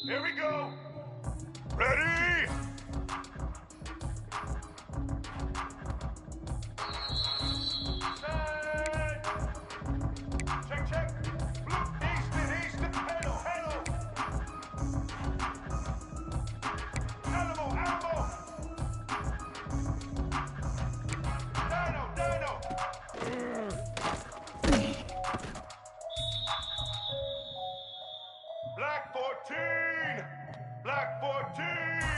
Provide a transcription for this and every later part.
Here we go. Ready? Set. Check, check. Blue, Easton, handle. Alamo. Dino. Black 14.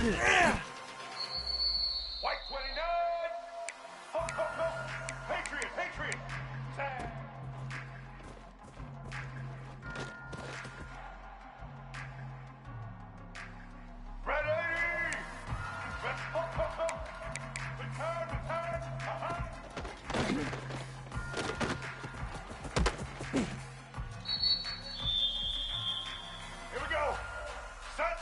White 29. Ho, ho, ho. Patriot, Patriot. Tag. Ready. Ho, ho, ho. Return, return. Uh-huh. Here we go. Set.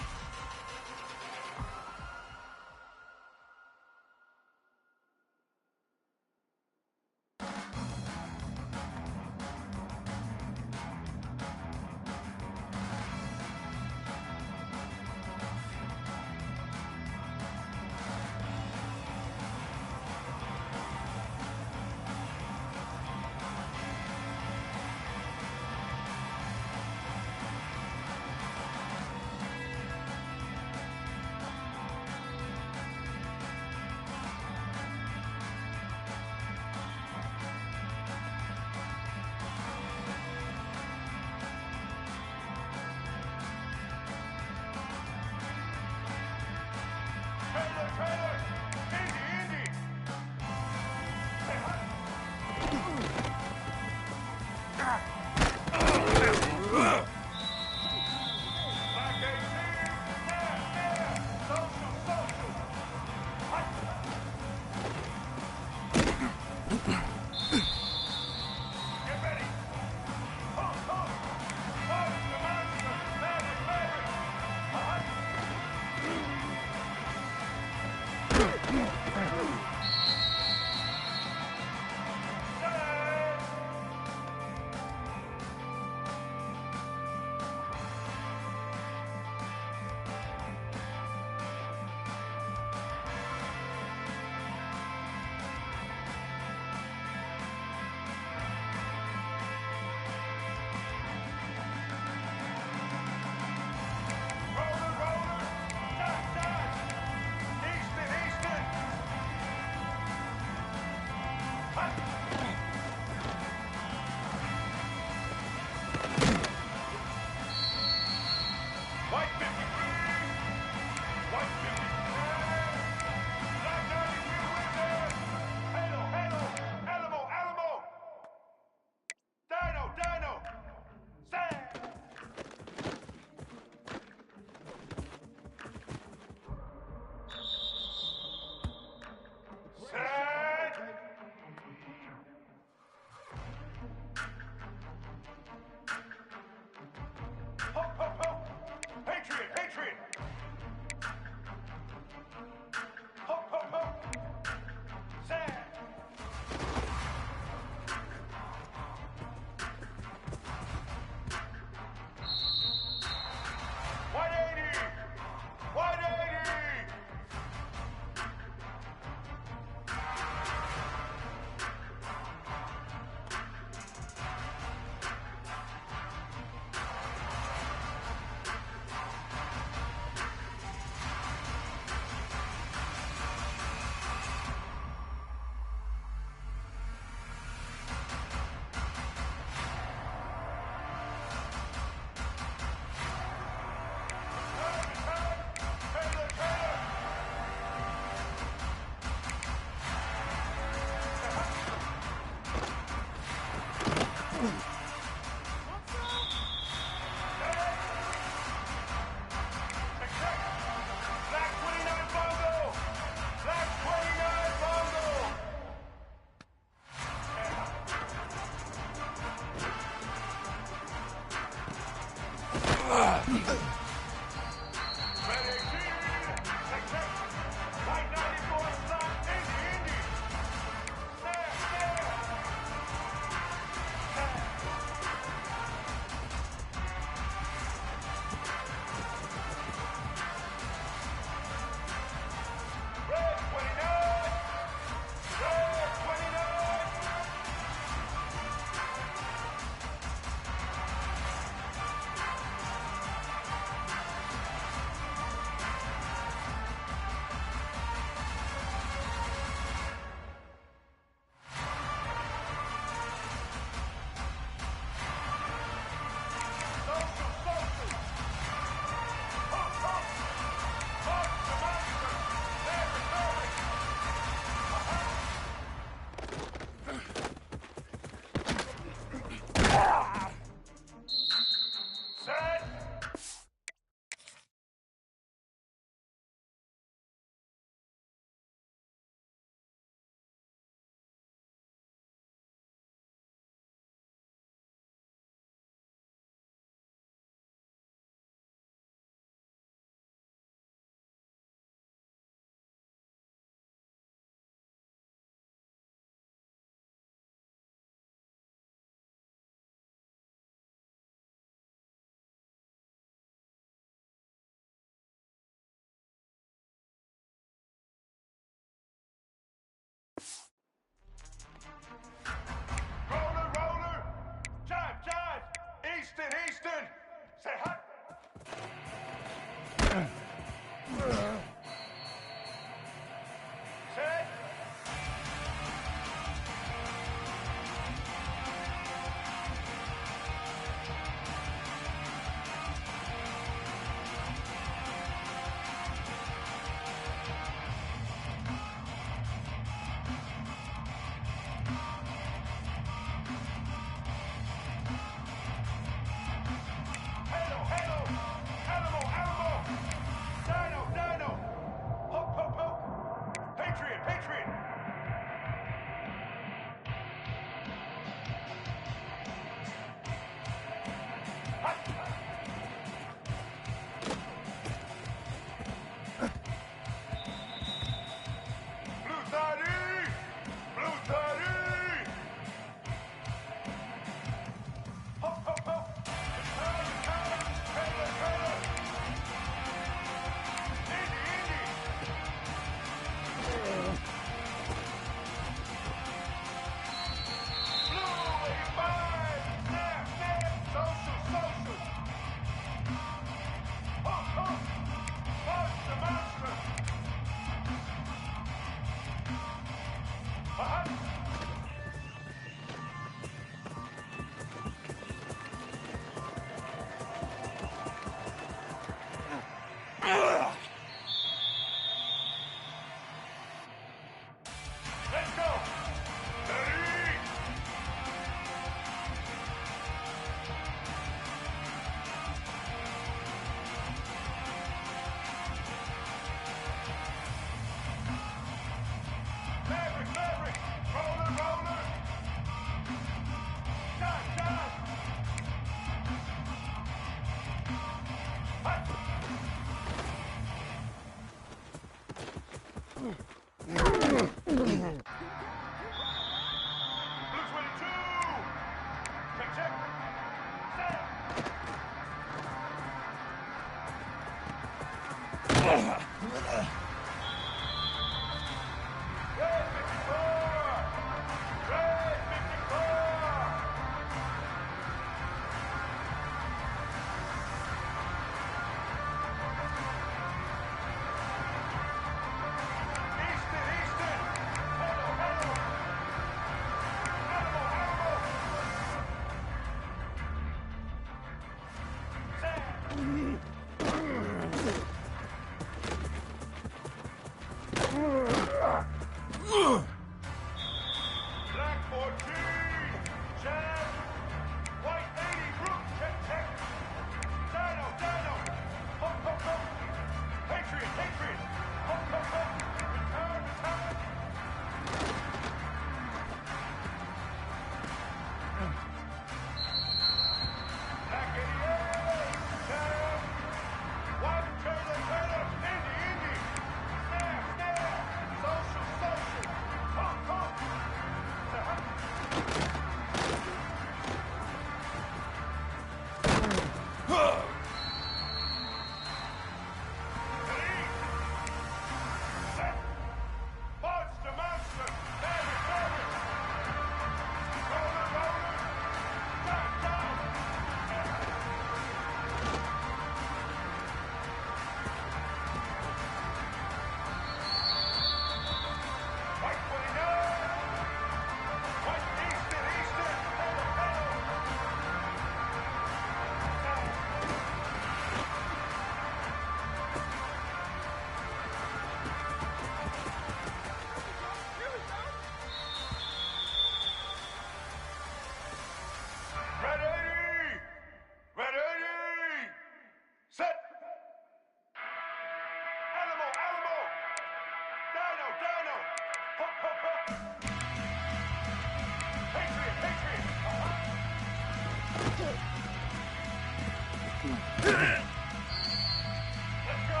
Let's go.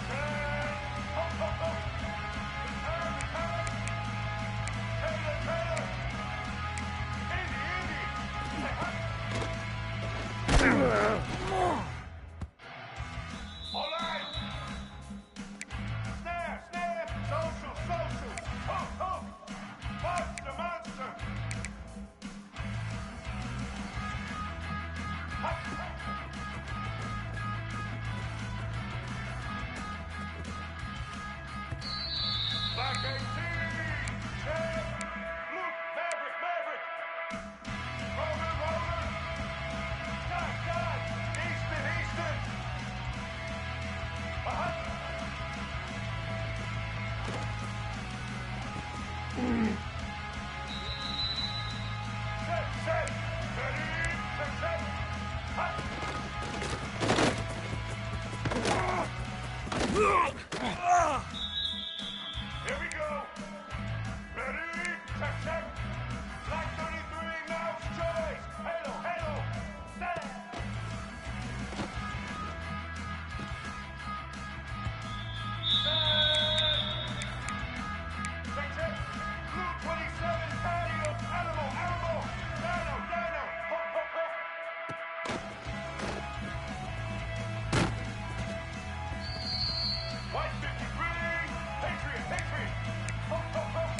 Turn. Ho, ho, ho. Return, return. Taylor, Taylor. Indy, Indy. All right. Snare, snare. Social, social. Hook, hook. Monster, monster. Hop, hop. Black 18. Champ. Luke, Maverick, Maverick. Roller, roller. Scott, Scott. Easton, Easton. Set, set. Ready, set, set. Hot. Here we go. Ready, check, check. Black 33, mouse choice. Halo, halo. Stand. Check, check. Blue 27, patio. Animal, animal. Dino, dino. Hop, hop, hop. White 53. Patriot, patriot. Hop, hop, hop.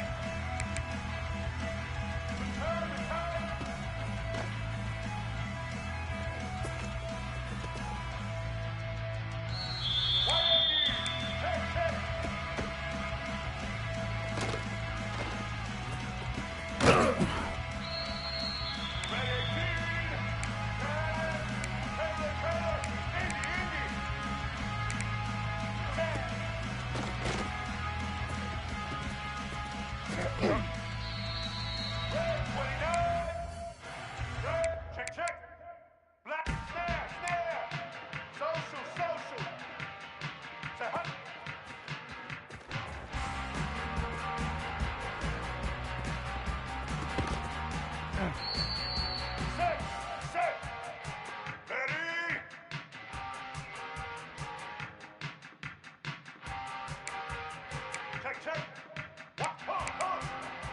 Return, return. White 80. Check, check. Red 18. Taylor, Taylor. Indy, Indy. Red 29. Red, check, check. Black, snare, snare. Social, social. Say, hut. Set, set. Ready. Check, check. What? Huh, huh.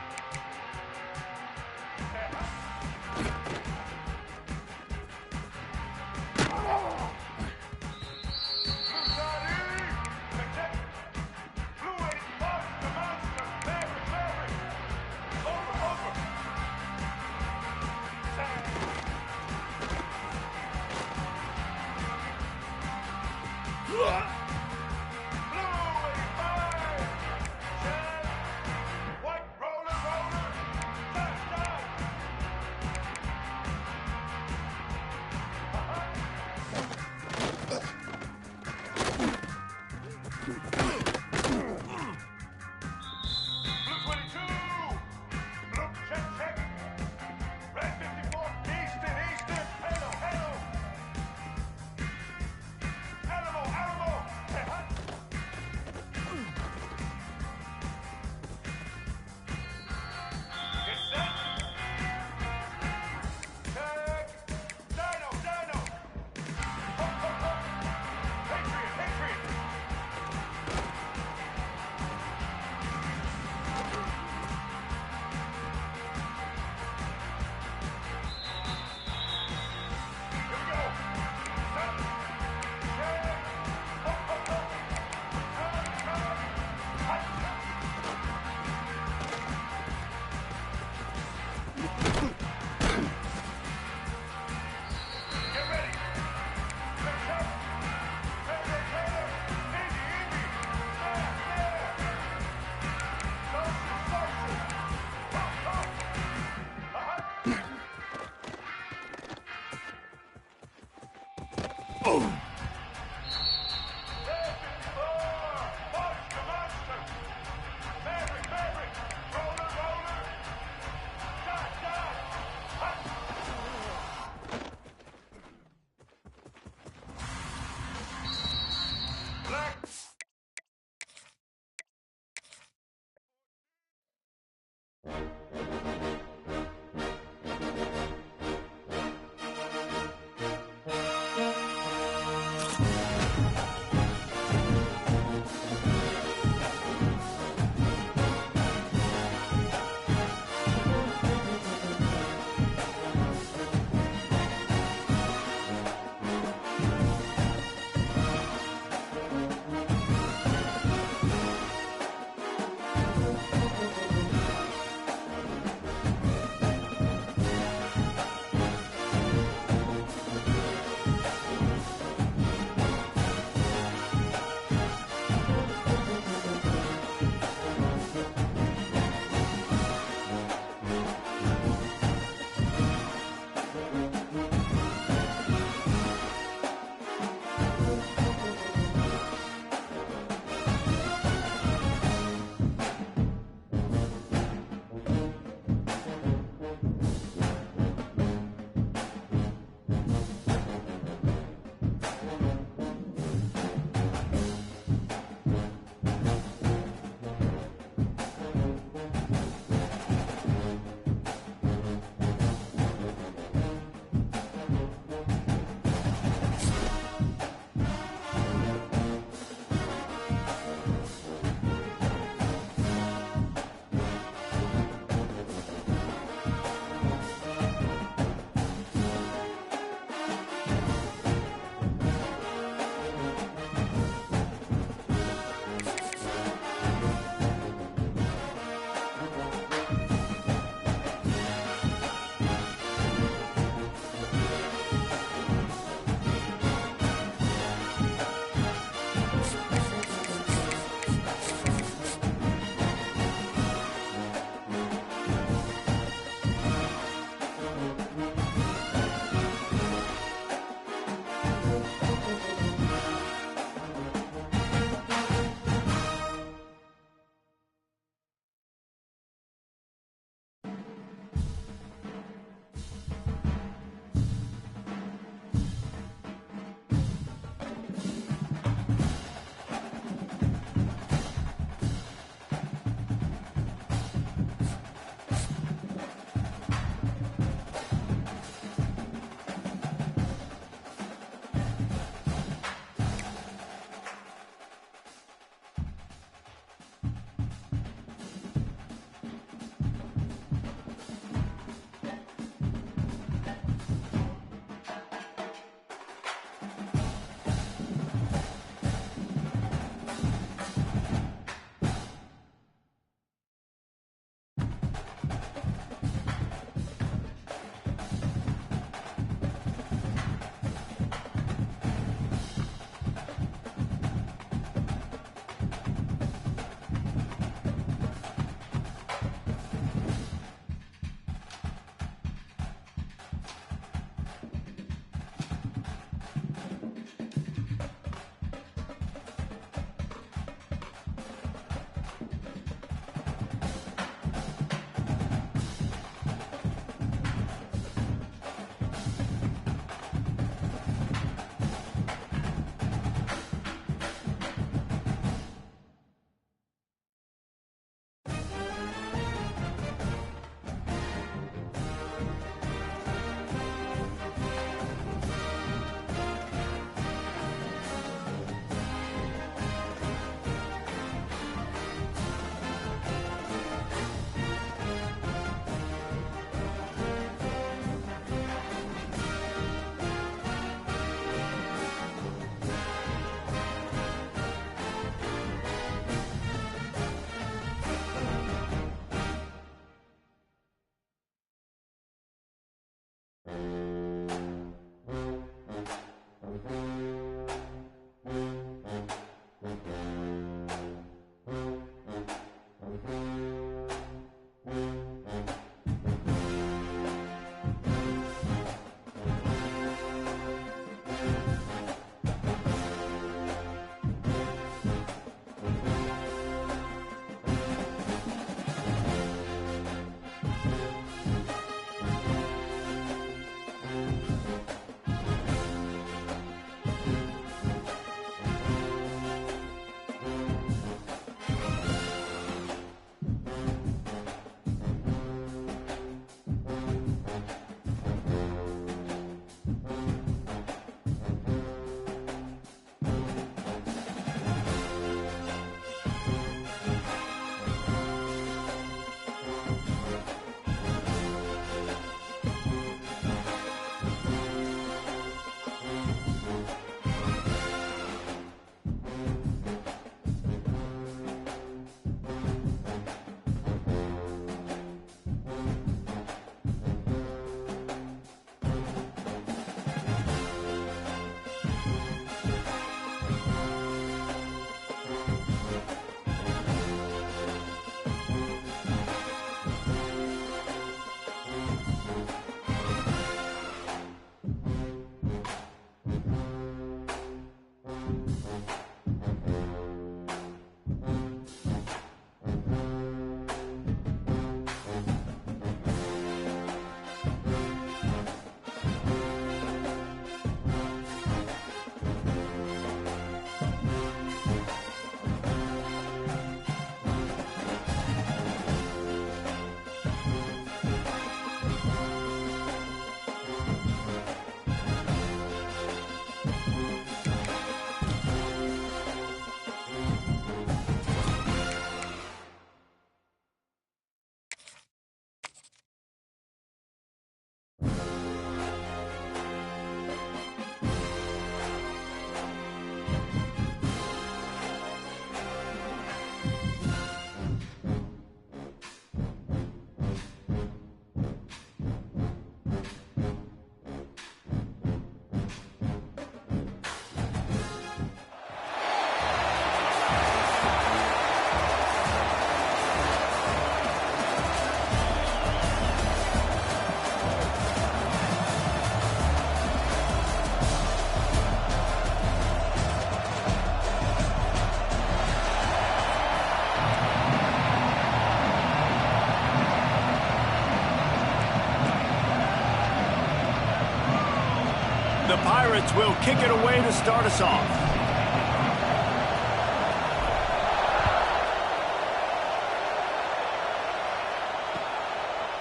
The Pirates will kick it away to start us off.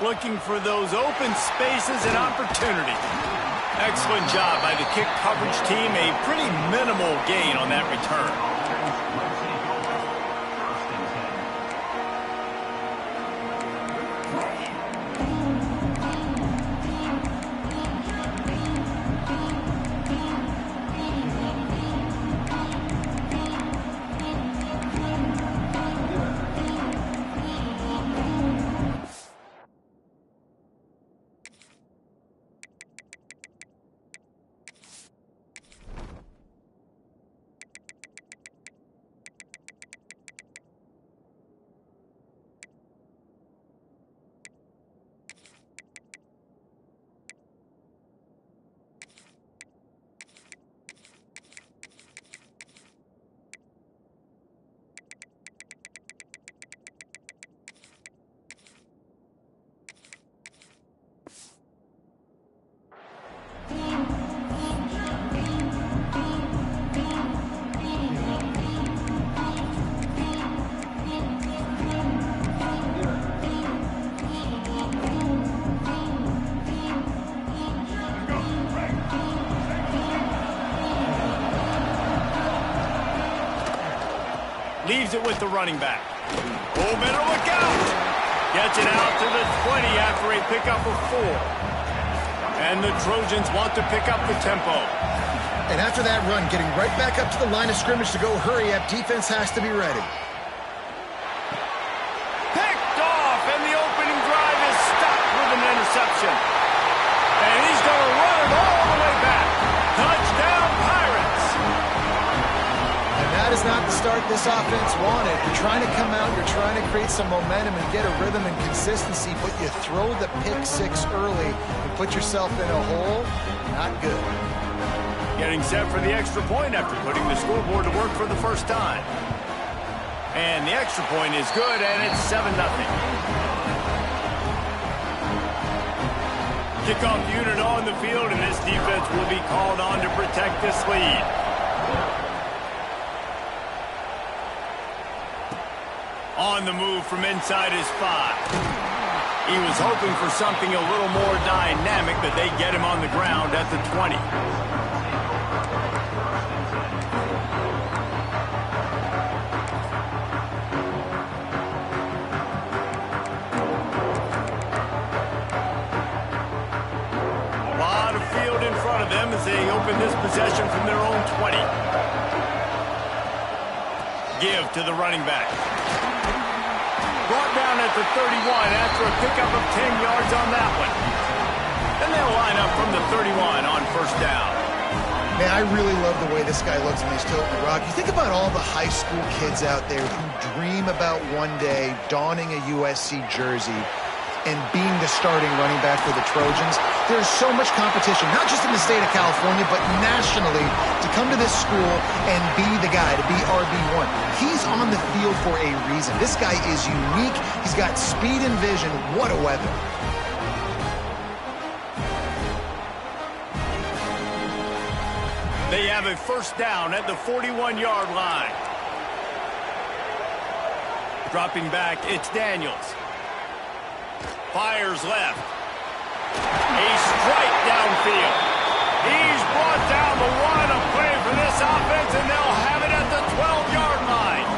Looking for those open spaces and opportunity. Excellent job by the kick coverage team. A pretty minimal gain on that return. Leaves it with the running back. Oh, better look out. Gets it out to the 20 after a pickup of 4. And the Trojans want to pick up the tempo. And after that run, getting right back up to the line of scrimmage to go hurry up, defense has to be ready. Picked off, and the opening drive is stopped with an interception. And he's going to run it all the way back. Touchdown, Pirates. And that is not the start this offense wanted. You're trying to come out, you're trying to create some momentum and get a rhythm and consistency, but you throw the pick 6 early and put yourself in a hole. Not good. Getting set for the extra point after putting the scoreboard to work for the first time. And the extra point is good, and it's 7-0. Kickoff unit on the field, and this defense will be called on to protect this lead. On the move from inside his 5. He was hoping for something a little more dynamic, but they get him on the ground at the 20. A lot of field in front of them as they open this possession from their own 20. Give to the running back. Brought down at the 31 after a pickup of 10 yards on that one. Then they'll line up from the 31 on first down. Man, I really love the way this guy looks when he's toting the rock. You think about all the high school kids out there who dream about one day donning a USC jersey and being the starting running back for the Trojans. There's so much competition, not just in the state of California, but nationally, to come to this school and be the guy, to be RB1. He's on the field for a reason. This guy is unique. He's got speed and vision. What a weapon. They have a first down at the 41-yard line. Dropping back, it's Daniels. Fires left. A strike downfield. He's brought down the one. A play for this offense, and they'll have it at the 12-yard line.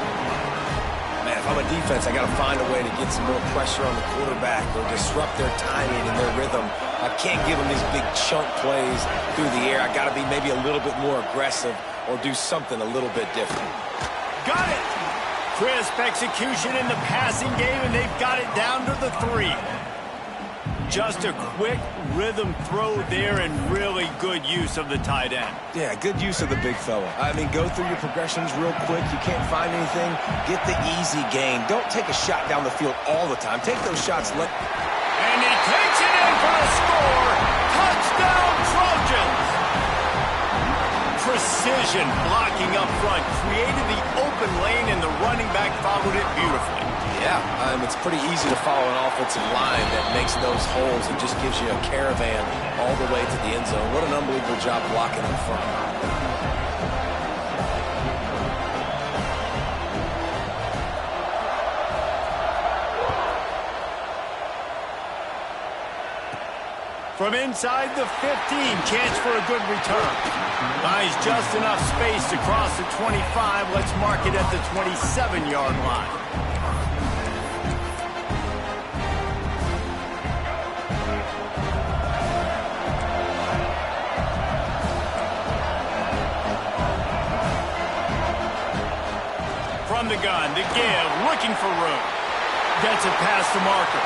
Man, if I'm a defense, I got to find a way to get some more pressure on the quarterback or disrupt their timing and their rhythm. I can't give them these big chunk plays through the air. I got to be maybe a little bit more aggressive or do something a little bit different. Got it. Crisp execution in the passing game, and they've got it down to the 3. Just a quick rhythm throw there and really good use of the tight end. Yeah, good use of the big fella. I mean, go through your progressions real quick. You can't find anything. Get the easy gain. Don't take a shot down the field all the time. Take those shots. And he takes it in for the score. Touchdown, Trojans. Precision blocking up front created the open lane, and the running back followed it beautifully. Yeah, it's pretty easy to follow an offensive line that makes those holes and just gives you a caravan all the way to the end zone. What an unbelievable job blocking up front. From inside the 15, chance for a good return. Buys just enough space to cross the 25. Let's mark it at the 27-yard line. From the gun to give, looking for room. Gets it past the marker.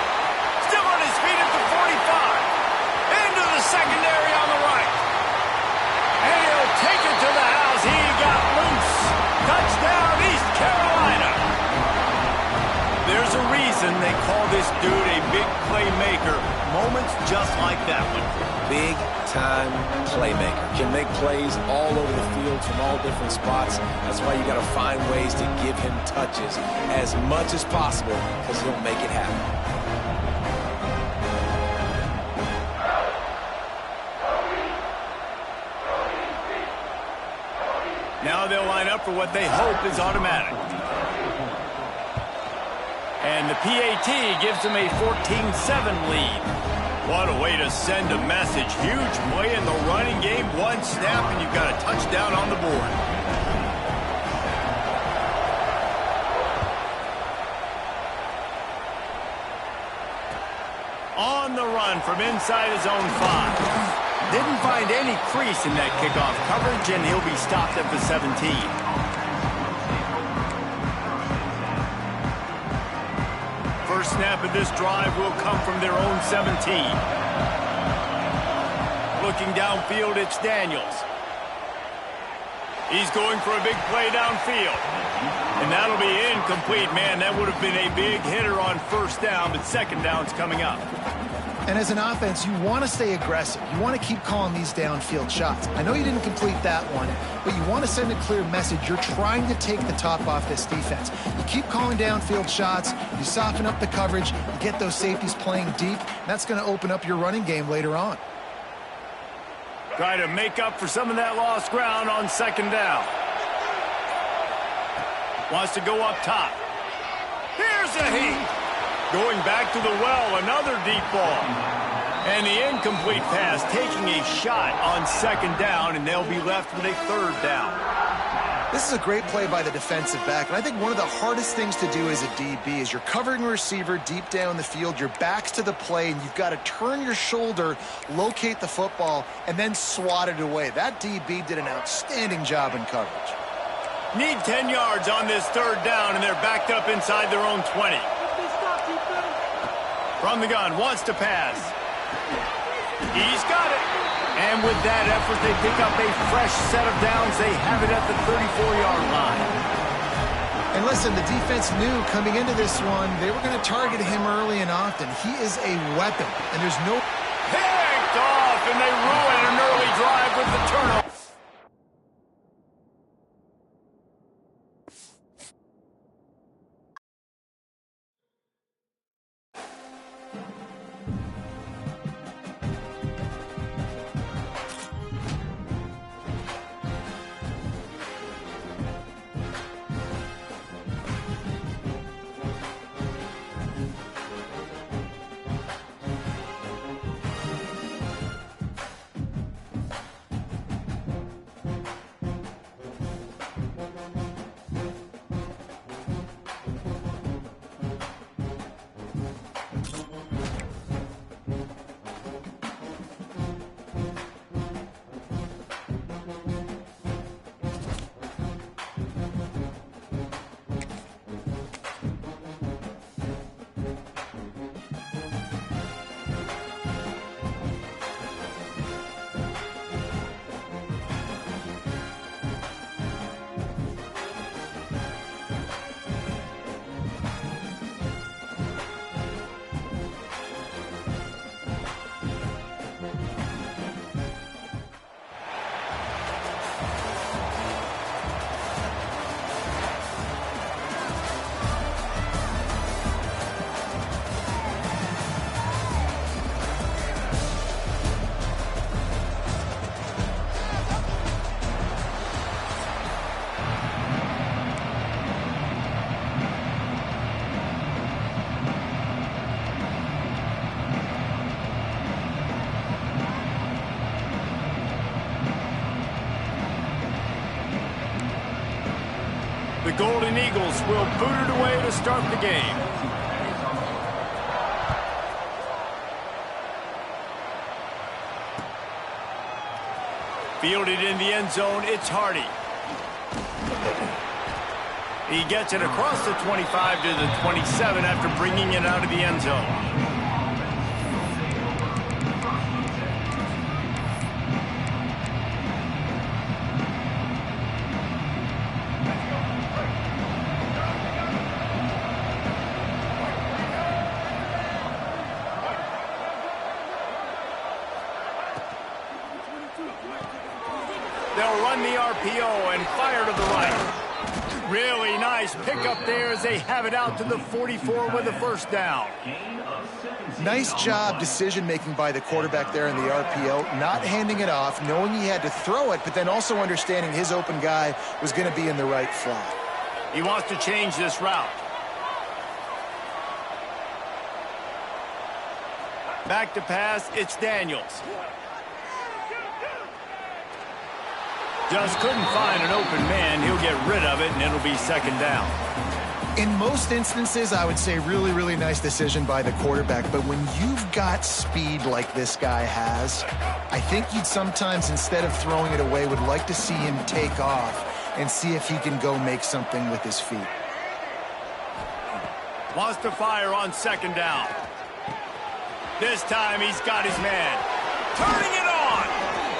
Still on his feet at the 45. Into the secondary on the right. And he'll take it to the house. He got loose. Touchdown, East Carolina. There's a reason they call this dude a big playmaker. Moments just like that one. Big-time playmaker. Can make plays all over the field from all different spots. That's why you got to find ways to give him touches as much as possible because he'll make it happen. Now they'll line up for what they hope is automatic. And the PAT gives them a 14-7 lead. What a way to send a message. Huge play in the running game. One snap and you've got a touchdown on the board. On the run from inside his own 5. Didn't find any crease in that kickoff coverage, and he'll be stopped at the 17. First snap of this drive will come from their own 17. Looking downfield, it's Daniels. He's going for a big play downfield. And that'll be incomplete. Man, that would have been a big hitter on first down, but second down's coming up. And as an offense, you want to stay aggressive. You want to keep calling these downfield shots. I know you didn't complete that one, but you want to send a clear message. You're trying to take the top off this defense. You keep calling downfield shots. You soften up the coverage. You get those safeties playing deep. That's going to open up your running game later on. Try to make up for some of that lost ground on second down. Wants to go up top. Here's a heat. Going back to the well, another deep ball. And the incomplete pass, taking a shot on second down, and they'll be left with a third down. This is a great play by the defensive back, and I think one of the hardest things to do as a DB is you're covering a receiver deep down the field, your back's to the play, and you've got to turn your shoulder, locate the football, and then swat it away. That DB did an outstanding job in coverage. Need 10 yards on this third down, and they're backed up inside their own 20. From the gun, wants to pass. He's got it. And with that effort, they pick up a fresh set of downs. They have it at the 34-yard line. And listen, the defense knew coming into this one, they were going to target him early and often. He is a weapon, and there's no... Picked off, and they ruin an early drive with the turnover. Golden Eagles will boot it away to start the game. Fielded in the end zone, it's Hardy. He gets it across the 25 to the 27 after bringing it out of the end zone. They'll run the RPO and fire to the right. Really nice pickup there as they have it out to the 44 with a first down. Nice job decision-making by the quarterback there in the RPO, not handing it off, knowing he had to throw it, but then also understanding his open guy was going to be in the right slot. He wants to change this route. Back to pass, it's Daniels. Just couldn't find an open man. He'll get rid of it, and it'll be second down. In most instances, I would say really, really nice decision by the quarterback. But when you've got speed like this guy has, I think you'd sometimes, instead of throwing it away, would like to see him take off and see if he can go make something with his feet. Wants to fire on second down. This time he's got his man. Turning it on.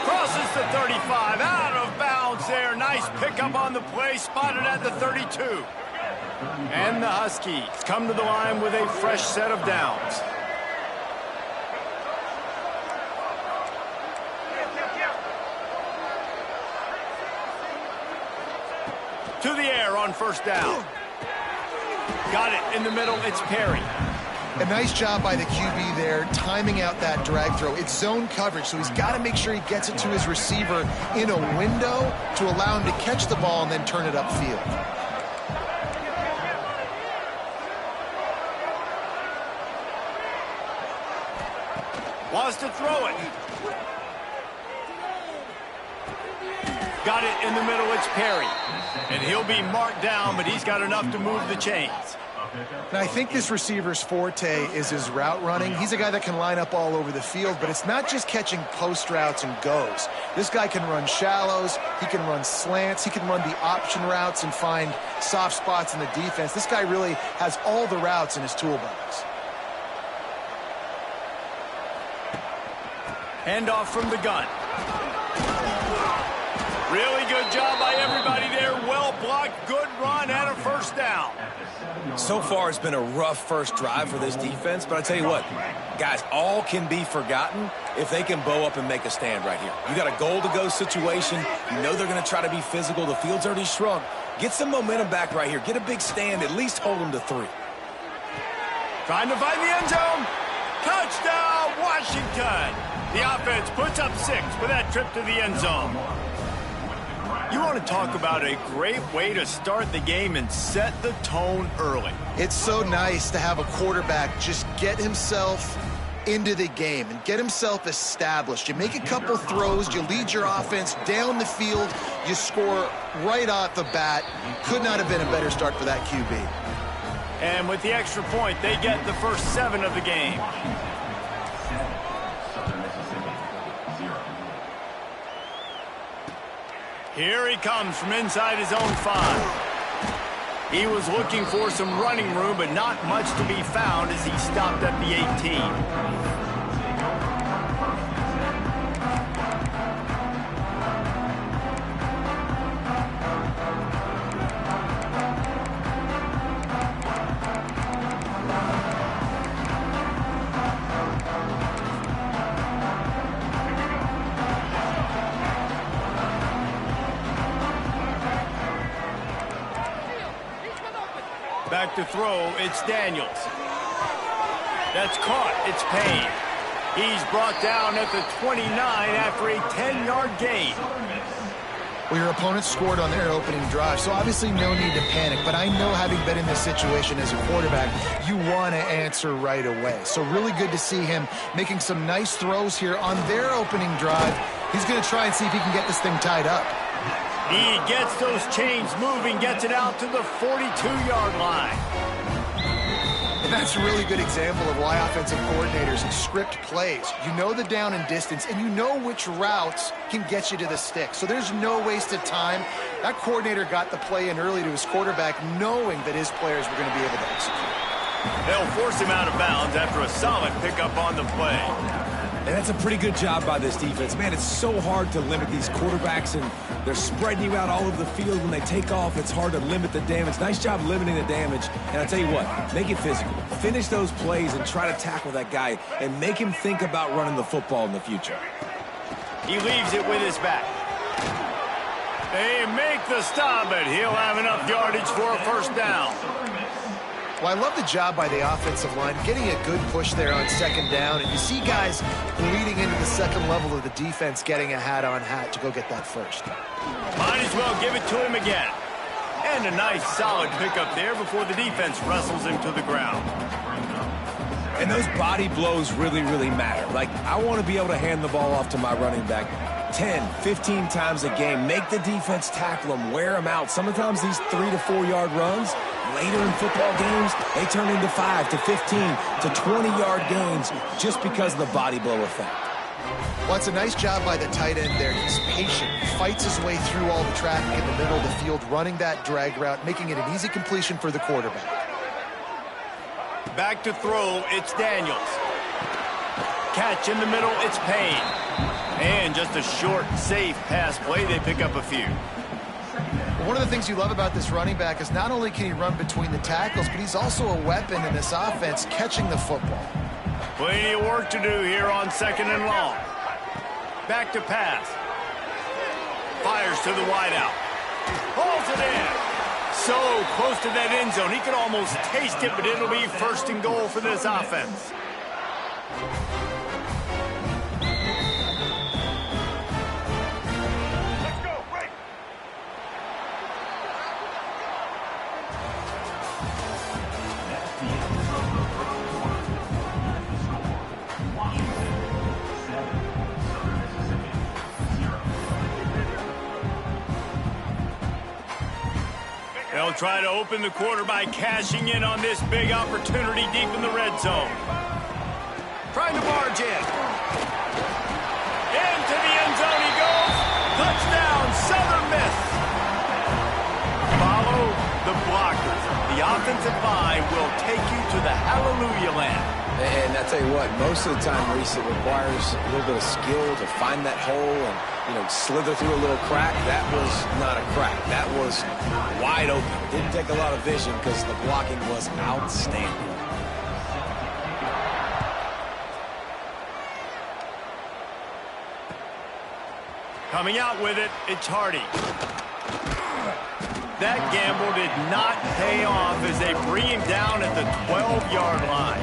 Crosses the 35, out of bounds there. Nice pickup on the play, spotted at the 32. And the Huskies come to the line with a fresh set of downs. To the air on first down. Got it in the middle, it's Perry. A nice job by the QB there, timing out that drag throw. It's zone coverage, so he's got to make sure he gets it to his receiver in a window to allow him to catch the ball and then turn it upfield. Wants to throw it. Got it in the middle, it's Perry. And he'll be marked down, but he's got enough to move the chains. And I think this receiver's forte is his route running. He's a guy that can line up all over the field, but it's not just catching post routes and goes. This guy can run shallows, he can run slants, he can run the option routes and find soft spots in the defense. This guy really has all the routes in his toolbox. Handoff from the gun. Really good job by everybody there. Well blocked, good run, and a first down. So far, it's been a rough first drive for this defense, but I tell you what, guys, all can be forgotten if they can bow up and make a stand right here. You got a goal-to-go situation. You know they're going to try to be physical. The field's already shrunk. Get some momentum back right here. Get a big stand. At least hold them to 3. Trying to find the end zone. Touchdown, Washington. The offense puts up 6 with that trip to the end zone. You want to talk about a great way to start the game and set the tone early. It's so nice to have a quarterback just get himself into the game and get himself established. You make a couple throws, you lead your offense down the field, you score right off the bat. Could not have been a better start for that QB. And with the extra point, they get the first 7 of the game. Here he comes from inside his own 5. He was looking for some running room, but not much to be found as he stopped at the 18. Back to throw, it's Daniels. That's caught, it's Payne. He's brought down at the 29 after a 10-yard gain. Well, your opponent scored on their opening drive, so obviously no need to panic. But I know, having been in this situation as a quarterback, you want to answer right away. So really good to see him making some nice throws here on their opening drive. He's going to try and see if he can get this thing tied up. He gets those chains moving, gets it out to the 42-yard line. And that's a really good example of why offensive coordinators script plays. You know the down and distance, and you know which routes can get you to the stick. So there's no wasted time. That coordinator got the play in early to his quarterback, knowing that his players were going to be able to execute. They'll force him out of bounds after a solid pickup on the play. And that's a pretty good job by this defense. Man, it's so hard to limit these quarterbacks, and they're spreading you out all over the field. When they take off, it's hard to limit the damage. Nice job limiting the damage. And I tell you what, make it physical. Finish those plays and try to tackle that guy and make him think about running the football in the future. He leaves it with his back. They make the stop, but he'll have enough yardage for a first down. Well, I love the job by the offensive line, getting a good push there on second down. And you see guys leading into the second level of the defense getting a hat-on-hat to go get that first. Might as well give it to him again. And a nice solid pickup there before the defense wrestles him to the ground. And those body blows really, really matter. Like, I want to be able to hand the ball off to my running back 10, 15 times a game. Make the defense tackle them, wear them out. Sometimes these 3 to 4 yard runs, later in football games, they turn into 5 to 15 to 20-yard gains just because of the body blow effect. Well, it's a nice job by the tight end there. He's patient, fights his way through all the traffic in the middle of the field, running that drag route, making it an easy completion for the quarterback. Back to throw, it's Daniels. Catch in the middle, it's Payne. And just a short, safe pass play, they pick up a few. One of the things you love about this running back is not only can he run between the tackles, but he's also a weapon in this offense, catching the football. Plenty of work to do here on second and long. Back to pass. Fires to the wideout. Holds it in. So close to that end zone. He could almost taste it, but it'll be first and goal for this offense. Let's go, break. They'll try to open the quarter by cashing in on this big opportunity deep in the red zone. Trying to barge in. Into the end zone he goes. Touchdown, Southern Miss. Follow the blockers. The offensive line will take you to the hallelujah land. And I tell you what, most of the time, Reese, it requires a little bit of skill to find that hole and, slither through a little crack. That was not a crack. That was wide open. Didn't take a lot of vision because the blocking was outstanding. Coming out with it, it's Hardy. That gamble did not pay off as they bring him down at the 12-yard line.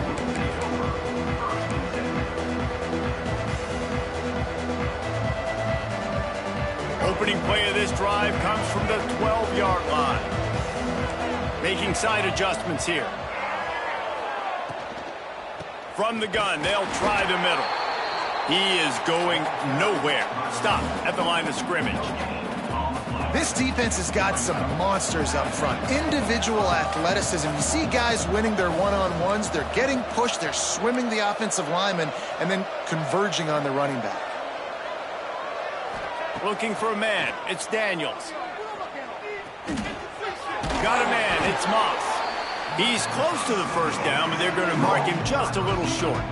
Opening play of this drive comes from the 12-yard line. Making side adjustments here. From the gun, they'll try the middle. He is going nowhere. Stop at the line of scrimmage. This defense has got some monsters up front. Individual athleticism. You see guys winning their one-on-ones. They're getting pushed. They're swimming the offensive lineman and then converging on the running back. Looking for a man. It's Daniels. Got a man. It's Moss. He's close to the first down, but they're going to mark him just a little short.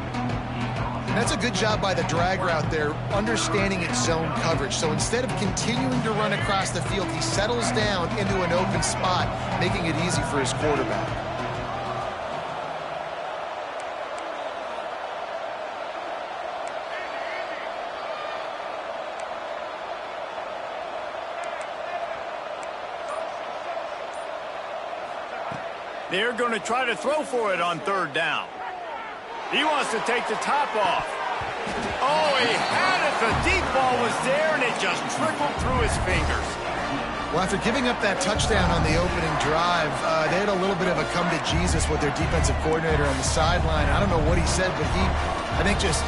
That's a good job by the drag route there, understanding its zone coverage. So instead of continuing to run across the field, he settles down into an open spot, making it easy for his quarterback. They're going to try to throw for it on third down. He wants to take the top off. Oh, he had it. The deep ball was there, and it just trickled through his fingers. Well, after giving up that touchdown on the opening drive, they had a little bit of a come to Jesus with their defensive coordinator on the sideline. I don't know what he said, but he, I think, just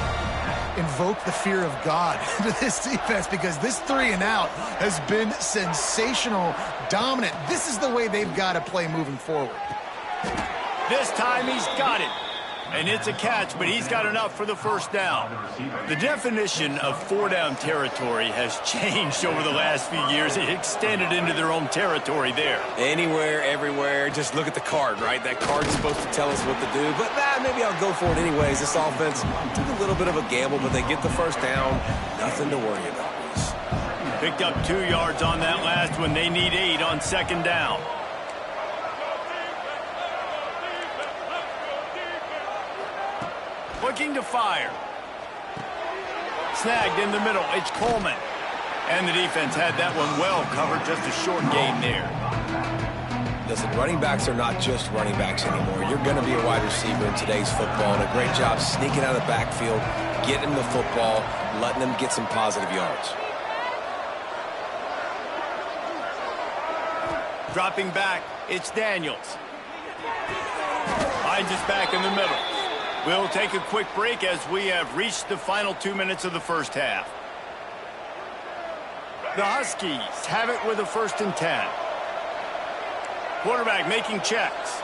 invoke the fear of God into this defense, because this 3-and-out has been sensational, dominant. This is the way they've got to play moving forward. This time he's got it. And it's a catch, but he's got enough for the first down. The definition of 4-down territory has changed over the last few years. It extended into their own territory there. Anywhere, everywhere. Just look at the card, right? That card's supposed to tell us what to do. But maybe I'll go for it anyways. This offense took a little bit of a gamble, but they get the first down. Nothing to worry about. Picked up 2 yards on that last one. They need 8 on second down. Looking to fire. Snagged in the middle. It's Coleman. And the defense had that one well covered. Just a short gain there. Listen, running backs are not just running backs anymore. You're going to be a wide receiver in today's football. And a great job sneaking out of the backfield, getting the football, letting them get some positive yards. Dropping back, it's Daniels. Finds us back in the middle. We'll take a quick break as we have reached the final 2 minutes of the first half. The Huskies have it with a 1st and 10. Quarterback making checks.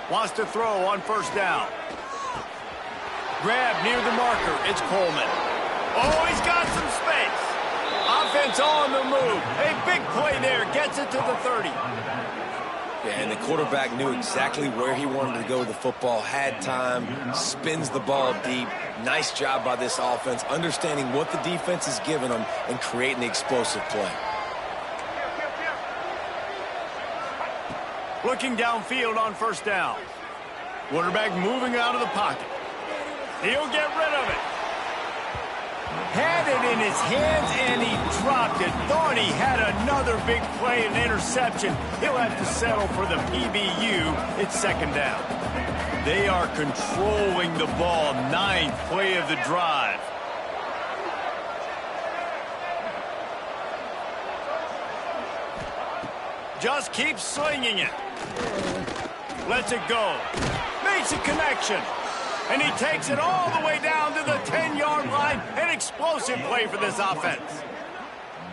Wants to throw on 1st down. Grab near the marker. It's Coleman. Oh, he's got some space. Offense on the move. A big play there. Gets it to the 30. Yeah, and the quarterback knew exactly where he wanted to go with the football, had time, spins the ball deep. Nice job by this offense, understanding what the defense is giving them and creating the explosive play. Looking downfield on 1st down. Quarterback moving out of the pocket. He'll get rid of it. Had it in his hands, and he dropped it. Thought he had another big play and interception. He'll have to settle for the PBU. It's 2nd down. They are controlling the ball. 9th play of the drive. Just keeps slinging it. Lets it go. Makes a connection. And he takes it all the way down to the 10-yard line. An explosive play for this offense.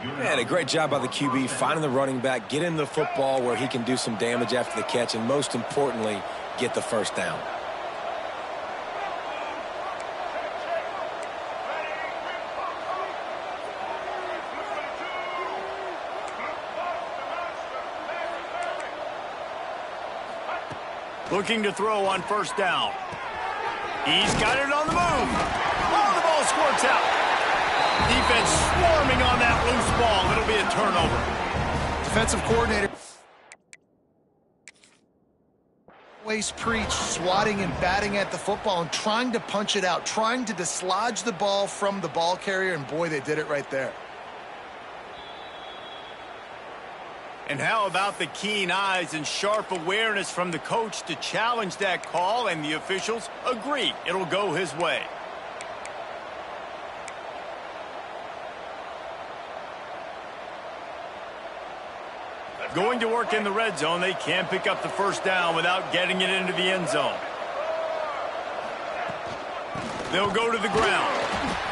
Man, a great job by the QB finding the running back, getting the football where he can do some damage after the catch, and most importantly, get the 1st down. Looking to throw on 1st down. He's got it on the move. Oh, the ball squirts out. Defense swarming on that loose ball. It'll be a turnover. Defensive coordinator always preach swatting and batting at the football and trying to punch it out, trying to dislodge the ball from the ball carrier, and boy, they did it right there. And how about the keen eyes and sharp awareness from the coach to challenge that call, and the officials agree it'll go his way. Going to work in the red zone. They can't pick up the 1st down without getting it into the end zone. They'll go to the ground.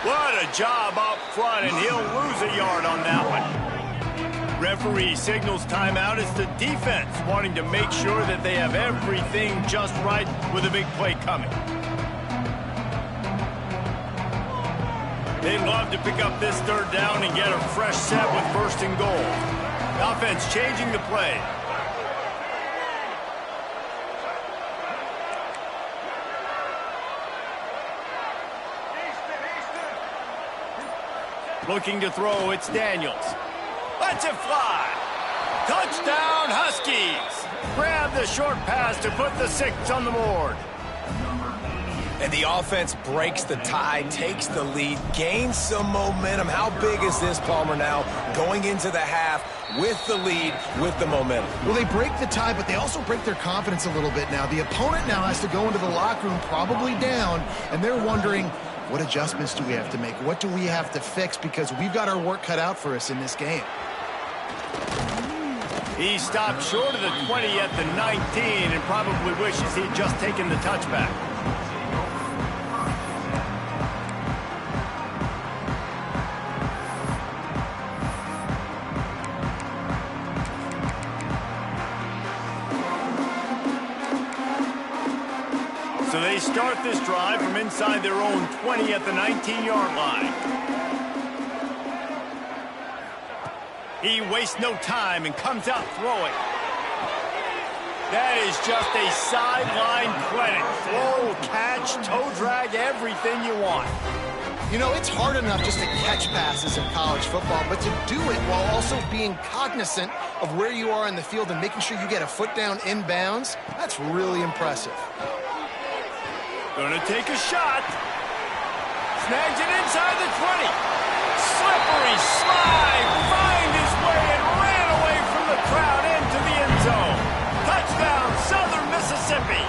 What a job up front, and he'll lose a yard on that one. Referee signals timeout. It's the defense wanting to make sure that they have everything just right with a big play coming. They'd love to pick up this 3rd down and get a fresh set with 1st and goal. Offense changing the play. Looking to throw, it's Daniels. Lets it fly. Touchdown, Huskies. Grab the short pass to put the 6 on the board. And the offense breaks the tie, takes the lead, gains some momentum. How big is this, Palmer, now going into the half with the lead, with the momentum? Well, they break the tie, but they also break their confidence a little bit now. The opponent now has to go into the locker room probably down, and they're wondering, what adjustments do we have to make? What do we have to fix? Because we've got our work cut out for us in this game. He stopped short of the 20 at the 19 and probably wishes he'd just taken the touchback. So they start this drive from inside their own 20 at the 19-yard line. He wastes no time and comes out throwing. That is just a sideline credit. Throw, catch, toe drag, everything you want. You know, it's hard enough just to catch passes in college football, but to do it while also being cognizant of where you are in the field and making sure you get a foot down inbounds, that's really impressive. Gonna take a shot. Snags it inside the 20. Slippery slide. Find his way and ran away from the crowd into the end zone. Touchdown, Southern Mississippi.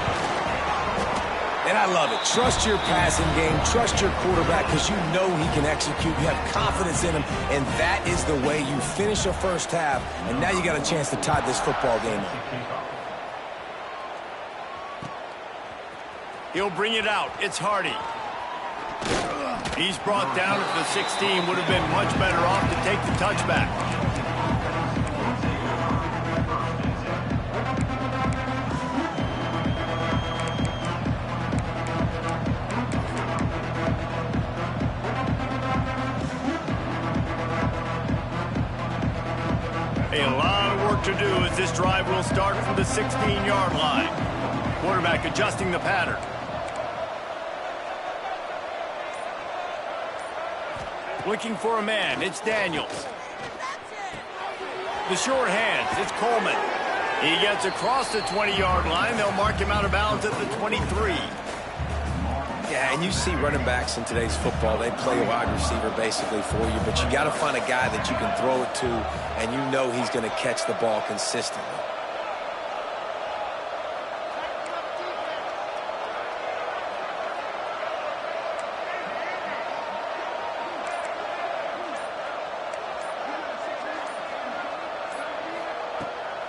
And I love it. Trust your passing game. Trust your quarterback because you know he can execute. You have confidence in him, and that is the way you finish a first half. And now you got a chance to tie this football game up. He'll bring it out. It's Hardy. He's brought down at the 16. Would have been much better off to take the touchback. A lot of work to do as this drive will start from the 16-yard line. Quarterback adjusting the pattern. Looking for a man, it's Daniels. The short hands, it's Coleman. He gets across the 20-yard line. They'll mark him out of bounds at the 23. Yeah, and you see running backs in today's football, they play a wide receiver basically for you, but you got to find a guy that you can throw it to, and you know he's going to catch the ball consistently.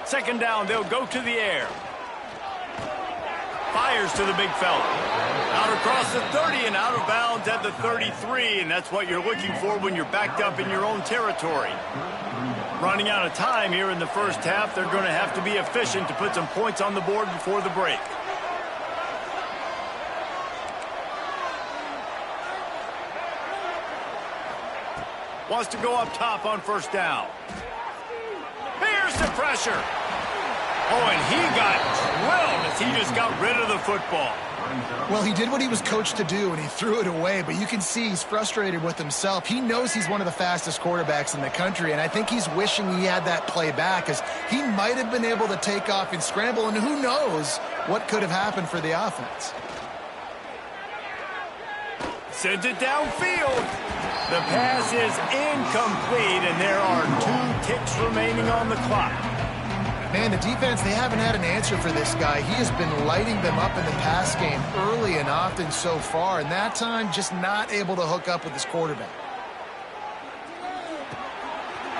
Second down, they'll go to the air. Fires to the big fella. Out across the 30 and out of bounds at the 33, and that's what you're looking for when you're backed up in your own territory. Running out of time here in the first half, they're going to have to be efficient to put some points on the board before the break. Wants to go up top on first down. Here's the pressure. Oh, and he got drilled as he just got rid of the football. Well, he did what he was coached to do, and he threw it away, but you can see he's frustrated with himself. He knows he's one of the fastest quarterbacks in the country, and I think he's wishing he had that play back, because he might have been able to take off and scramble, and who knows what could have happened for the offense. Sends it downfield. The pass is incomplete, and there are 2 ticks remaining on the clock. Man, the defense, they haven't had an answer for this guy. He has been lighting them up in the pass game early and often so far, and that time just not able to hook up with his quarterback.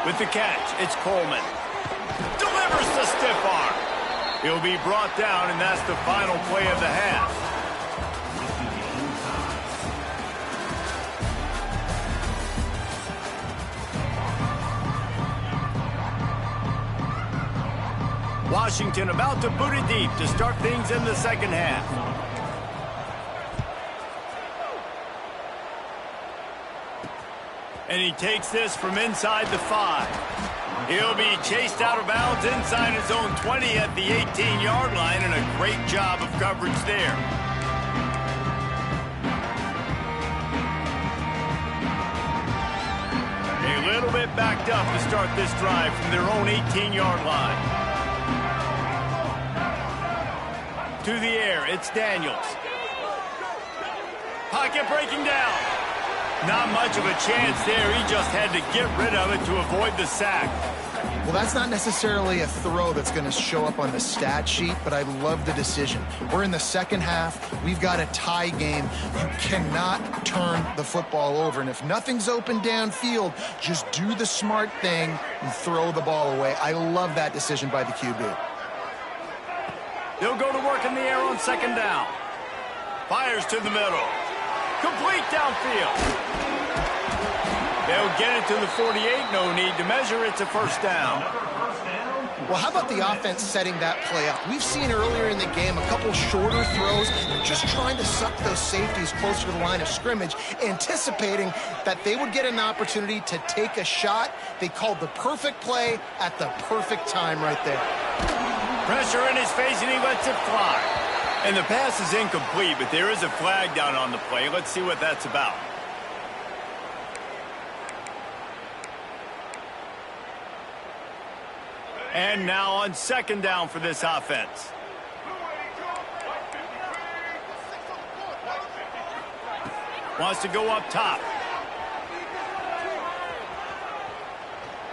With the catch, it's Coleman. Delivers the stiff arm. He'll be brought down, and that's the final play of the half. Washington about to boot it deep to start things in the second half. And he takes this from inside the 5. He'll be chased out of bounds inside his own 20 at the 18-yard line, and a great job of coverage there. A little bit backed up to start this drive from their own 18-yard line. To the air, it's Daniels. Pocket breaking down. Not much of a chance there. He just had to get rid of it to avoid the sack. Well, that's not necessarily a throw that's going to show up on the stat sheet, but I love the decision. We're in the second half. We've got a tie game. You cannot turn the football over. And if nothing's open downfield, just do the smart thing and throw the ball away. I love that decision by the QB. They'll go to work in the air on second down. Fires to the middle. Complete downfield. They'll get it to the 48. No need to measure. It's a first down. Well, how about the offense setting that play up? We've seen earlier in the game a couple shorter throws, just trying to suck those safeties closer to the line of scrimmage, anticipating that they would get an opportunity to take a shot. They called the perfect play at the perfect time right there. Pressure in his face, and he lets it fly. And the pass is incomplete, but there is a flag down on the play. Let's see what that's about. And now on second down for this offense. Wants to go up top.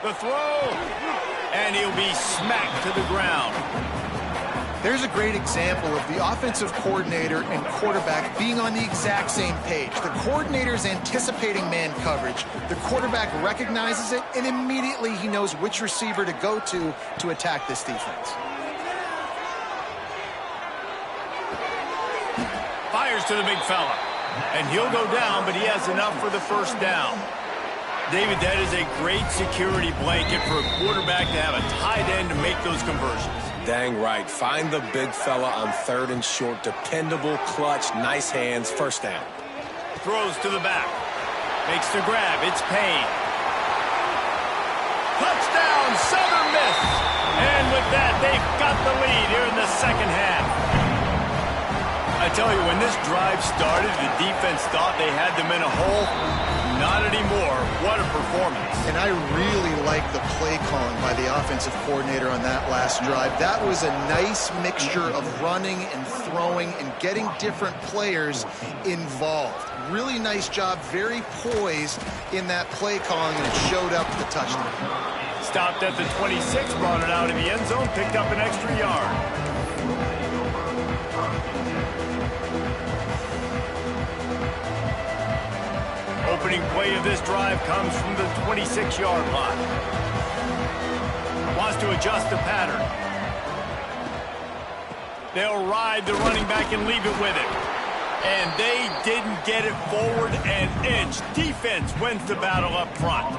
The throw. And he'll be smacked to the ground. There's a great example of the offensive coordinator and quarterback being on the exact same page. The coordinator's anticipating man coverage. The quarterback recognizes it, and immediately he knows which receiver to go to attack this defense. Fires to the big fella. And he'll go down, but he has enough for the first down. David, that is a great security blanket for a quarterback to have a tight end to make those conversions. Dang right. Find the big fella on third and short. Dependable, clutch, nice hands. First down. Throws to the back. Makes the grab. It's Payne. Touchdown, Southern Miss. And with that, they've got the lead here in the second half. I tell you, when this drive started, the defense thought they had them in a hole. Not anymore. What a performance. And I really like the play calling by the offensive coordinator on that last drive. That was a nice mixture of running and throwing and getting different players involved. Really nice job, very poised in that play calling, and it showed up with the touchdown. Stopped at the 26, brought it out of the end zone, picked up an extra yard. Opening play of this drive comes from the 26-yard line. Wants to adjust the pattern. They'll ride the running back and leave it with it. And they didn't get it forward an inch. Defense wins the battle up front.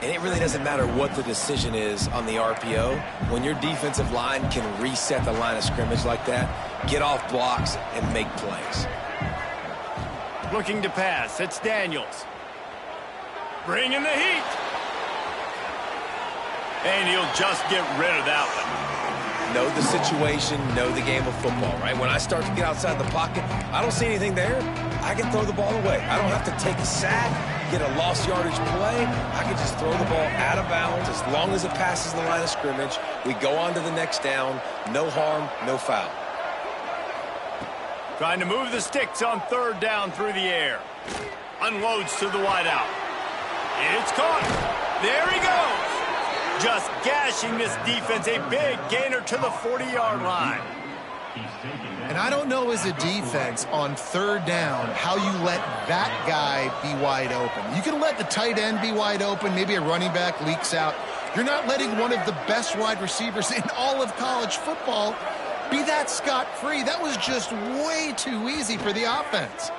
And it really doesn't matter what the decision is on the RPO. When your defensive line can reset the line of scrimmage like that, get off blocks and make plays. Looking to pass. It's Daniels. Bringing the heat. And he'll just get rid of that one. Know the situation, know the game of football, right? When I start to get outside the pocket, I don't see anything there, I can throw the ball away. I don't have to take a sack, get a lost yardage play. I can just throw the ball out of bounds as long as it passes the line of scrimmage. We go on to the next down. No harm, no foul. Trying to move the sticks on third down through the air. Unloads to the wideout. It's caught. There he goes. Just gashing this defense. A big gainer to the 40-yard line. And I don't know as a defense on third down how you let that guy be wide open. You can let the tight end be wide open. Maybe a running back leaks out. You're not letting one of the best wide receivers in all of college football be that scot-free. That was just way too easy for the offense.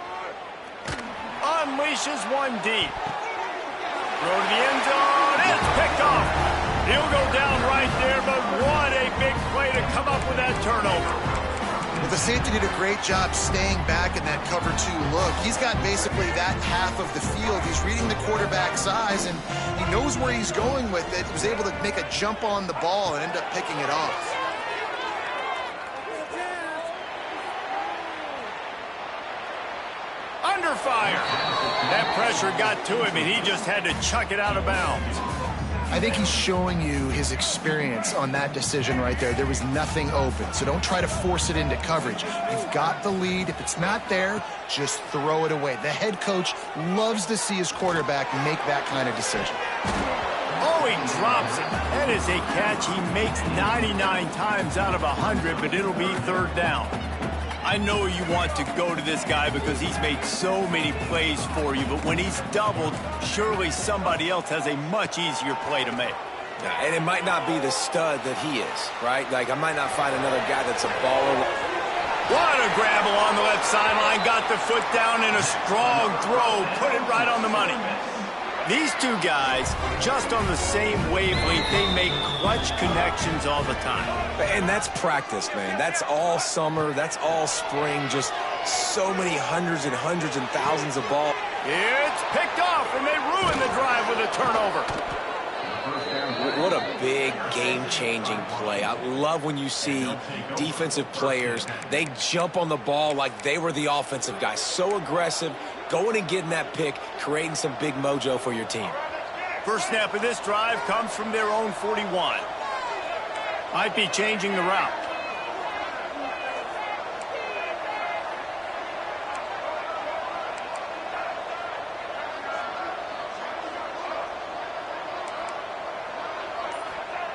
Unleashes one deep. Throw to the end zone. It's picked off. He'll go down right there, but what a big play to come up with that turnover. Well, the safety did a great job staying back in that cover two look. He's got basically that half of the field. He's reading the quarterback's eyes, and he knows where he's going with it. He was able to make a jump on the ball and end up picking it off. Under fire. That pressure got to him, and he just had to chuck it out of bounds. I think he's showing you his experience on that decision right there. There was nothing open, so don't try to force it into coverage. You've got the lead. If it's not there, just throw it away. The head coach loves to see his quarterback make that kind of decision. Oh, Oh, he drops it. That is a catch he makes 99 times out of 100, but it'll be third down. I know you want to go to this guy because he's made so many plays for you, but when he's doubled, surely somebody else has a much easier play to make. Yeah, and it might not be the stud that he is, right? Like, I might not find another guy that's a baller. What a grab along the left sideline. Got the foot down in a strong throw. Put it right on the money. These two guys, just on the same wavelength, they make clutch connections all the time. And that's practice, man. That's all summer. That's all spring. Just so many hundreds and thousands of balls. It's picked off, and they ruin the drive with a turnover. What a big game-changing play. I love when you see defensive players, they jump on the ball like they were the offensive guy. So aggressive, going and getting that pick, creating some big mojo for your team. First snap of this drive comes from their own 41. Might be changing the route.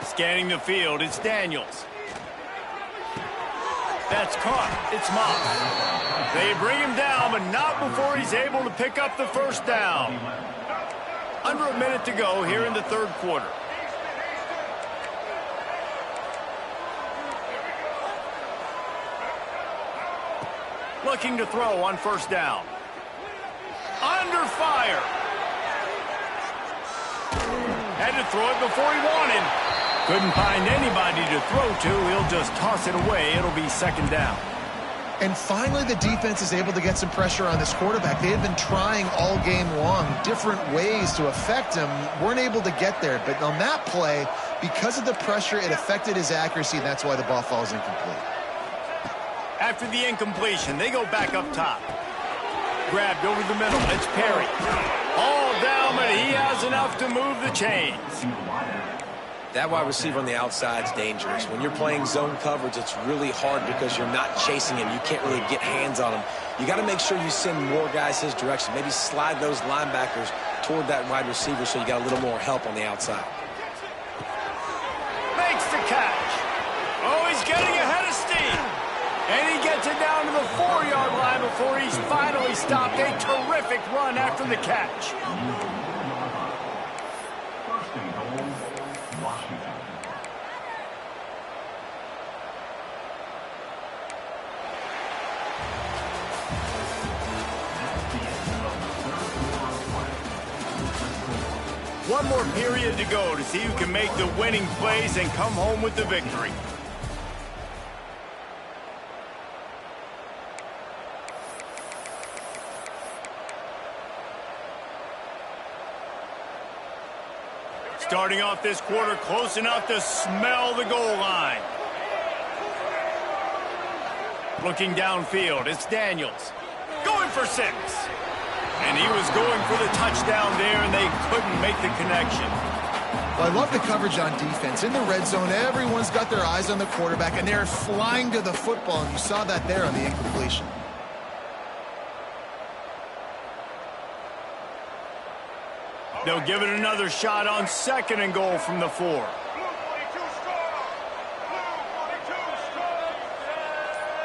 Scanning the field, it's Daniels. That's caught. It's Moss. They bring him down, but not before he's able to pick up the first down. Under a minute to go here in the third quarter. Looking to throw on first down. Under fire. Had to throw it before he wanted. Couldn't find anybody to throw to. He'll just toss it away. It'll be second down. And finally, the defense is able to get some pressure on this quarterback. They had been trying all game long different ways to affect him. Weren't able to get there. But on that play, because of the pressure, it affected his accuracy, and that's why the ball falls incomplete. After the incompletion, they go back up top. Grabbed over the middle. It's Perry. All down, but he has enough to move the chains. That wide receiver on the outside is dangerous. When you're playing zone coverage, it's really hard because you're not chasing him. You can't really get hands on him. You got to make sure you send more guys his direction. Maybe slide those linebackers toward that wide receiver so you got a little more help on the outside. Makes the catch. Oh, he's getting ahead of steam. And he gets it down to the 4-yard line before he's finally stopped. A terrific run after the catch. One more period to go to see who can make the winning plays and come home with the victory. Starting off this quarter close enough to smell the goal line. Looking downfield, it's Daniels. Going for 6. And he was going for the touchdown there, and they couldn't make the connection. Well, I love the coverage on defense. In the red zone, everyone's got their eyes on the quarterback, and they're flying to the football, and you saw that there on the incompletion. They'll give it another shot on second and goal from the 4.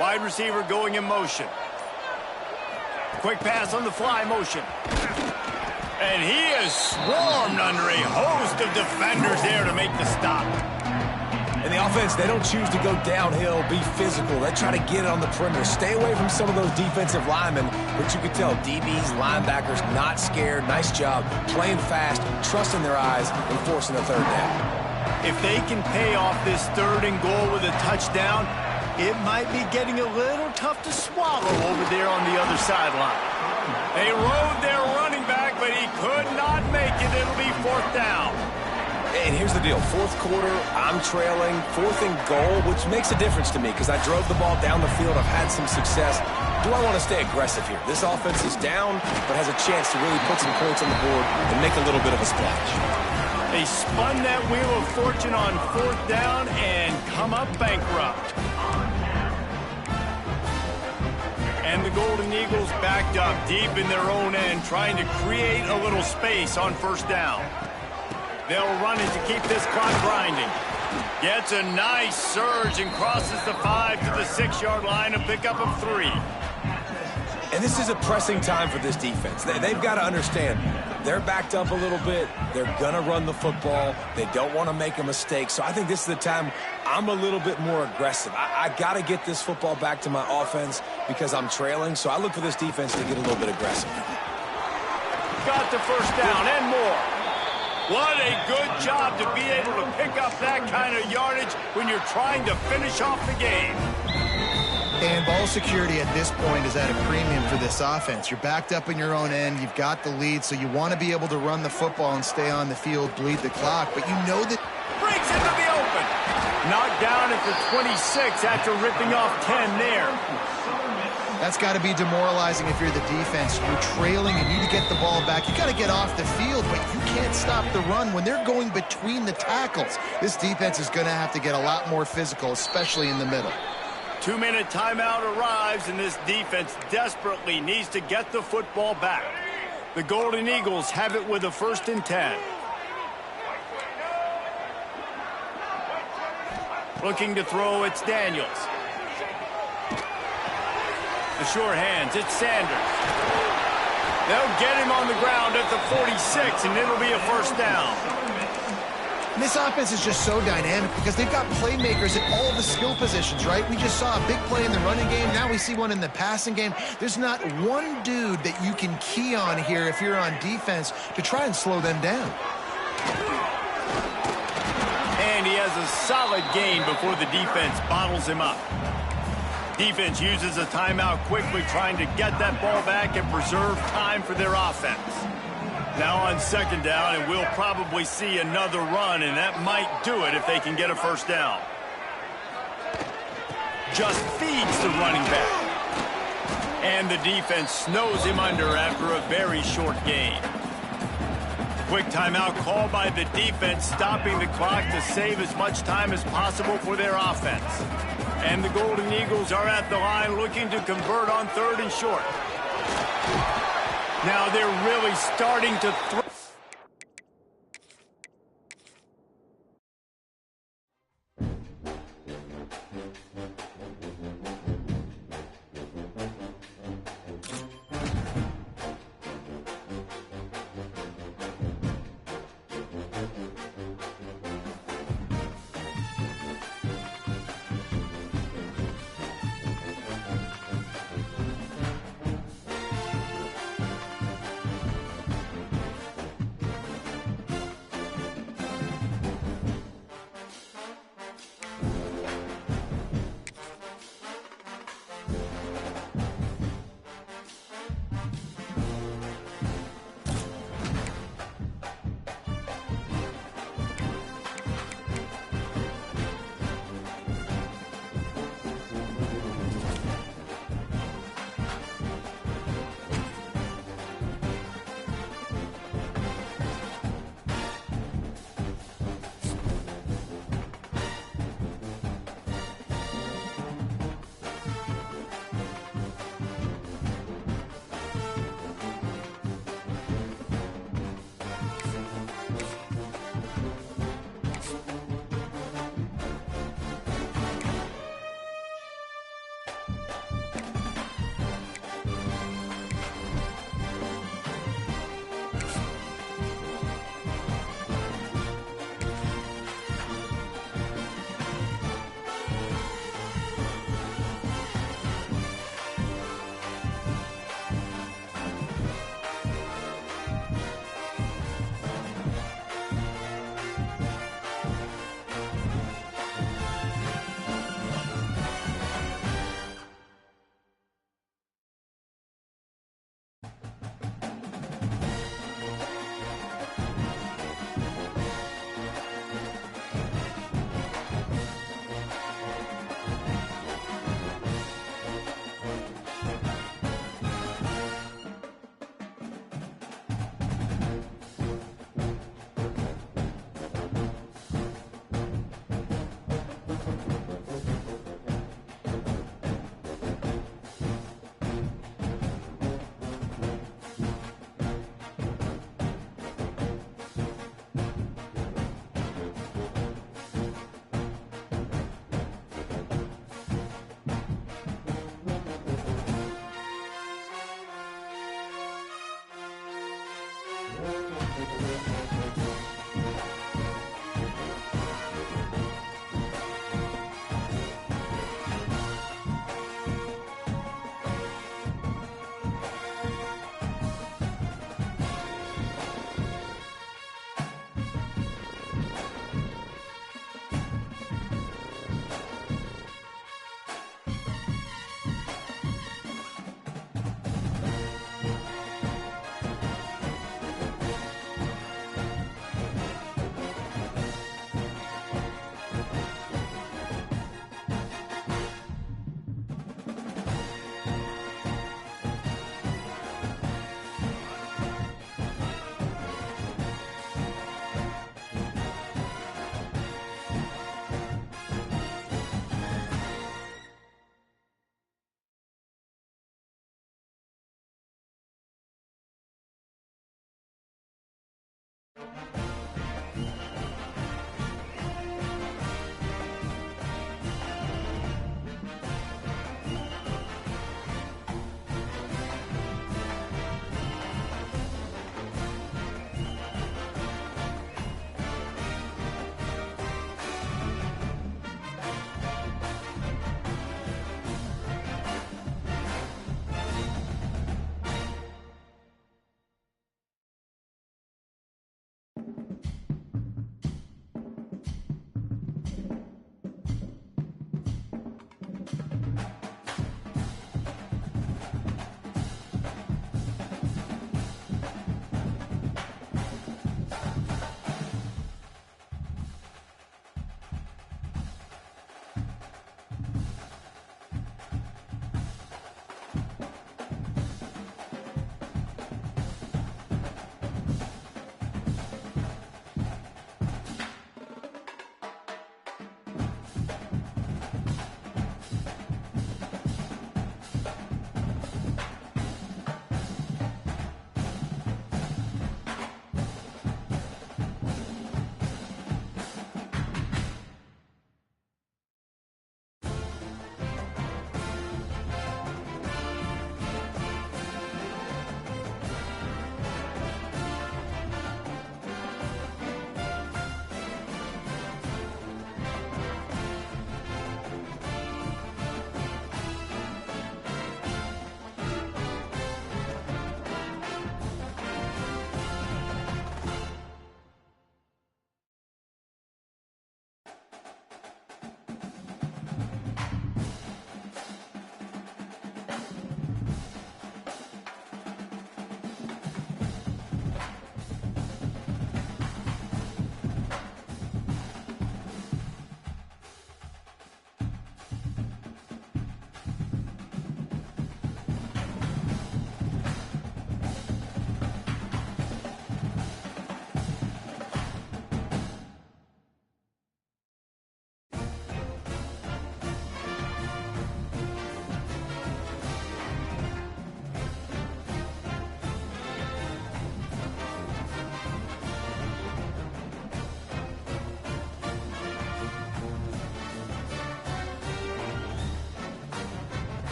Wide receiver going in motion. Quick pass on the fly motion. And he is swarmed under a host of defenders there to make the stop. And the offense, they don't choose to go downhill, be physical. They try to get it on the perimeter. Stay away from some of those defensive linemen, but you can tell DBs, linebackers, not scared. Nice job playing fast, trusting their eyes, and forcing the third down. If they can pay off this third and goal with a touchdown, it might be getting a little tough to swallow over there on the other sideline. They rode their running back, but he could not make it. It'll be fourth down. And here's the deal. Fourth quarter, I'm trailing. 4th and goal, which makes a difference to me because I drove the ball down the field. I've had some success. Do I want to stay aggressive here? This offense is down, but has a chance to really put some points on the board and make a little bit of a splash. They spun that wheel of fortune on fourth down and come up bankrupt. And the Golden Eagles backed up deep in their own end, trying to create a little space on first down. They'll run it to keep this clock grinding. Gets a nice surge and crosses the 5 to the 6-yard line, a pickup of 3. And this is a pressing time for this defense. They've got to understand, they're backed up a little bit. They're going to run the football. They don't want to make a mistake. So I think this is the time I'm a little bit more aggressive. I got to get this football back to my offense because I'm trailing. So I look for this defense to get a little bit aggressive. Got the first down and more. What a good job to be able to pick up that kind of yardage when you're trying to finish off the game. And ball security at this point is at a premium for this offense. You're backed up in your own end. You've got the lead, so you want to be able to run the football and stay on the field, bleed the clock. But you know that... Breaks into the open. Knocked down at the 26 after ripping off 10 there. That's got to be demoralizing if you're the defense. You're trailing and you need to get the ball back. You got to get off the field, but you can't stop the run when they're going between the tackles. This defense is going to have to get a lot more physical, especially in the middle. 2-minute timeout arrives, and this defense desperately needs to get the football back. The Golden Eagles have it with a 1st and 10. Looking to throw, it's Daniels. The sure hands, it's Sanders. They'll get him on the ground at the 46, and it'll be a 1st down. And this offense is just so dynamic because they've got playmakers at all the skill positions, right? We just saw a big play in the running game. Now we see one in the passing game. There's not one dude that you can key on here if you're on defense to try and slow them down. And he has a solid gain before the defense bottles him up. Defense uses a timeout quickly, trying to get that ball back and preserve time for their offense. Now on 2nd down, and we'll probably see another run, and that might do it if they can get a 1st down. Just feeds the running back. And the defense snows him under after a very short gain. Quick timeout called by the defense, stopping the clock to save as much time as possible for their offense. And the Golden Eagles are at the line looking to convert on 3rd and short. Now they're really starting to throw.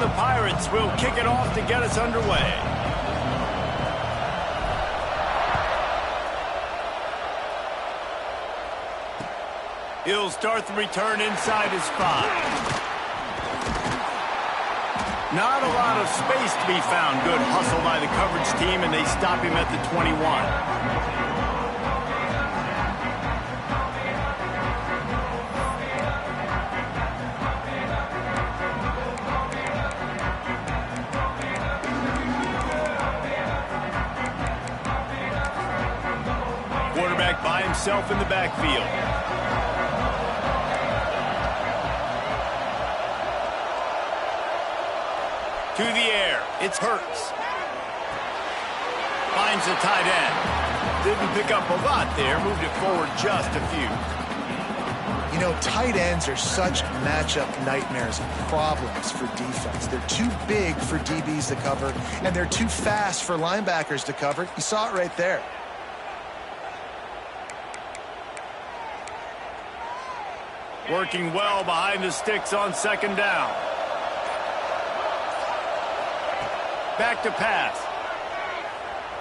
the Pirates will kick it off to get us underway. He'll start the return inside his 5. Not a lot of space to be found. Good hustle by the coverage team, and they stop him at the 21. Quarterback by himself in the backfield. To the air, it's Hurts. Finds the tight end. Didn't pick up a lot there, moved it forward just a few. You know, tight ends are such matchup nightmares and problems for defense. They're too big for DBs to cover, and they're too fast for linebackers to cover. You saw it right there. Working well behind the sticks on second down. Back to pass.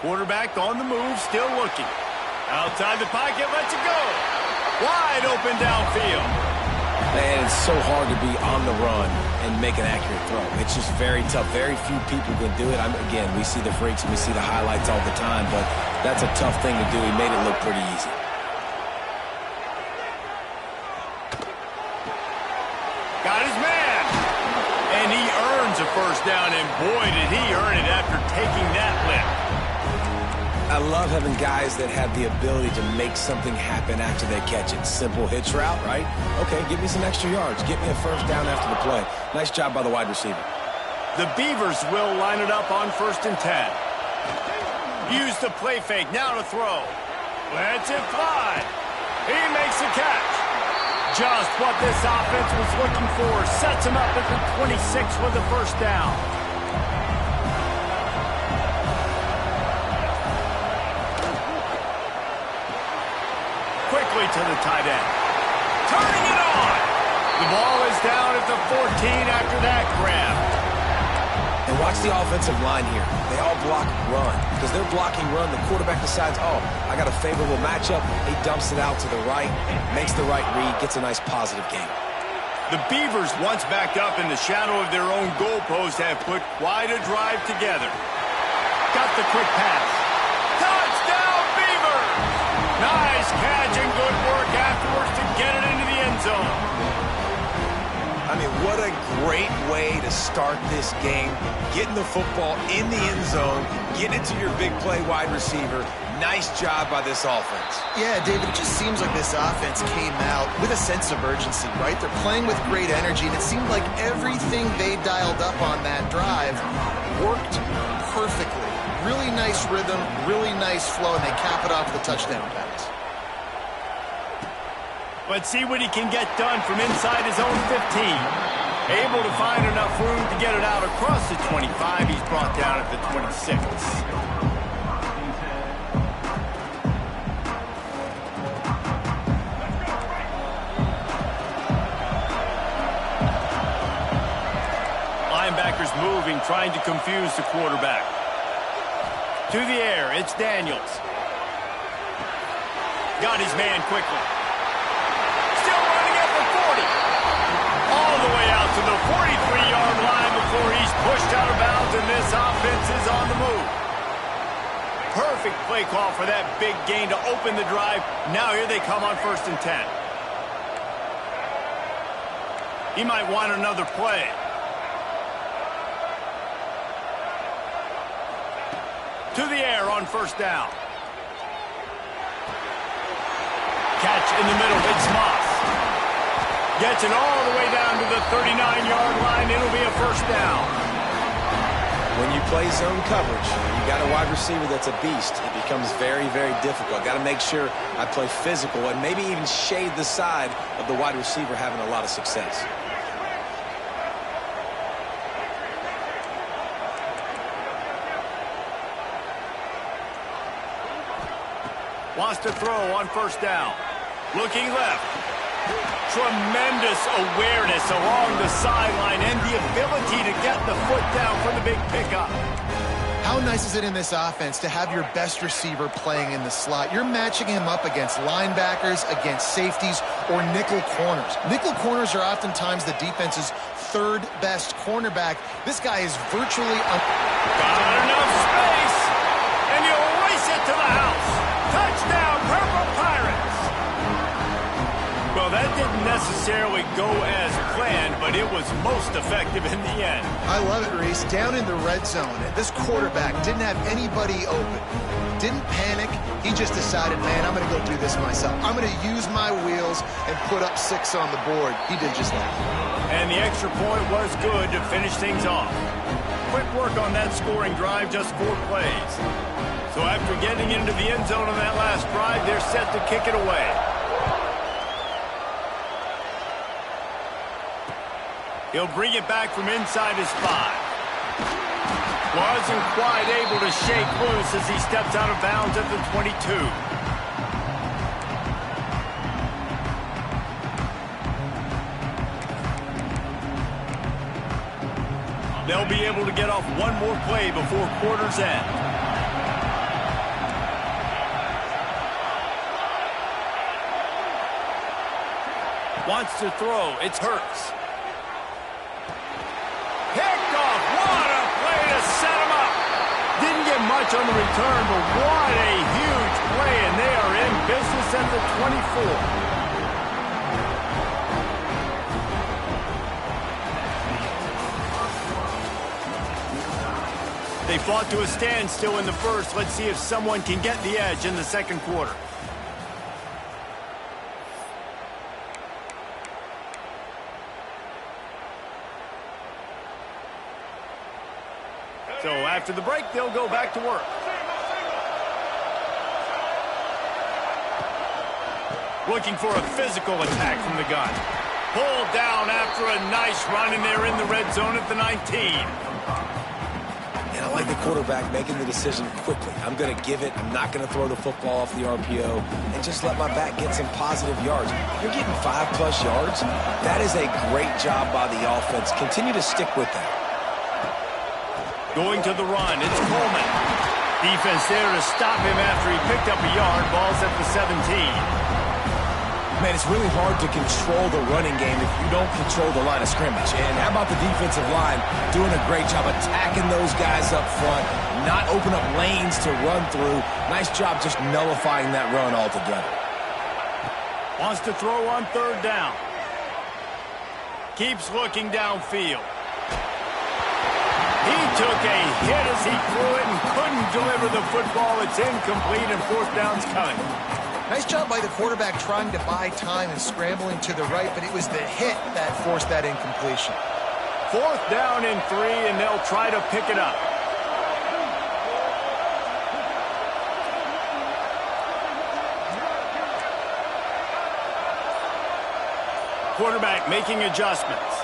Quarterback on the move, still looking. Outside the pocket, lets it go. Wide open downfield. Man, it's so hard to be on the run and make an accurate throw. It's just very tough. Very few people can do it. Again, we see the freaks and we see the highlights all the time, but that's a tough thing to do. He made it look pretty easy. Got his man. And he earns a first down, and boy, did he earn it after taking that lift. I love having guys that have the ability to make something happen after they catch it. Simple hitch route, right? Okay, give me some extra yards. Get me a first down after the play. Nice job by the wide receiver. The Beavers will line it up on 1st and 10. Use the play fake, now to throw. Lets it fly. He makes the catch. Just what this offense was looking for. Sets him up at the 26 with the first down. Quickly to the tight end. Turning it on. The ball is down at the 14 after that grab. And watch the offensive line here. They all block run. Because they're blocking run, the quarterback decides, oh, I got a favorable matchup. He dumps it out to the right, makes the right read, gets a nice positive game. The Beavers, once backed up in the shadow of their own goalpost, have put quite a drive together. Got the quick pass. Touchdown, Beavers! Nice catch and good work afterwards to get it into the end zone. I mean, what a great way to start this game. Getting the football in the end zone, getting it to your big play wide receiver. Nice job by this offense. Yeah, David, it just seems like this offense came out with a sense of urgency, right? They're playing with great energy, and it seemed like everything they dialed up on that drive worked perfectly. Really nice rhythm, really nice flow, and they cap it off with a touchdown pass. Let's see what he can get done from inside his own 15. Able to find enough room to get it out across the 25. He's brought down at the 26. Linebackers moving, trying to confuse the quarterback. To the air, it's Daniels. Got his man quickly. All the way out to the 43-yard line before he's pushed out of bounds, and this offense is on the move. Perfect play call for that big gain to open the drive. Now here they come on 1st and 10. He might want another play. To the air on 1st down. Catch in the middle, it's Moss. Gets it all the way down to the 39-yard line. It'll be a first down. When you play zone coverage, you got a wide receiver that's a beast. It becomes very, very difficult. Got to make sure I play physical and maybe even shade the side of the wide receiver having a lot of success. Wants to throw on 1st down. Looking left. Tremendous awareness along the sideline and the ability to get the foot down for the big pickup. How nice is it in this offense to have your best receiver playing in the slot? You're matching him up against linebackers, against safeties, or nickel corners. Nickel corners are oftentimes the defense's third best cornerback. This guy is virtually got enough space, and he'll race it to the house. Touchdown, Purple Pirates. Well, that didn't necessarily go as planned, but it was most effective in the end. I love it, Reese. Down in the red zone, this quarterback didn't have anybody open. Didn't panic. He just decided, man, I'm going to go do this myself. I'm going to use my wheels and put up 6 on the board. He did just that. And the extra point was good to finish things off. Quick work on that scoring drive, just 4 plays. So after getting into the end zone on that last drive, they're set to kick it away. He'll bring it back from inside his 5. Wasn't quite able to shake loose as he steps out of bounds at the 22. They'll be able to get off one more play before quarter's end. Wants to throw. It's Hurts. Picked off. What a play to set him up. Didn't get much on the return, but what a huge play, and they are in business at the 24. They fought to a standstill in the first. Let's see if someone can get the edge in the second quarter. So after the break, they'll go back to work. Looking for a physical attack from the gun. Pulled down after a nice run, and they're in the red zone at the 19. And I like the quarterback making the decision quickly. I'm going to give it. I'm not going to throw the football off the RPO and just let my back get some positive yards. You're getting 5+ yards. That is a great job by the offense. Continue to stick with that. Going to the run, it's Coleman. Defense there to stop him after he picked up a yard. Ball's at the 17. Man, it's really hard to control the running game if you don't control the line of scrimmage. And how about the defensive line doing a great job attacking those guys up front, not open up lanes to run through. Nice job just nullifying that run altogether. Wants to throw on 3rd down. Keeps looking downfield. He took a hit as he threw it and couldn't deliver the football. It's incomplete, and 4th down's coming. Nice job by the quarterback trying to buy time and scrambling to the right, but it was the hit that forced that incompletion. 4th down and 3, and they'll try to pick it up. Quarterback making adjustments.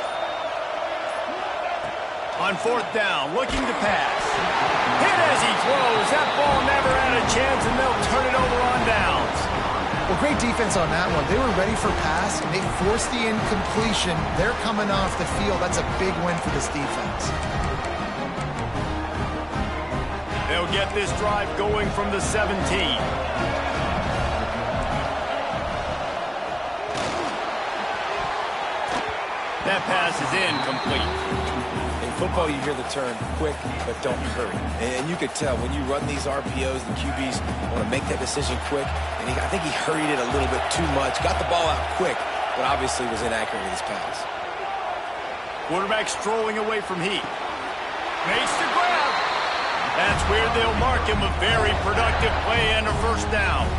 On 4th down, looking to pass. Hit as he throws. That ball never had a chance, and they'll turn it over on downs. Well, great defense on that one. They were ready for pass, and they forced the incompletion. They're coming off the field. That's a big win for this defense. They'll get this drive going from the 17. That pass is incomplete. In football, you hear the term quick, but don't hurry. And you could tell when you run these RPOs, the QBs want to make that decision quick. And I think he hurried it a little bit too much. Got the ball out quick, but obviously was inaccurate with his pass. Quarterback strolling away from Heat. Makes the grab. That's where they'll mark him. A very productive play and a 1st down.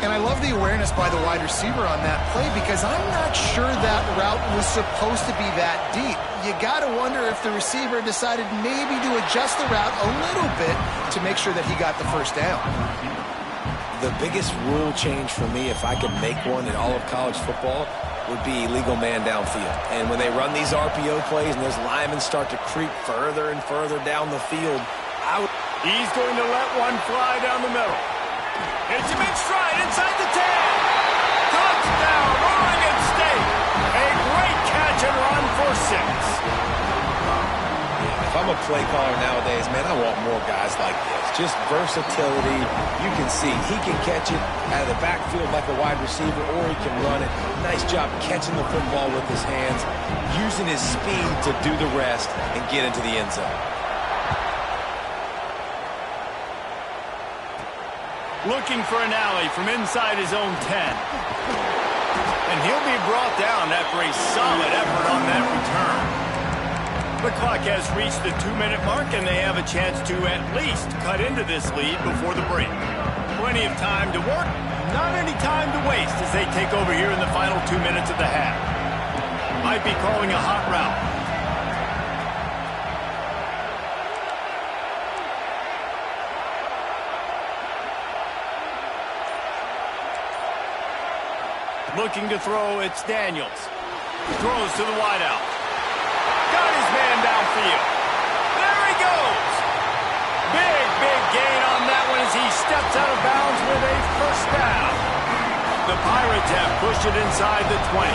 And I love the awareness by the wide receiver on that play because I'm not sure that route was supposed to be that deep. You got to wonder if the receiver decided maybe to adjust the route a little bit to make sure that he got the 1st down. The biggest rule change for me, if I could make one in all of college football, would be illegal man downfield. And when they run these RPO plays and those linemen start to creep further and further down the field, he's going to let one fly down the middle. Hits him in stride inside the 10. Touchdown, roaring I'm a play caller nowadays, man. I want more guys like this. Just versatility. You can see he can catch it out of the backfield like a wide receiver, or he can run it. Nice job catching the football with his hands, using his speed to do the rest and get into the end zone. Looking for an alley from inside his own 10. And he'll be brought down after a solid effort on that return. The clock has reached the 2-minute mark, and they have a chance to at least cut into this lead before the break. Plenty of time to work, not any time to waste as they take over here in the final 2 minutes of the half. Might be calling a hot route. Looking to throw, it's Daniels. Throws to the wideout. Got his man downfield. There he goes. Big gain on that one as he steps out of bounds with a first down. The Pirates have pushed it inside the 20.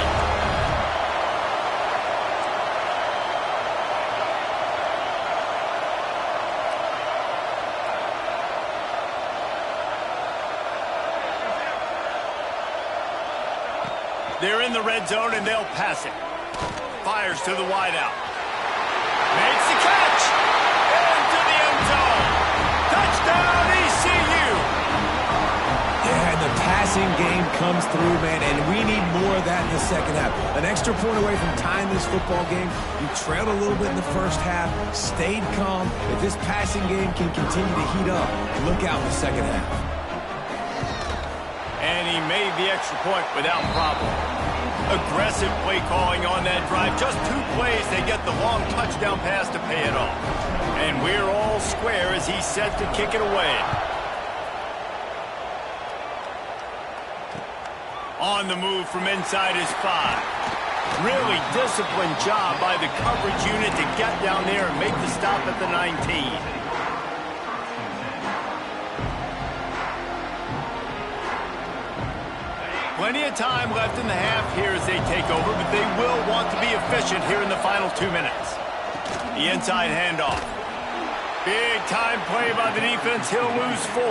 They're in the red zone, and they'll pass it. Fires to the wideout. Makes the catch. Into the end zone. Touchdown, ECU. Yeah, and the passing game comes through, man, and we need more of that in the second half. An extra point away from tying this football game. You trailed a little bit in the first half, stayed calm. If this passing game can continue to heat up, look out in the second half. And he made the extra point without problem. Aggressive play calling on that drive. Just 2 plays, they get the long touchdown pass to pay it off. And we're all square as he's set to kick it away. On the move from inside his 5. Really disciplined job by the coverage unit to get down there and make the stop at the 19. Plenty of time left in the half here as they take over, but they will want to be efficient here in the final 2 minutes. The inside handoff. Big time play by the defense. He'll lose 4.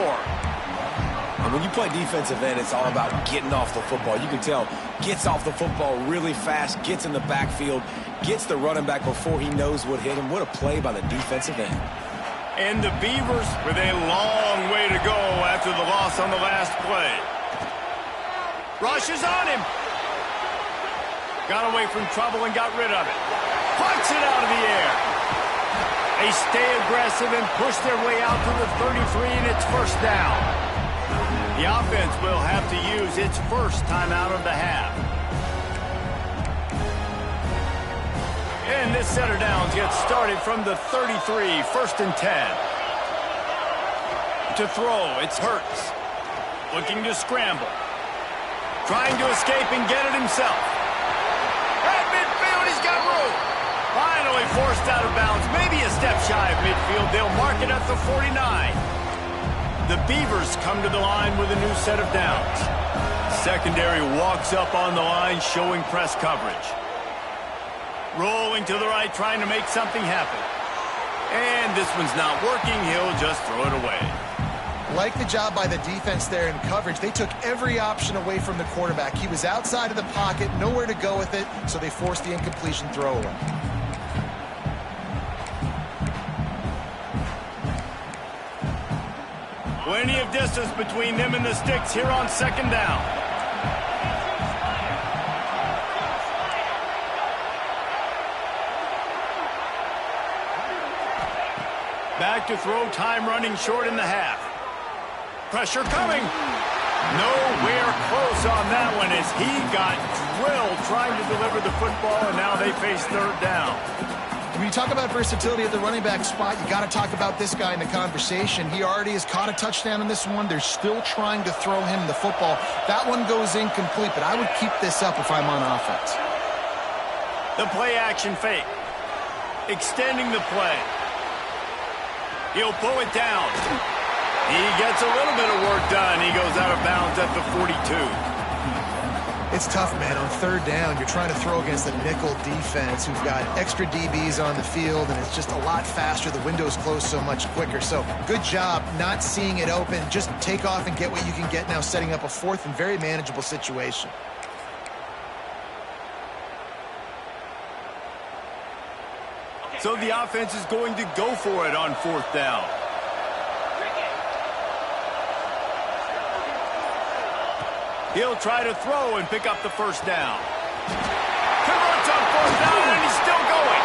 And when you play defensive end, it's all about getting off the football. You can tell, gets off the football really fast, gets in the backfield, gets the running back before he knows what hit him. What a play by the defensive end. And the Beavers with a long way to go after the loss on the last play. Rushes on him. Got away from trouble and got rid of it. Punts it out of the air. They stay aggressive and push their way out to the 33, and it's first down. The offense will have to use its first timeout of the half. And this set of downs gets started from the 33, 1st and 10. To throw, it's Hurts. Looking to scramble. Trying to escape and get it himself. At midfield, he's got room. Finally forced out of bounds. Maybe a step shy of midfield. They'll mark it at the 49. The Beavers come to the line with a new set of downs. Secondary walks up on the line, showing press coverage. Rolling to the right, trying to make something happen. And this one's not working. He'll just throw it away. Like the job by the defense there in coverage. They took every option away from the quarterback. He was outside of the pocket, nowhere to go with it, so they forced the incompletion throwaway. Plenty of distance between them and the sticks here on 2nd down. Back to throw, time running short in the half. Pressure coming. Nowhere close on that one as he got drilled trying to deliver the football, and now they face 3rd down. When you talk about versatility at the running back spot, you got to talk about this guy in the conversation. He already has caught a touchdown in this one. They're still trying to throw him the football. That one goes incomplete, but I would keep this up if I'm on offense. The play action fake. Extending the play. He'll pull it down. He gets a little bit of work done. He goes out of bounds at the 42. It's tough, man. On third down, you're trying to throw against a nickel defense who've got extra DBs on the field, and it's just a lot faster. The window's closed so much quicker. So good job not seeing it open. Just take off and get what you can get now, setting up a fourth and very manageable situation. So the offense is going to go for it on fourth down. He'll try to throw and pick up the first down. Converts on fourth down, and he's still going.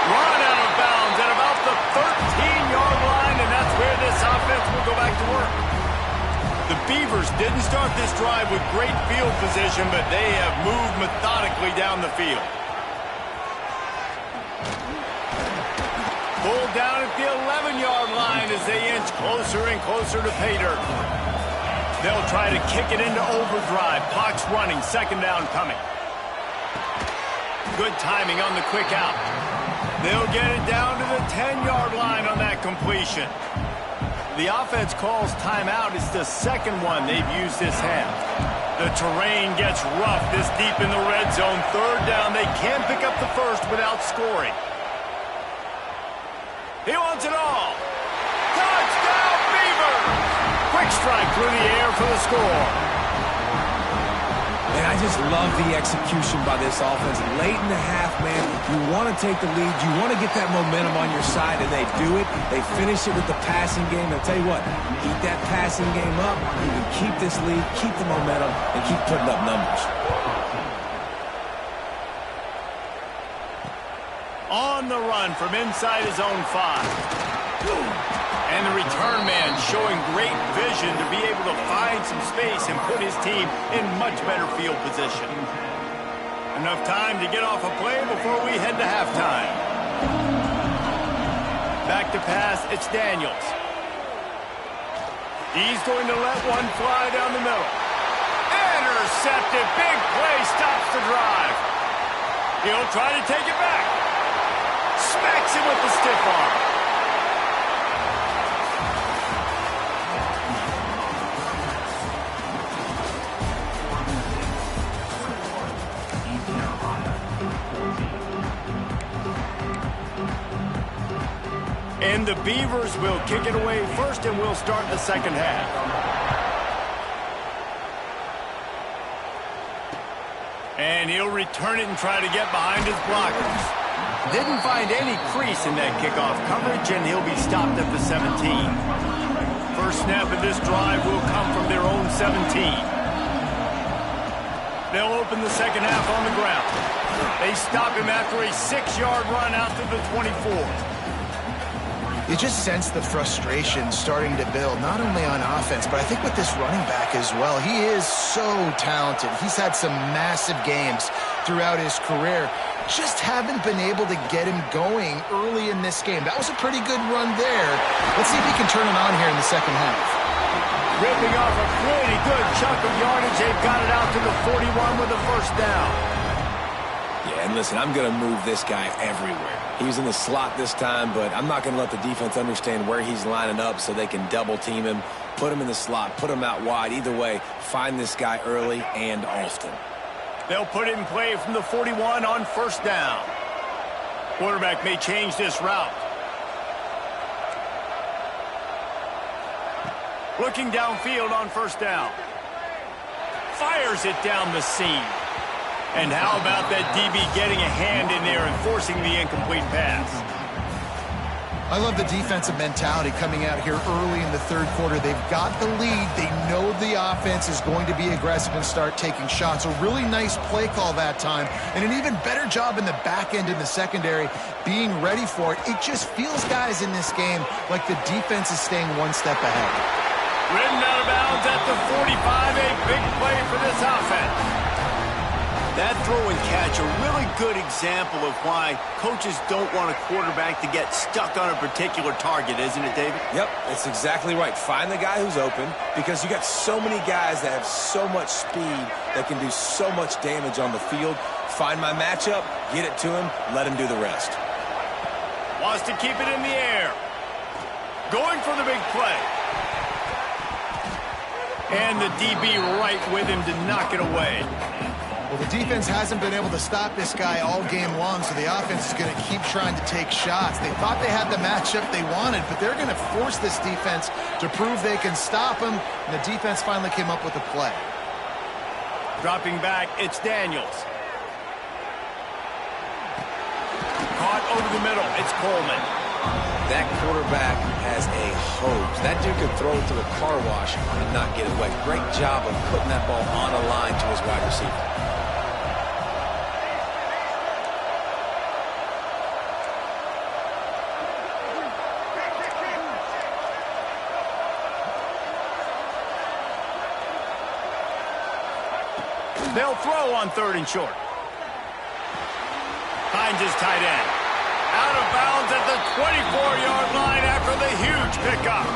Run out of bounds at about the 13-yard line, and that's where this offense will go back to work. The Beavers didn't start this drive with great field position, but they have moved methodically down the field. Pulled down at the 11-yard line as they inch closer and closer to pay dirt. They'll try to kick it into overdrive. Clock's running, second down coming. Good timing on the quick out. They'll get it down to the 10-yard line on that completion. The offense calls timeout. It's the second one they've used this half. The terrain gets rough this deep in the red zone. Third down, they can't pick up the first without scoring. He wants it all. Touchdown, Beavers! Quick strike through the air for the score. Man, I just love the execution by this offense. Late in the half, man, you want to take the lead. You want to get that momentum on your side, and they do it. They finish it with the passing game. I'll tell you what, keep that passing game up. You can keep this lead, keep the momentum, and keep putting up numbers. On the run from inside his own 5. And the return man showing great vision to be able to find some space and put his team in much better field position. Enough time to get off a play before we head to halftime. Back to pass, it's Daniels. He's going to let one fly down the middle. Intercepted, big play, stops the drive. He'll try to take it back. Smacks him with the stiff arm. And the Beavers will kick it away first, and we'll start the second half. And he'll return it and try to get behind his blockers. Didn't find any crease in that kickoff coverage, and he'll be stopped at the 17. First snap of this drive will come from their own 17. They'll open the second half on the ground. They stop him after a 6-yard run out to the 24. You just sense the frustration starting to build, not only on offense, but I think with this running back as well. He is so talented. He's had some massive games throughout his career. Just haven't been able to get him going early in this game. That was a pretty good run there. Let's see if he can turn it on here in the second half. Ripping off a pretty good chunk of yardage. They've got it out to the 41 with a first down. Yeah, and listen, I'm going to move this guy everywhere. He was in the slot this time, but I'm not going to let the defense understand where he's lining up so they can double team him, put him in the slot, put him out wide. Either way, find this guy early and often. They'll put it in play from the 41 on first down. Quarterback may change this route. Looking downfield on first down. Fires it down the seam. And how about that DB getting a hand in there and forcing the incomplete pass? I love the defensive mentality coming out here early in the third quarter. They've got the lead. They know the offense is going to be aggressive and start taking shots. A really nice play call that time, and an even better job in the back end in the secondary being ready for it. It just feels, guys, in this game like the defense is staying one step ahead. Ridden out of bounds at the 45, a big play for this offense. That throw and catch, a really good example of why coaches don't want a quarterback to get stuck on a particular target, isn't it, David? Yep, that's exactly right. Find the guy who's open, because you got so many guys that have so much speed that can do so much damage on the field. Find my matchup, get it to him, let him do the rest. Wants to keep it in the air. Going for the big play. And the DB right with him to knock it away. Well, the defense hasn't been able to stop this guy all game long, so the offense is going to keep trying to take shots. They thought they had the matchup they wanted, but they're going to force this defense to prove they can stop him, and the defense finally came up with a play. Dropping back, it's Daniels. Caught over the middle, it's Coleman. That quarterback has a hose. That dude could throw it to the car wash and not get it wet. Great job of putting that ball on a line to his wide receiver. They'll throw on 3rd and short. Finds his tight end. Out of bounds at the 24-yard line after the huge pickup.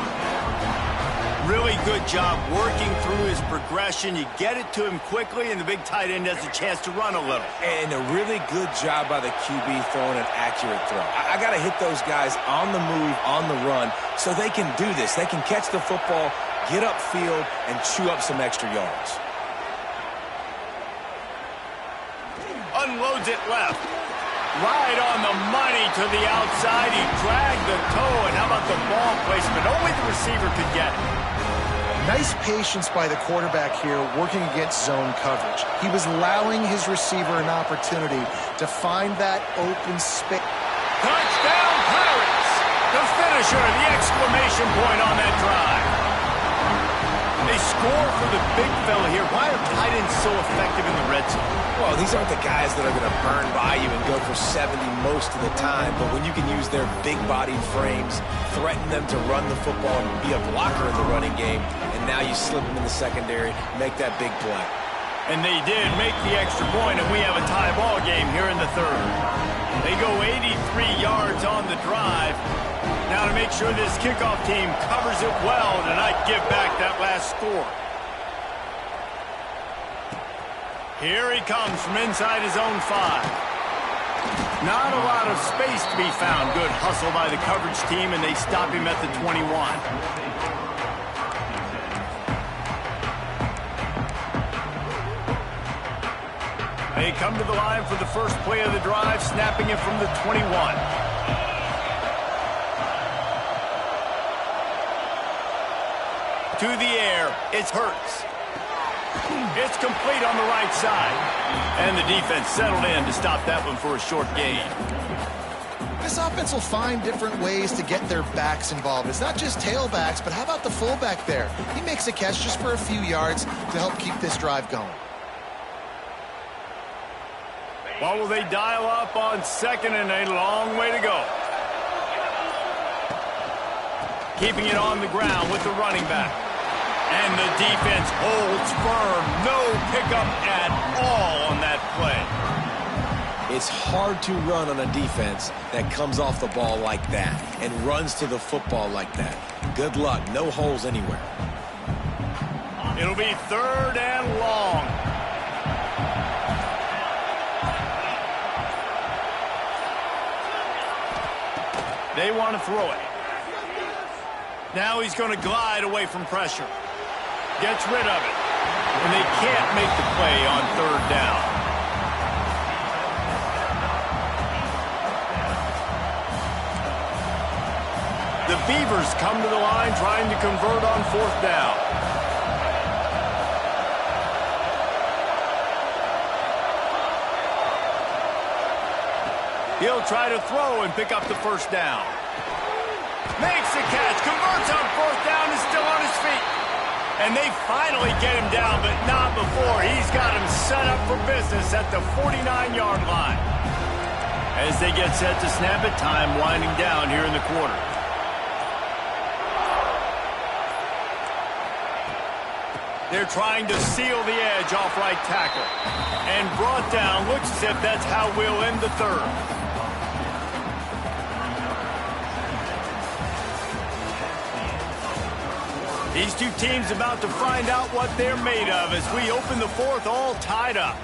Really good job working through his progression. You get it to him quickly, and the big tight end has a chance to run a little. And a really good job by the QB throwing an accurate throw. I got to hit those guys on the move, on the run, so they can do this. They can catch the football, get upfield, and chew up some extra yards. Unloads it left. Right on the money to the outside. He dragged the toe, and how about the ball placement? Only the receiver could get it. Nice patience by the quarterback here working against zone coverage. He was allowing his receiver an opportunity to find that open space. Touchdown Pirates! The finisher, the exclamation point on that drive. They score for the big fella here. Why are tight ends so effective in the red zone? Well, these aren't the guys that are going to burn by you and go for 70 most of the time, but when you can use their big-bodied frames, threaten them to run the football and be a blocker in the running game, and now you slip them in the secondary, make that big play. And they did make the extra point, and we have a tie ball game here in the 3rd. They go 83 yards on the drive. Now to make sure this kickoff team covers it well to not give back that last score. Here he comes from inside his own 5. Not a lot of space to be found. Good hustle by the coverage team, and they stop him at the 21. They come to the line for the first play of the drive, snapping it from the 21. To the air, it's Hurts. It's complete on the right side. And the defense settled in to stop that one for a short gain. This offense will find different ways to get their backs involved. It's not just tailbacks, but how about the fullback there? He makes a catch just for a few yards to help keep this drive going. What will they dial up on 2nd and a long way to go? Keeping it on the ground with the running back. And the defense holds firm. No pickup at all on that play. It's hard to run on a defense that comes off the ball like that and runs to the football like that. Good luck. No holes anywhere. It'll be 3rd and long. They want to throw it. Now he's going to glide away from pressure. Gets rid of it. And they can't make the play on 3rd down. The Beavers come to the line trying to convert on 4th down. He'll try to throw and pick up the 1st down. Makes the catch, converts on 4th down, is still on his feet. And they finally get him down, but not before. He's got him set up for business at the 49-yard line. As they get set to snap it, time winding down here in the quarter. They're trying to seal the edge off right tackle. And brought down, looks as if that's how we'll end the 3rd. These two teams about to find out what they're made of as we open the 4th all tied up.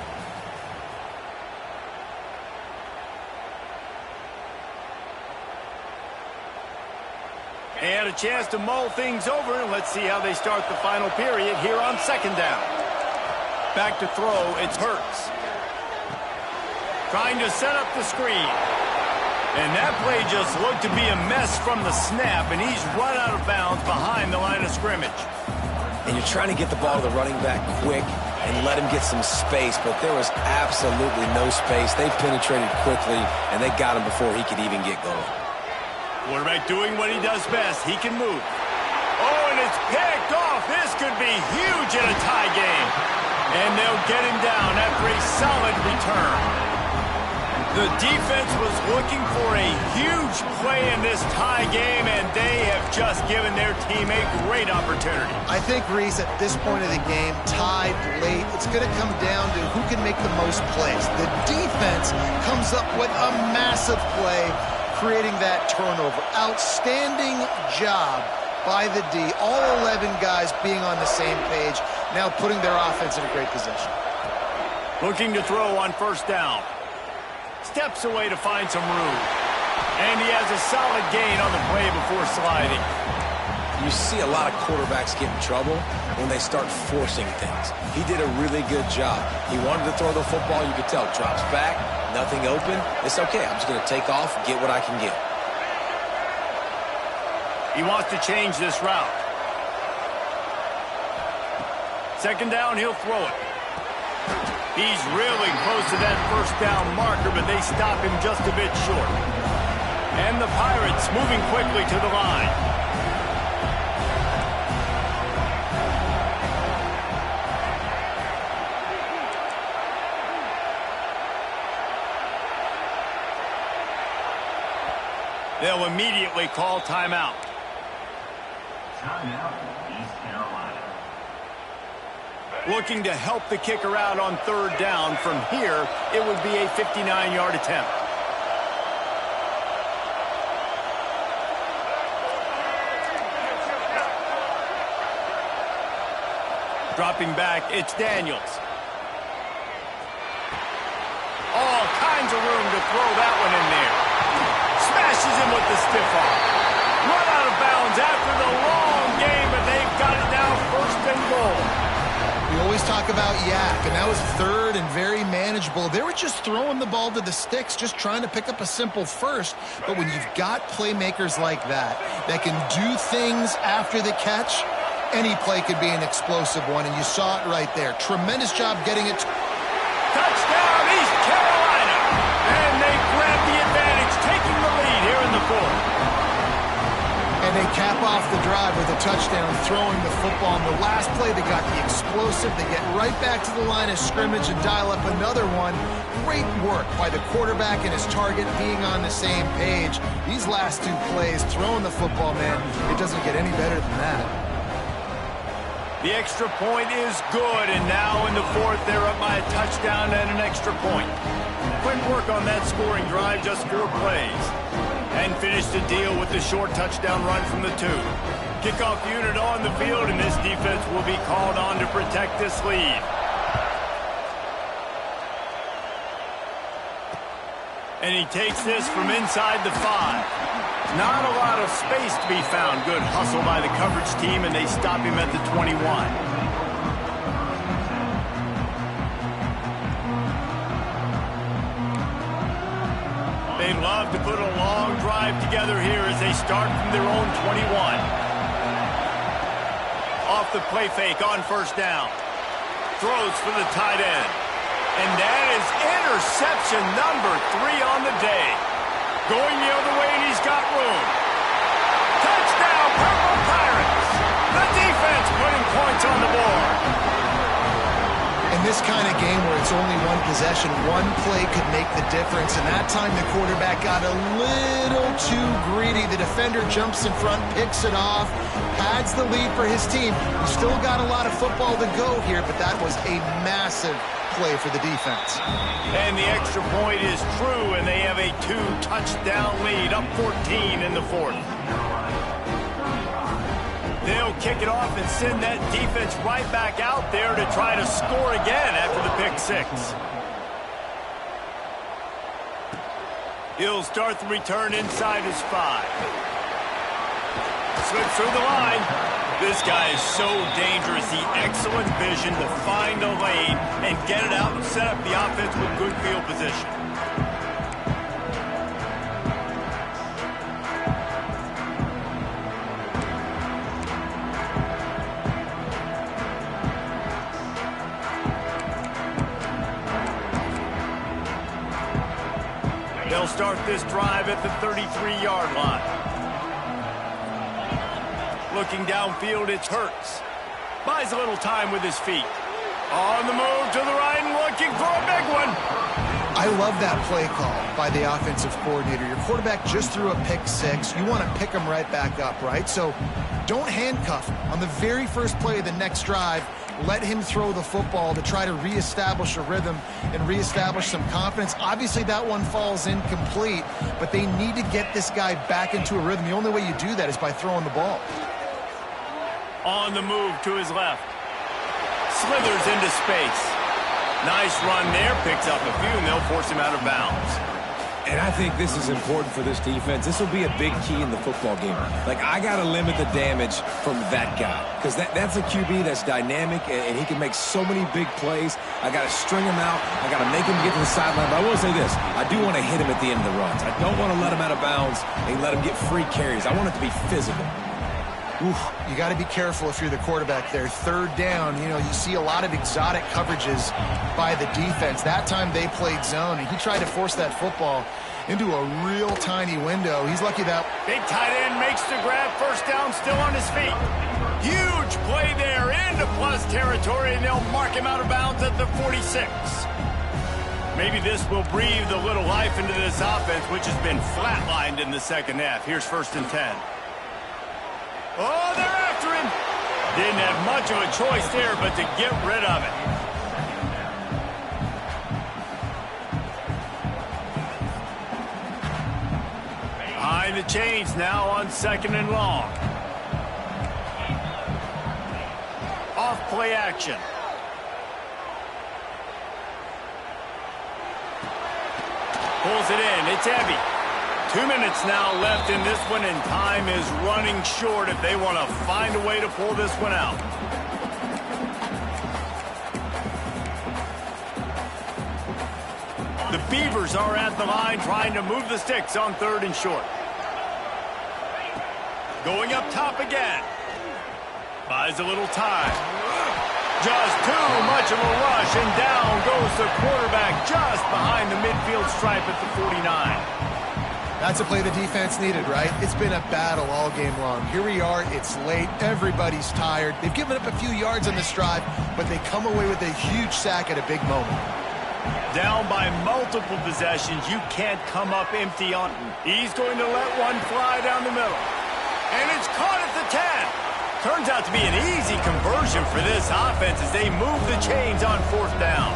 They had a chance to mull things over, and let's see how they start the final period here on second down. Back to throw, it's Hurts. Trying to set up the screen. And that play just looked to be a mess from the snap, and he's run out of bounds behind the line of scrimmage. And you're trying to get the ball to the running back quick and let him get some space, but there was absolutely no space. They penetrated quickly, and they got him before he could even get going. Quarterback doing what he does best. He can move. Oh, and it's picked off. This could be huge in a tie game. And they'll get him down after a solid return. The defense was looking for a huge play in this tie game, and they have just given their team a great opportunity. I think, Reese, at this point of the game, tied late, it's going to come down to who can make the most plays. The defense comes up with a massive play, creating that turnover. Outstanding job by the D. All 11 guys being on the same page, now putting their offense in a great position. Looking to throw on first down. Steps away to find some room. And he has a solid gain on the play before sliding. You see a lot of quarterbacks get in trouble when they start forcing things. He did a really good job. He wanted to throw the football. You could tell. Drops back, nothing open. It's okay. I'm just going to take off and get what I can get. He wants to change this route. Second down, he'll throw it. He's really close to that first down marker, but they stop him just a bit short. And the Pirates moving quickly to the line. They'll immediately call timeout. Timeout, East Carolina. Looking to help the kicker out on third down. From here, it would be a 59-yard attempt. Dropping back, it's Daniels. All kinds of room to throw that one in there. Smashes him with the stiff arm. Run out of bounds after the long game, but they've got it now first and goal. We always talk about yak, and that was third and very manageable. They were just throwing the ball to the sticks, just trying to pick up a simple first. But when you've got playmakers like that can do things after the catch, any play could be an explosive one, and you saw it right there. Tremendous job getting it. Touchdown, East Carolina! And they grab the advantage, taking the lead here in the fourth. And they cap off the drive with a touchdown, throwing the football. On the last play, they got the explosive. They get right back to the line of scrimmage and dial up another one. Great work by the quarterback and his target being on the same page. These last two plays, throwing the football, man, it doesn't get any better than that. The extra point is good, and now in the fourth, they're up by a touchdown and an extra point. Quick work on that scoring drive, just 4 plays. And finished the deal with the short touchdown run from the 2. Kickoff unit on the field, and this defense will be called on to protect this lead. And he takes this from inside the 5. Not a lot of space to be found. Good hustle by the coverage team, and they stop him at the 21. They love to put a long drive together here as they start from their own 21. Off the play fake on first down. Throws for the tight end. And that is interception number 3 on the day. Going the other way, and he's got room. Touchdown, Purple Pirates! The defense putting points on the board. In this kind of game where it's only one possession, one play could make the difference. And that time the quarterback got a little too greedy. The defender jumps in front, picks it off, pads the lead for his team. We still got a lot of football to go here, but that was a massive play for the defense. And the extra point is true, and they have a 2-touchdown lead, up 14 in the fourth. They'll kick it off and send that defense right back out there to try to score again after the pick 6. He'll start the return inside his 5. slips through the line. This guy is so dangerous. The excellent vision to find a lane and get it out and set up the offense with good field position. They'll start this drive at the 33-yard line. Looking downfield, it's Hurts. Buys a little time with his feet. On the move to the right and looking for a big one. I love that play call by the offensive coordinator. Your quarterback just threw a pick six. You want to pick him right back up, right? So don't handcuff him. On the very first play of the next drive, let him throw the football to try to reestablish a rhythm and reestablish some confidence. Obviously, that one falls incomplete, but they need to get this guy back into a rhythm. The only way you do that is by throwing the ball. On the move to his left. Slithers into space. Nice run there. Picks up a few, and they'll force him out of bounds. And I think this is important for this defense. This will be a big key in the football game. Like, I got to limit the damage from that guy because that's a QB that's dynamic, and he can make so many big plays. I got to string him out. I got to make him get to the sideline. But I will say this. I do want to hit him at the end of the runs. I don't want to let him out of bounds and let him get free carries. I want it to be physical. Oof, you got to be careful if you're the quarterback there. Third down, you see a lot of exotic coverages by the defense. That time they played zone, and he tried to force that football into a real tiny window. He's lucky that... Big tight end makes the grab. First down, still on his feet. Huge play there into plus territory, and they'll mark him out of bounds at the 46. Maybe this will breathe a little life into this offense, which has been flatlined in the second half. Here's 1st and 10. Oh, they're after him. Didn't have much of a choice there, but to get rid of it. Behind the chains now on 2nd and long. Off play action. Pulls it in. It's heavy. 2 minutes now left in this one, and time is running short if they want to find a way to pull this one out. The Beavers are at the line trying to move the sticks on 3rd and short. Going up top again. Buys a little time. Just too much of a rush, and down goes the quarterback just behind the midfield stripe at the 49. That's a play the defense needed, right? It's been a battle all game long. Here we are. It's late. Everybody's tired. They've given up a few yards on this drive, but they come away with a huge sack at a big moment. Down by multiple possessions, you can't come up empty on him. He's going to let one fly down the middle. And it's caught at the 10. Turns out to be an easy conversion for this offense as they move the chains on 4th down.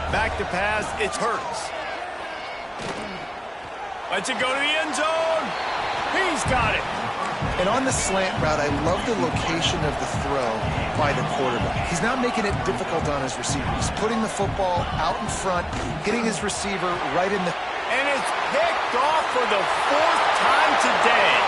Back to pass, it's Hurts. Lets it go to the end zone. He's got it. And on the slant route, I love the location of the throw by the quarterback. He's not making it difficult on his receiver. He's putting the football out in front, hitting his receiver right in the... And it's picked off for the 4th time today.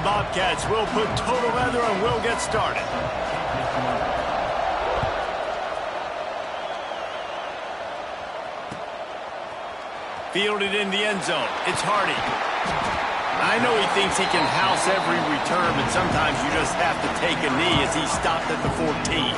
Bobcats will put total leather and will get started. Fielded in the end zone. It's Hardy. I know he thinks he can house every return, but sometimes you just have to take a knee as he stopped at the 14.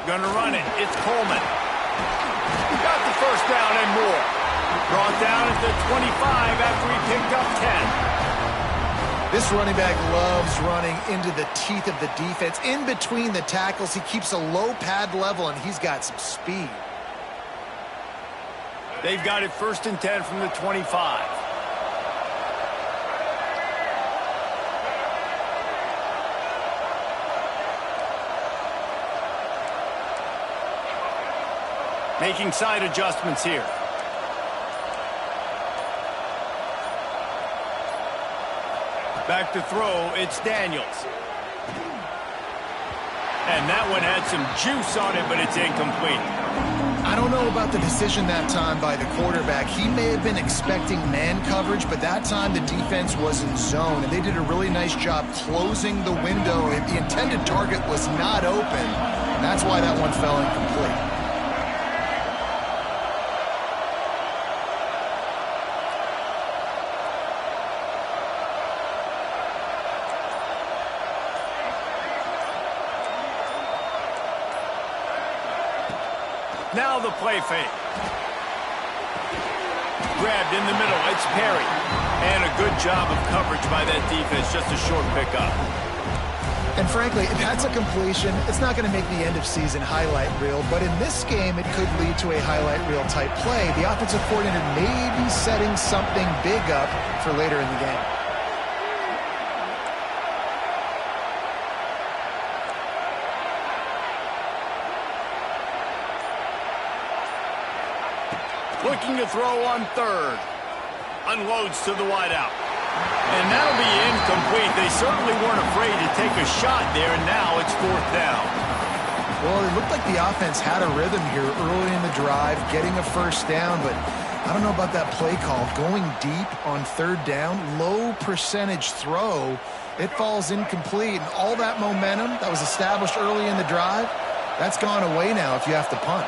Gonna run it. It's Coleman. Got the first down and more. Brought down at the 25 after he picked up 10. This running back loves running into the teeth of the defense. In between the tackles, he keeps a low pad level, and he's got some speed. They've got it 1st and 10 from the 25. Making side adjustments here. Back to throw, it's Daniels. And that one had some juice on it, but it's incomplete. I don't know about the decision that time by the quarterback. He may have been expecting man coverage, but that time the defense was in zone, and they did a really nice job closing the window. The intended target was not open, and that's why that one fell incomplete. Now the play fake. Grabbed in the middle. It's Perry. And a good job of coverage by that defense. Just a short pickup. And frankly, if that's a completion, it's not going to make the end-of-season highlight reel. But in this game, it could lead to a highlight reel type play. The offensive coordinator may be setting something big up for later in the game. Looking to throw on 3rd. Unloads to the wideout. And that'll be incomplete. They certainly weren't afraid to take a shot there, and now it's 4th down. Well, it looked like the offense had a rhythm here early in the drive, getting a first down, but I don't know about that play call. Going deep on 3rd down, low percentage throw, it falls incomplete, and all that momentum that was established early in the drive, that's gone away now if you have to punt.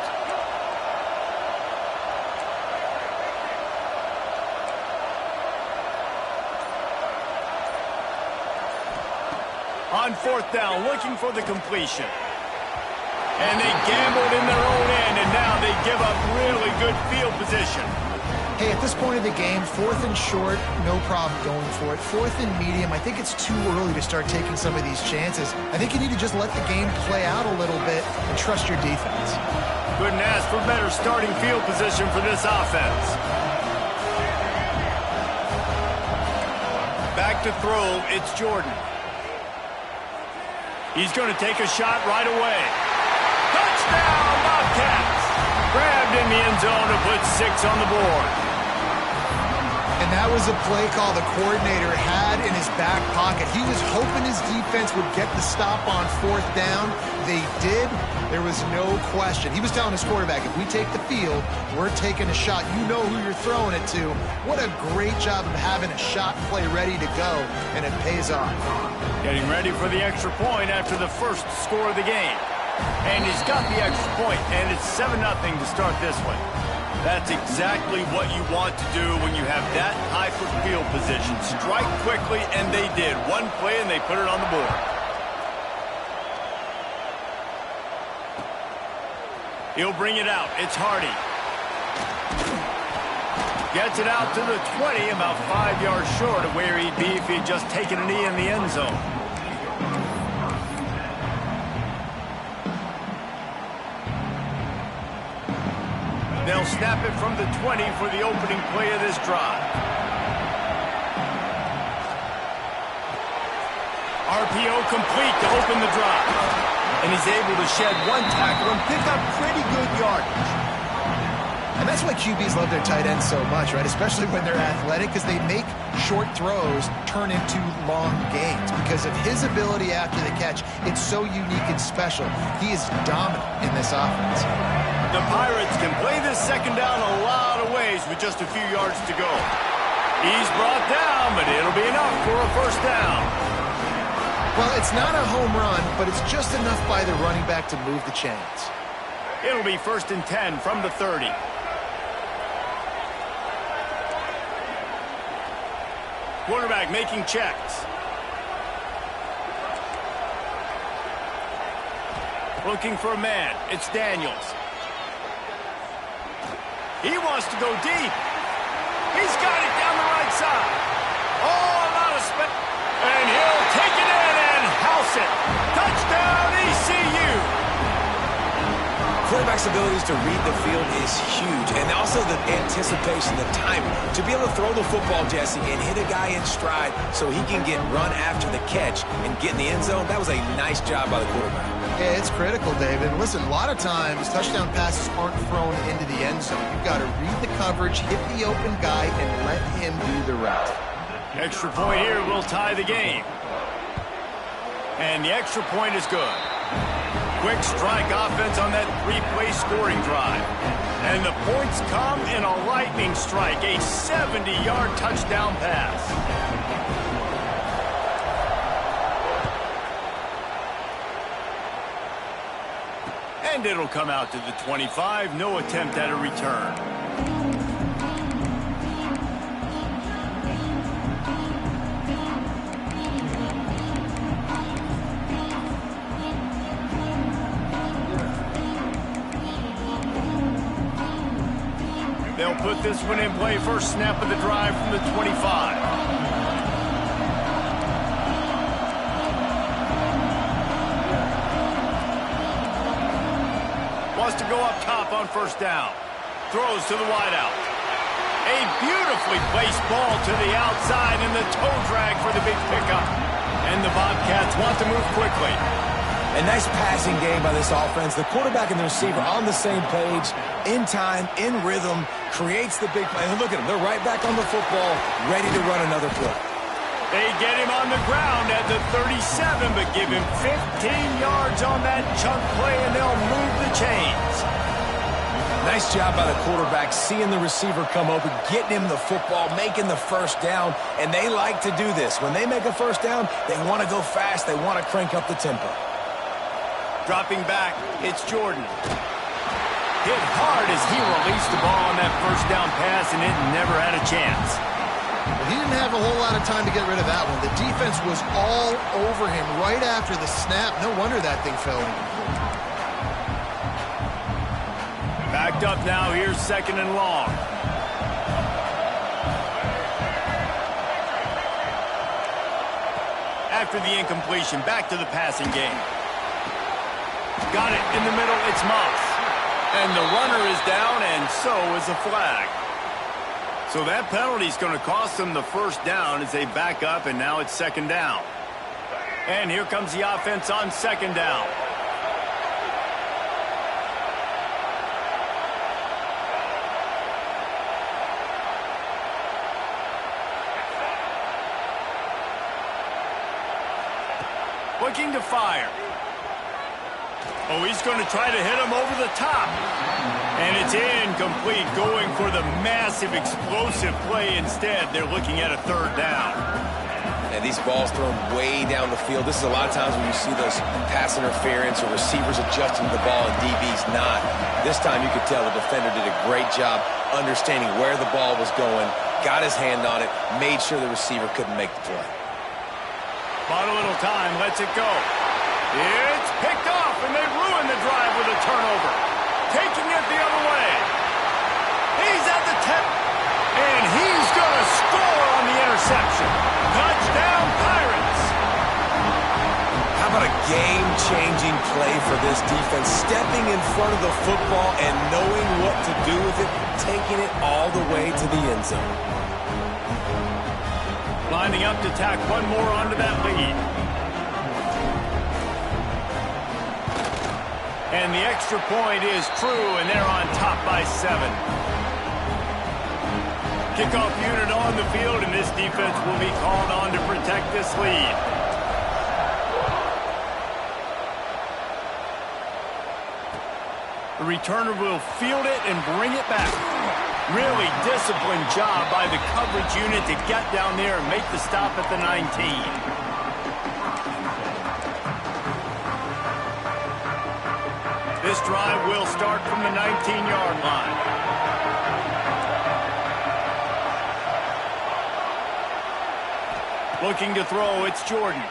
On 4th down, looking for the completion. And they gambled in their own end, and now they give up really good field position. Hey, at this point of the game, 4th and short, no problem going for it. 4th and medium, I think it's too early to start taking some of these chances. I think you need to just let the game play out a little bit and trust your defense. Couldn't ask for better starting field position for this offense. Back to throw, it's Jordan. He's going to take a shot right away. Touchdown, Bobcats! Grabbed in the end zone to put 6 on the board. And that was a play call the coordinator had in his back pocket. He was hoping his defense would get the stop on 4th down. They did. There was no question. He was telling his quarterback, if we take the field, we're taking a shot. You know who you're throwing it to. What a great job of having a shot play ready to go, and it pays off. Getting ready for the extra point after the first score of the game. And he's got the extra point, and it's 7-0 to start this one. That's exactly what you want to do when you have that type of field position. Strike quickly, and they did. One play, and they put it on the board. He'll bring it out. It's Hardy. Gets it out to the 20, about 5 yards short of where he'd be if he'd just taken a knee in the end zone. They'll snap it from the 20 for the opening play of this drive. RPO complete to open the drive. And he's able to shed one tackle and pick up pretty good yardage. And that's why QBs love their tight ends so much, right? Especially when they're athletic, because they make short throws turn into long gains. Because of his ability after the catch, it's so unique and special. He is dominant in this offense. The Pirates can play this second down a lot of ways with just a few yards to go. He's brought down, but it'll be enough for a first down. Well, it's not a home run, but it's just enough by the running back to move the chains. It'll be 1st and 10 from the 30. Quarterback making checks. Looking for a man. It's Daniels. He wants to go deep. He's got it down the right side. Oh, a lot of space. And he'll take it in and house it. Touchdown, ECU. Quarterback's abilities to read the field is huge, and also the anticipation, the timing. To be able to throw the football, Jesse, and hit a guy in stride so he can get run after the catch and get in the end zone, that was a nice job by the quarterback. Yeah, it's critical, David. Listen, a lot of times touchdown passes aren't thrown into the end zone. You've got to read the coverage, hit the open guy, and let him do the rest. Extra point here will tie the game. And the extra point is good. Quick strike offense on that three-play scoring drive. And the points come in a lightning strike, a 70-yard touchdown pass. And it'll come out to the 25. No attempt at a return. They'll put this one in play. First snap of the drive from the 25. Wants to go up top on first down. Throws to the wideout. A beautifully placed ball to the outside and the toe drag for the big pickup. And the Bobcats want to move quickly. A nice passing game by this offense. The quarterback and the receiver on the same page, in time, in rhythm, creates the big play. And look at them. They're right back on the football, ready to run another play. They get him on the ground at the 37, but give him 15 yards on that chunk play, and they'll move the chains. Nice job by the quarterback, seeing the receiver come open, getting him the football, making the first down, and they like to do this. When they make a first down, they want to go fast. They want to crank up the tempo. Dropping back, it's Jordan. Hit hard as he released the ball on that first down pass, and it never had a chance. Well, he didn't have a whole lot of time to get rid of that one. The defense was all over him right after the snap. No wonder that thing fell incomplete. Backed up now. Here's 2nd and long. After the incompletion, back to the passing game. Got it in the middle. It's Moss. And the runner is down, and so is a flag. So that penalty is going to cost them the first down as they back up, and now it's 2nd down. And here comes the offense on 2nd down. Looking to fire. Oh, he's going to try to hit him over the top. And it's incomplete, going for the massive explosive play instead. They're looking at a 3rd down. And these balls thrown way down the field. This is a lot of times when you see those pass interference or receivers adjusting the ball and DBs not. This time you could tell the defender did a great job understanding where the ball was going, got his hand on it, made sure the receiver couldn't make the play. Bought a little time, lets it go. It's picked off, and they ruin the drive with a turnover. Taking it the other way. He's at the 10, and he's going to score on the interception. Touchdown, Pirates. How about a game-changing play for this defense? Stepping in front of the football and knowing what to do with it, taking it all the way to the end zone. Lining up to tack one more onto that lead. And the extra point is true, and they're on top by 7. Kickoff unit on the field, and this defense will be called on to protect this lead. The returner will field it and bring it back. Really disciplined job by the coverage unit to get down there and make the stop at the 19. This drive will start from the 19-yard line. Looking to throw, it's Jordan.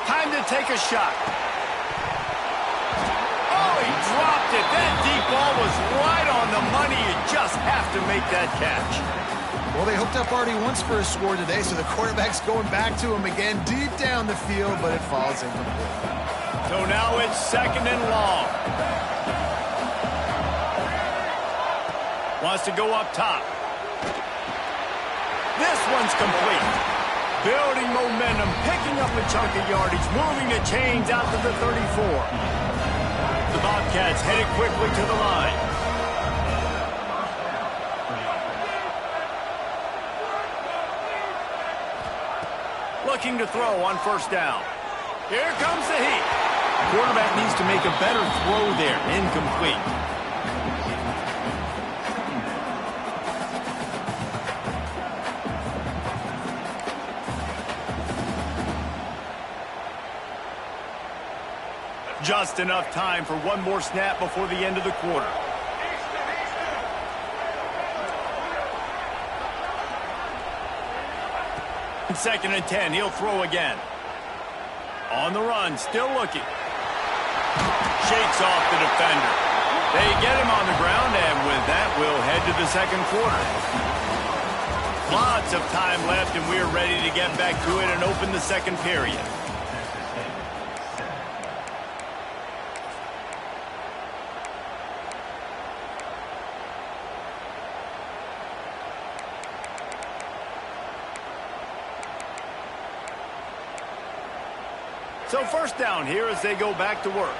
Time to take a shot. Oh, he dropped it. That deep ball was right on the money. You just have to make that catch. Well, they hooked up already once for a score today, so the quarterback's going back to him again deep down the field, but it falls incomplete. So now it's 2nd and long. Wants to go up top. This one's complete. Building momentum, picking up a chunk of yardage, moving the chains out to the 34. The Bobcats headed quickly to the line. Looking to throw on 1st down. Here comes the heat. Quarterback needs to make a better throw there. Incomplete. Just enough time for one more snap before the end of the quarter. And 2nd and 10, he'll throw again. On the run, still looking. Shakes off the defender. They get him on the ground, and with that, we'll head to the 2nd quarter. Lots of time left, and we're ready to get back to it and open the 2nd period. So 1st down here as they go back to work.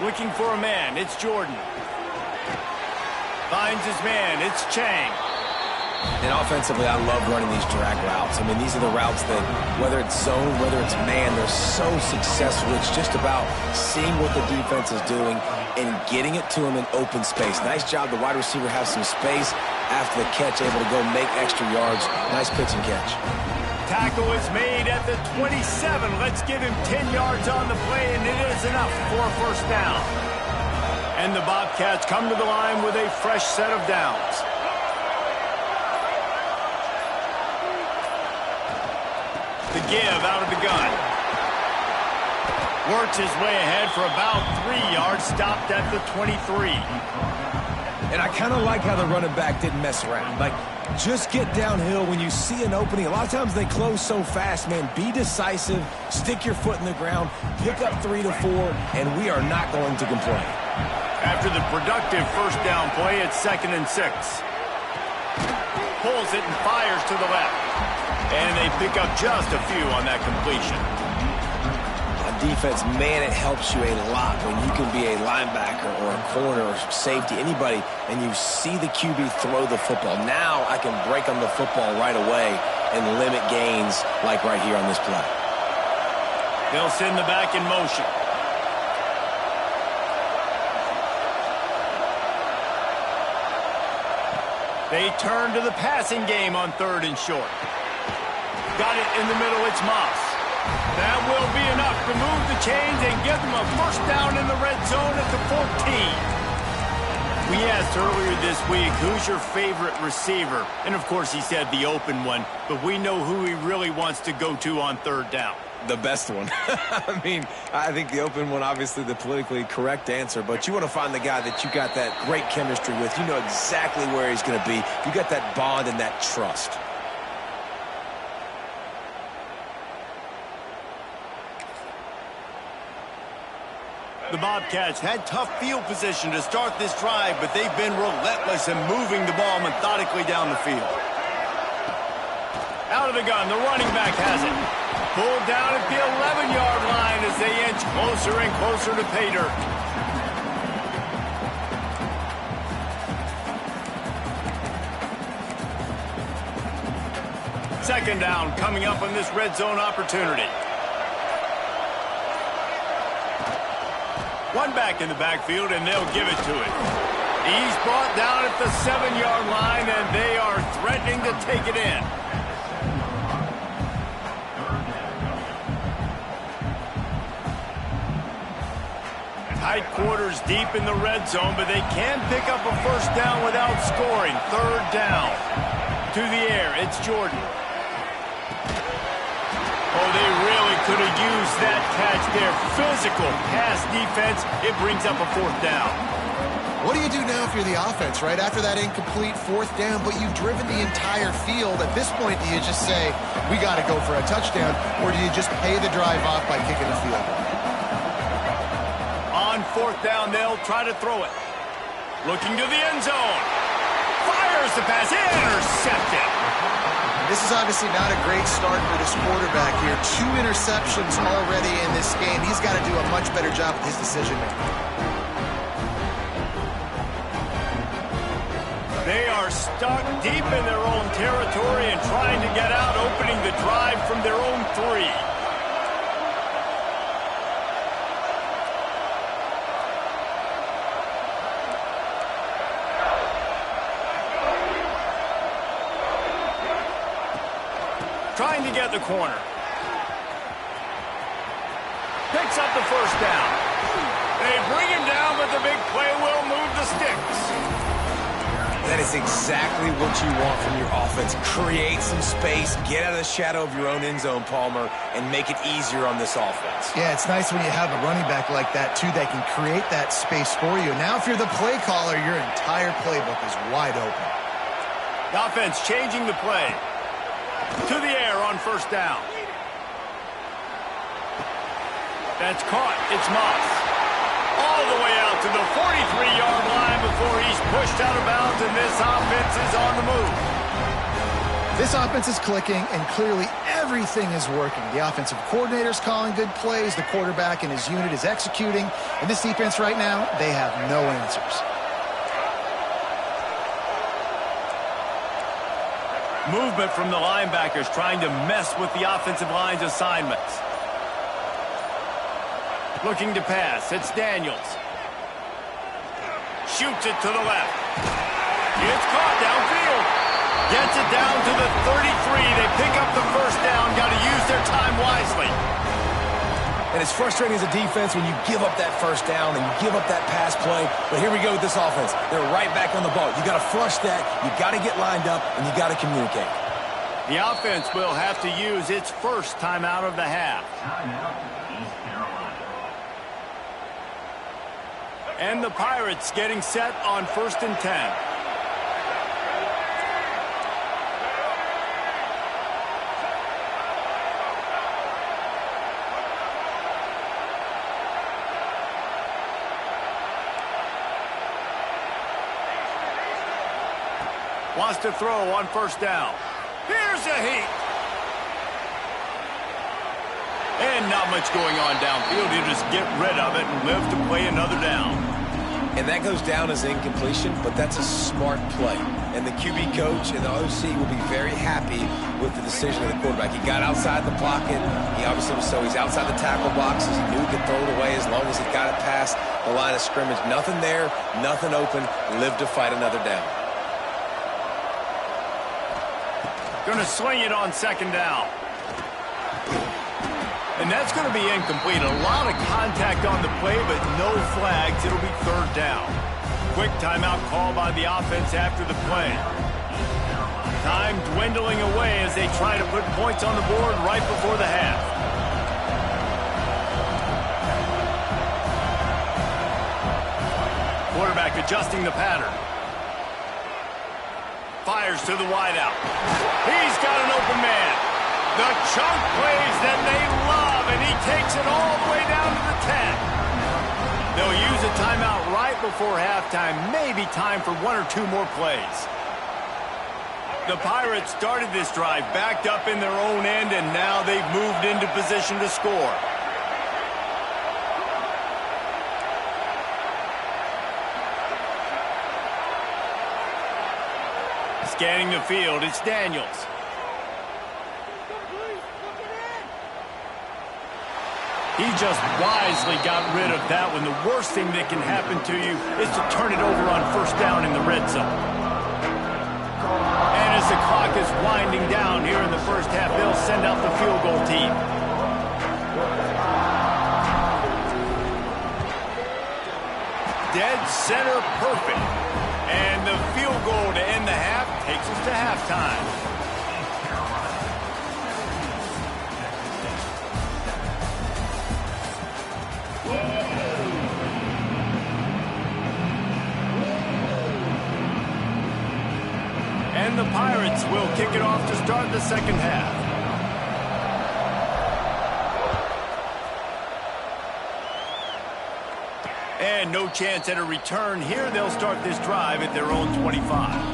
Looking for a man, it's Jordan. Finds his man, it's Chang. And offensively, I love running these drag routes. I mean, these are the routes that, whether it's zone, whether it's man, they're so successful. It's just about seeing what the defense is doing and getting it to him in open space. Nice job. The wide receiver has some space after the catch, able to go make extra yards. Nice pitch and catch. Tackle is made at the 27. Let's give him 10 yards on the play, and it is enough for a 1st down. And the Bobcats come to the line with a fresh set of downs. The give out of the gun. Works his way ahead for about 3 yards, stopped at the 23. And I kind of like how the running back didn't mess around. Like, just get downhill when you see an opening. A lot of times they close so fast, man. Be decisive, stick your foot in the ground, pick up 3 to 4, and we are not going to complain. After the productive 1st down play, it's 2nd and 6. Pulls it and fires to the left. And they pick up just a few on that completion. On defense, man, it helps you a lot when you can be a linebacker or a corner or safety, anybody, and you see the QB throw the football. Now I can break on the football right away and limit gains like right here on this play. They'll send the back in motion. They turn to the passing game on 3rd and short. Got it in the middle, it's Moss. That will be enough to move the chains and give them a 1st down in the red zone at the 14. We asked earlier this week, who's your favorite receiver? And of course he said the open one, but we know who he really wants to go to on 3rd down. The best one. I mean, I think the open one, obviously the politically correct answer, but you want to find the guy that you got that great chemistry with. You know exactly where he's going to be. You got that bond and that trust. The Bobcats had tough field position to start this drive, but they've been relentless in moving the ball methodically down the field. Out of the gun, the running back has it. Pulled down at the 11-yard line as they inch closer and closer to pay dirt. Second down coming up on this red zone opportunity. One back in the backfield, and they'll give it to him. He's brought down at the 7-yard line, and they are threatening to take it in. Tight quarters deep in the red zone, but they can pick up a first down without scoring. Third down. To the air, it's Jordan. Oh, they really could have used that catch there. Physical pass defense. It brings up a fourth down. What do you do now if you're the offense, right? After that incomplete fourth down, but you've driven the entire field. At this point, do you just say, we got to go for a touchdown, or do you just pay the drive off by kicking the field goal? On fourth down, they'll try to throw it. Looking to the end zone. Fires the pass. Intercepted. This is obviously not a great start for this quarterback here. 2 interceptions already in this game. He's got to do a much better job with his decision-making. They are stuck deep in their own territory and trying to get out, opening the drive from their own 3. Trying to get the corner. Picks up the first down. They bring him down, but the big play will move the sticks. That is exactly what you want from your offense. Create some space, get out of the shadow of your own end zone, Palmer, and make it easier on this offense. Yeah, it's nice when you have a running back like that, too, that can create that space for you. Now, if you're the play caller, your entire playbook is wide open. The offense changing the play. To the air on first down. That's caught. It's Moss. All the way out to the 43-yard line before he's pushed out of bounds, and this offense is on the move. This offense is clicking, and clearly everything is working. The offensive coordinator's calling good plays. The quarterback and his unit is executing. And this defense right now, they have no answers. Movement from the linebackers trying to mess with the offensive line's assignments. Looking to pass. It's Daniels. Shoots it to the left. It's caught downfield. Gets it down to the 33. They pick up the first down. Got to use their time wisely. And it's frustrating as a defense when you give up that first down and you give up that pass play. But here we go with this offense. They're right back on the ball. You got to flush that. You got to get lined up, and you got to communicate. The offense will have to use its first timeout of the half. And the Pirates getting set on 1st and 10. Wants to throw on first down. Here's a heat. And not much going on downfield. You just get rid of it and live to play another down. And that goes down as incompletion, but that's a smart play. And the QB coach and the OC will be very happy with the decision of the quarterback. He got outside the pocket. He obviously was so he's outside the tackle boxes. He knew he could throw it away as long as he got it past the line of scrimmage. Nothing there, nothing open. Live to fight another down. Going to swing it on second down. And that's going to be incomplete. A lot of contact on the play, but no flags. It'll be third down. Quick timeout call by the offense after the play. Time dwindling away as they try to put points on the board right before the half. Quarterback adjusting the pattern. Fires to the wideout. He's got an open man. The chunk plays that they love, and he takes it all the way down to the 10. They'll use a timeout right before halftime. Maybe time for one or two more plays. The Pirates started this drive backed up in their own end, and now they've moved into position to score. Scanning the field, it's Daniels. He just wisely got rid of that one. The worst thing that can happen to you is to turn it over on first down in the red zone. And as the clock is winding down here in the first half, they'll send out the field goal team. Dead center perfect. And the field goal to end the half takes us to halftime. And the Pirates will kick it off to start the second half. And no chance at a return here. They'll start this drive at their own 25.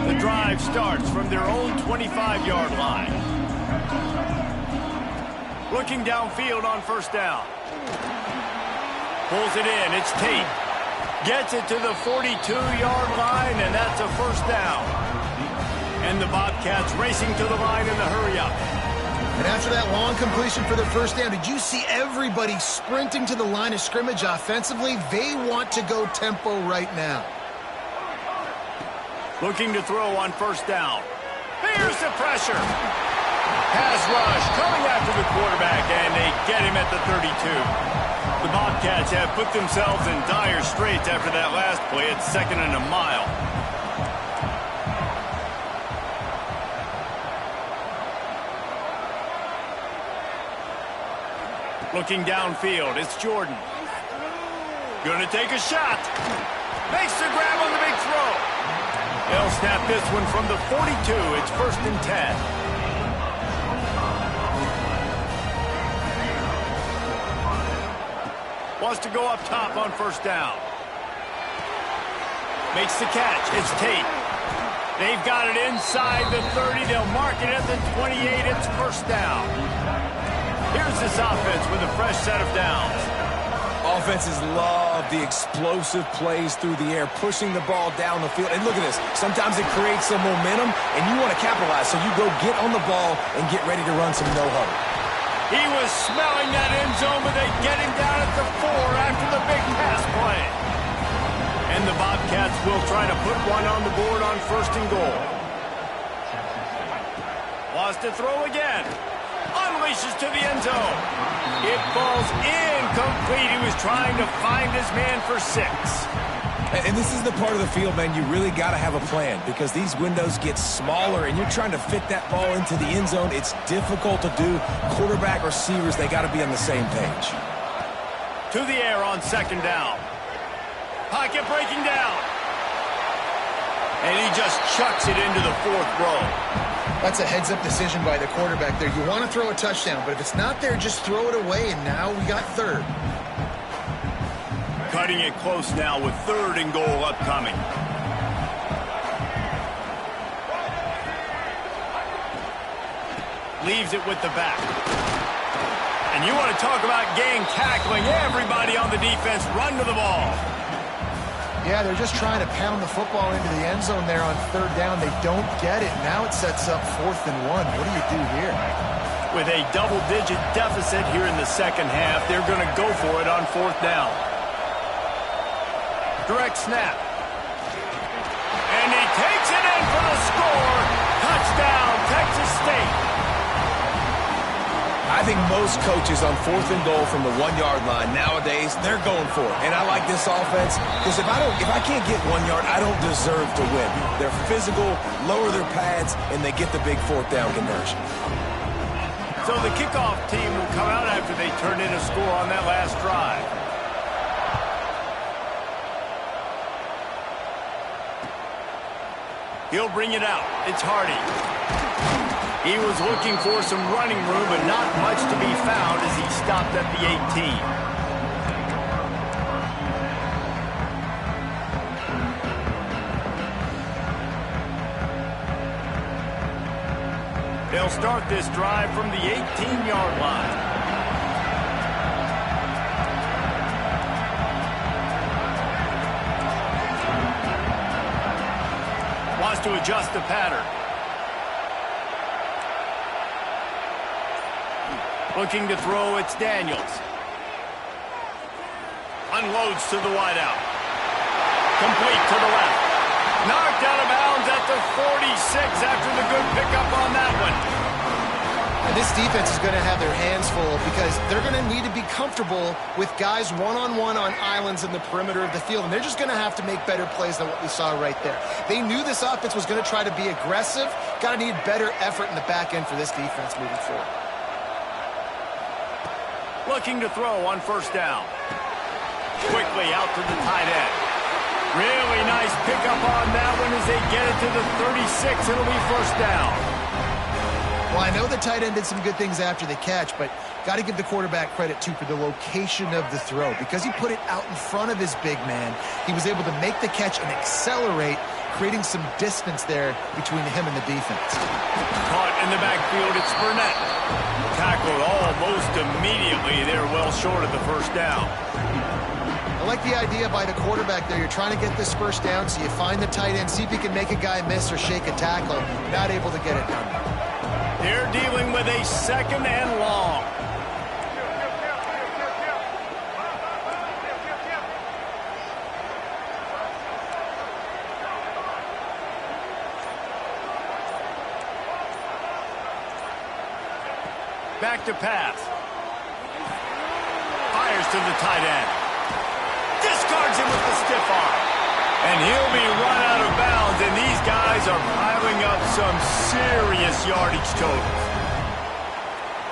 The drive starts from their own 25-yard line. Looking downfield on first down. Pulls it in. It's Tate. Gets it to the 42-yard line, and that's a first down. And the Bobcats racing to the line in the hurry-up. And after that long completion for the first down, did you see everybody sprinting to the line of scrimmage offensively? They want to go tempo right now. Looking to throw on first down. Here's the pressure. Pass rush coming after the quarterback, and they get him at the 32. The Bobcats have put themselves in dire straits after that last play. It's 2nd and a mile. Looking downfield, it's Jordan. Gonna take a shot. Makes the grab on the big throw. They'll snap this one from the 42. It's 1st and 10. Wants to go up top on first down. Makes the catch. It's Tate. They've got it inside the 30. They'll mark it at the 28. It's first down. Here's this offense with a fresh set of downs. Offenses love the explosive plays through the air, pushing the ball down the field. And look at this. Sometimes it creates some momentum, and you want to capitalize. So you go get on the ball and get ready to run some no-huddle. He was smelling that end zone, but they get him down at the 4 after the big pass play. And the Bobcats will try to put one on the board on 1st and goal. Wants to throw again. Unleashes to the end zone. It falls incomplete. He was trying to find his man for 6. And this is the part of the field, man, you really got to have a plan because these windows get smaller and you're trying to fit that ball into the end zone. It's difficult to do. Quarterback, receivers, they got to be on the same page. To the air on 2nd down. Pocket breaking down. And he just chucks it into the 4th row. That's a heads-up decision by the quarterback there. You want to throw a touchdown, but if it's not there, just throw it away, and now we got 3rd. Cutting it close now with 3rd and goal upcoming. Leaves it with the back. And you want to talk about gang tackling. Everybody on the defense run to the ball. Yeah, they're just trying to pound the football into the end zone there on 3rd down. They don't get it. Now it sets up 4th and 1. What do you do here? With a double-digit deficit here in the second half, they're going to go for it on 4th down. Direct snap. And he takes it in for the score. Touchdown, Texas State. I think most coaches on 4th and goal from the 1-yard line nowadays, they're going for it. And I like this offense because if I can't get 1 yard, I don't deserve to win. They're physical, lower their pads, and they get the big 4th down conversion. So the kickoff team will come out after they turn in a score on that last drive. He'll bring it out. It's Hardy. He was looking for some running room, but not much to be found as he stopped at the 18. They'll start this drive from the 18-yard line. Wants to adjust the pattern. Looking to throw, it's Daniels. Unloads to the wideout. Complete to the left. Knocked out of bounds at the 46 after the good pickup on that one. And this defense is going to have their hands full because they're going to need to be comfortable with guys one-on-one on islands in the perimeter of the field. And they're just going to have to make better plays than what we saw right there. They knew this offense was going to try to be aggressive. Got to need better effort in the back end for this defense moving forward. Looking to throw on first down. Quickly out to the tight end. Really nice pickup on that one as they get it to the 36. It'll be first down. Well, I know the tight end did some good things after the catch, but got to give the quarterback credit, too, for the location of the throw. Because he put it out in front of his big man, he was able to make the catch and accelerate, creating some distance there between him and the defense. Caught in the backfield, it's Burnett. Tackled almost immediately. They're well short of the first down. I like the idea by the quarterback there. You're trying to get this first down, so you find the tight end, see if you can make a guy miss or shake a tackle. Not able to get it done. They're dealing with a second and long. Back to pass. Fires to the tight end. Discards him with the stiff arm. And he'll be run out of bounds, and these guys are piling up some serious yardage totals.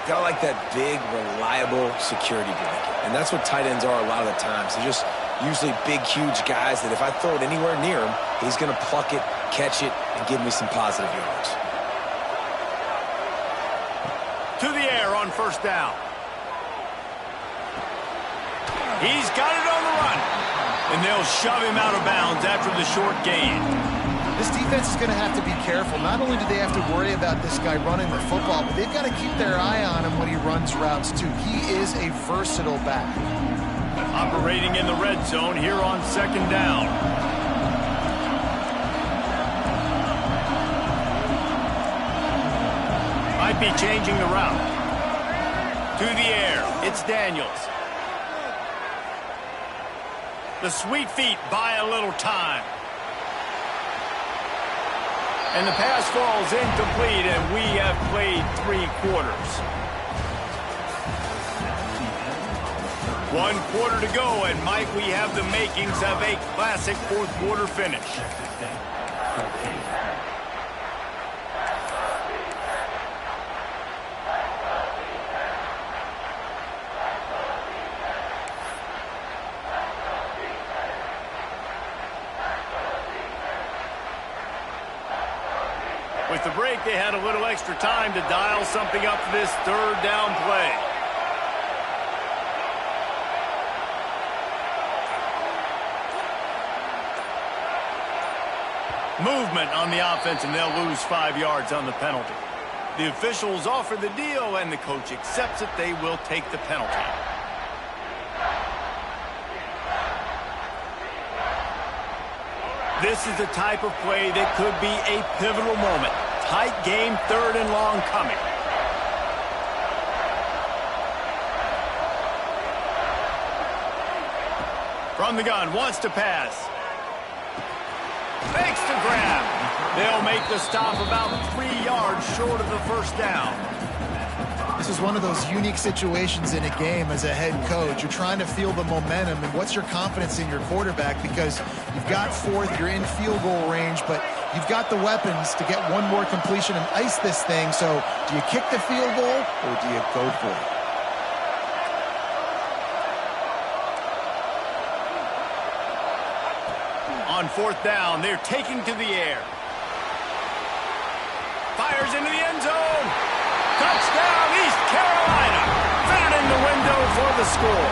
Got like that big, reliable security blanket. And that's what tight ends are a lot of the times. They're just usually big, huge guys that if I throw it anywhere near him, he's going to pluck it, catch it, and give me some positive yards. To the air on first down. He's got it on the run. And they'll shove him out of bounds after the short gain. This defense is going to have to be careful. Not only do they have to worry about this guy running the football, but they've got to keep their eye on him when he runs routes, too. He is a versatile back. Operating in the red zone here on second down. Might be changing the route. To the air, it's Daniels. The sweet feet buy a little time. And the pass falls incomplete, and we have played 3 quarters. 1 quarter to go, and might we have the makings of a classic fourth quarter finish. With the break, they had a little extra time to dial something up for this third down play. Movement on the offense, and they'll lose 5 yards on the penalty. The officials offer the deal, and the coach accepts it. They will take the penalty. This is the type of play that could be a pivotal moment. Tight game, third and long coming. From the gun, wants to pass. Makes the grab. They'll make the stop about 3 yards short of the first down. This is one of those unique situations in a game as a head coach. You're trying to feel the momentum, and what's your confidence in your quarterback? Because you've got fourth, you're in field goal range, but you've got the weapons to get one more completion and ice this thing. So do you kick the field goal or do you go for it? On fourth down, they're taking to the air. Fires into the end zone. Touchdown, East Carolina. Fitted in the window for the score.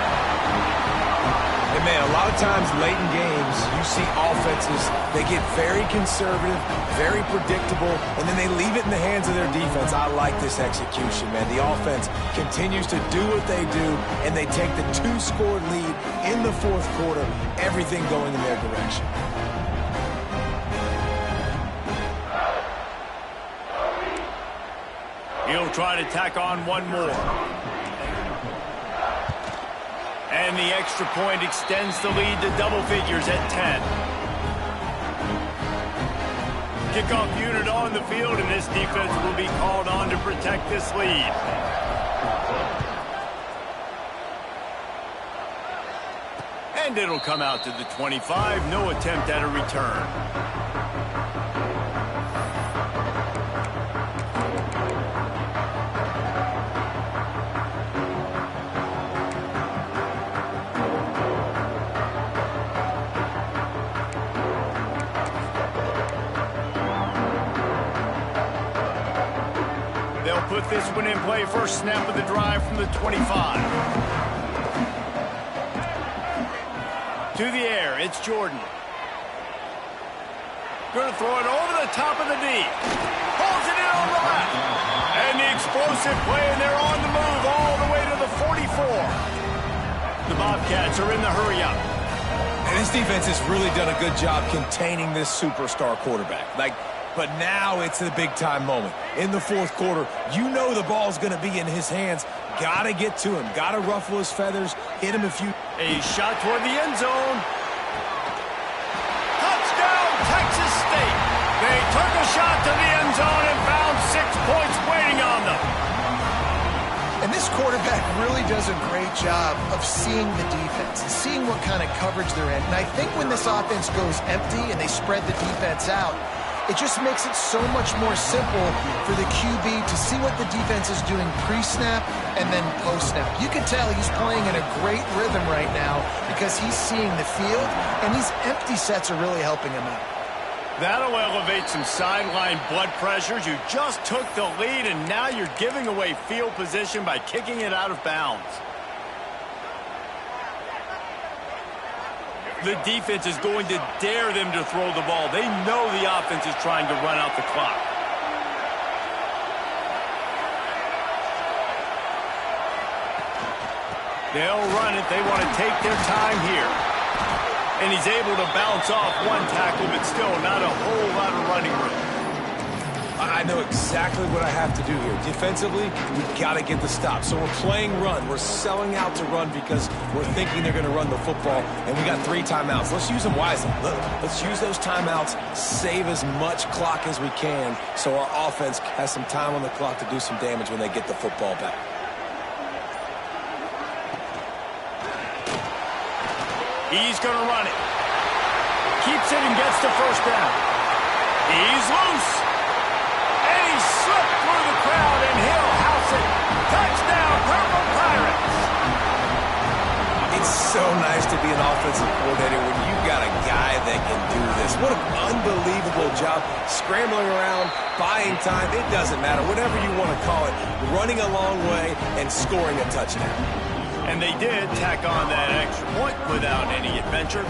And, man, a lot of times late in games, you see offenses, they get very conservative, very predictable, and then they leave it in the hands of their defense. I like this execution, man. The offense continues to do what they do, and they take the 2-score lead in the fourth quarter, everything going in their direction. He'll try to tack on one more. And the extra point extends the lead to double figures at 10. Kickoff unit on the field, and this defense will be called on to protect this lead. And it'll come out to the 25. No attempt at a return. Put this one in play. First snap of the drive from the 25. To the air, it's Jordan. Going to throw it over the top of the D. Holds it in on the left. And the explosive play, and they're on the move all the way to the 44. The Bobcats are in the hurry-up. And this defense has really done a good job containing this superstar quarterback. But now it's the big-time moment. In the fourth quarter, you know the ball's going to be in his hands. Got to get to him. Got to ruffle his feathers. Hit him a few. A shot toward the end zone. Touchdown, Texas State. They took a shot to the end zone and found 6 points waiting on them. And this quarterback really does a great job of seeing the defense and seeing what kind of coverage they're in. And I think when this offense goes empty and they spread the defense out, it just makes it so much more simple for the QB to see what the defense is doing pre-snap and then post-snap. You can tell he's playing in a great rhythm right now because he's seeing the field, and these empty sets are really helping him out. That'll elevate some sideline blood pressures. You just took the lead, and now you're giving away field position by kicking it out of bounds. The defense is going to dare them to throw the ball. They know the offense is trying to run out the clock. They'll run it. They want to take their time here. And he's able to bounce off one tackle, but still not a whole lot of running room. I know exactly what I have to do here. Defensively, we've got to get the stop. So we're playing run. We're selling out to run because we're thinking they're going to run the football, and we got 3 timeouts. Let's use them wisely. Let's use those timeouts, save as much clock as we can so our offense has some time on the clock to do some damage when they get the football back. He's going to run it. Keeps it and gets the first down. He's loose. And he slipped through the crowd, and he'll house it. Touchdown, Purple Pirates. It's so nice to be an offensive coordinator when you've got a guy that can do this. What an unbelievable job. Scrambling around, buying time, it doesn't matter. Whatever you want to call it. Running a long way and scoring a touchdown. And they did tack on that extra point without any adventure.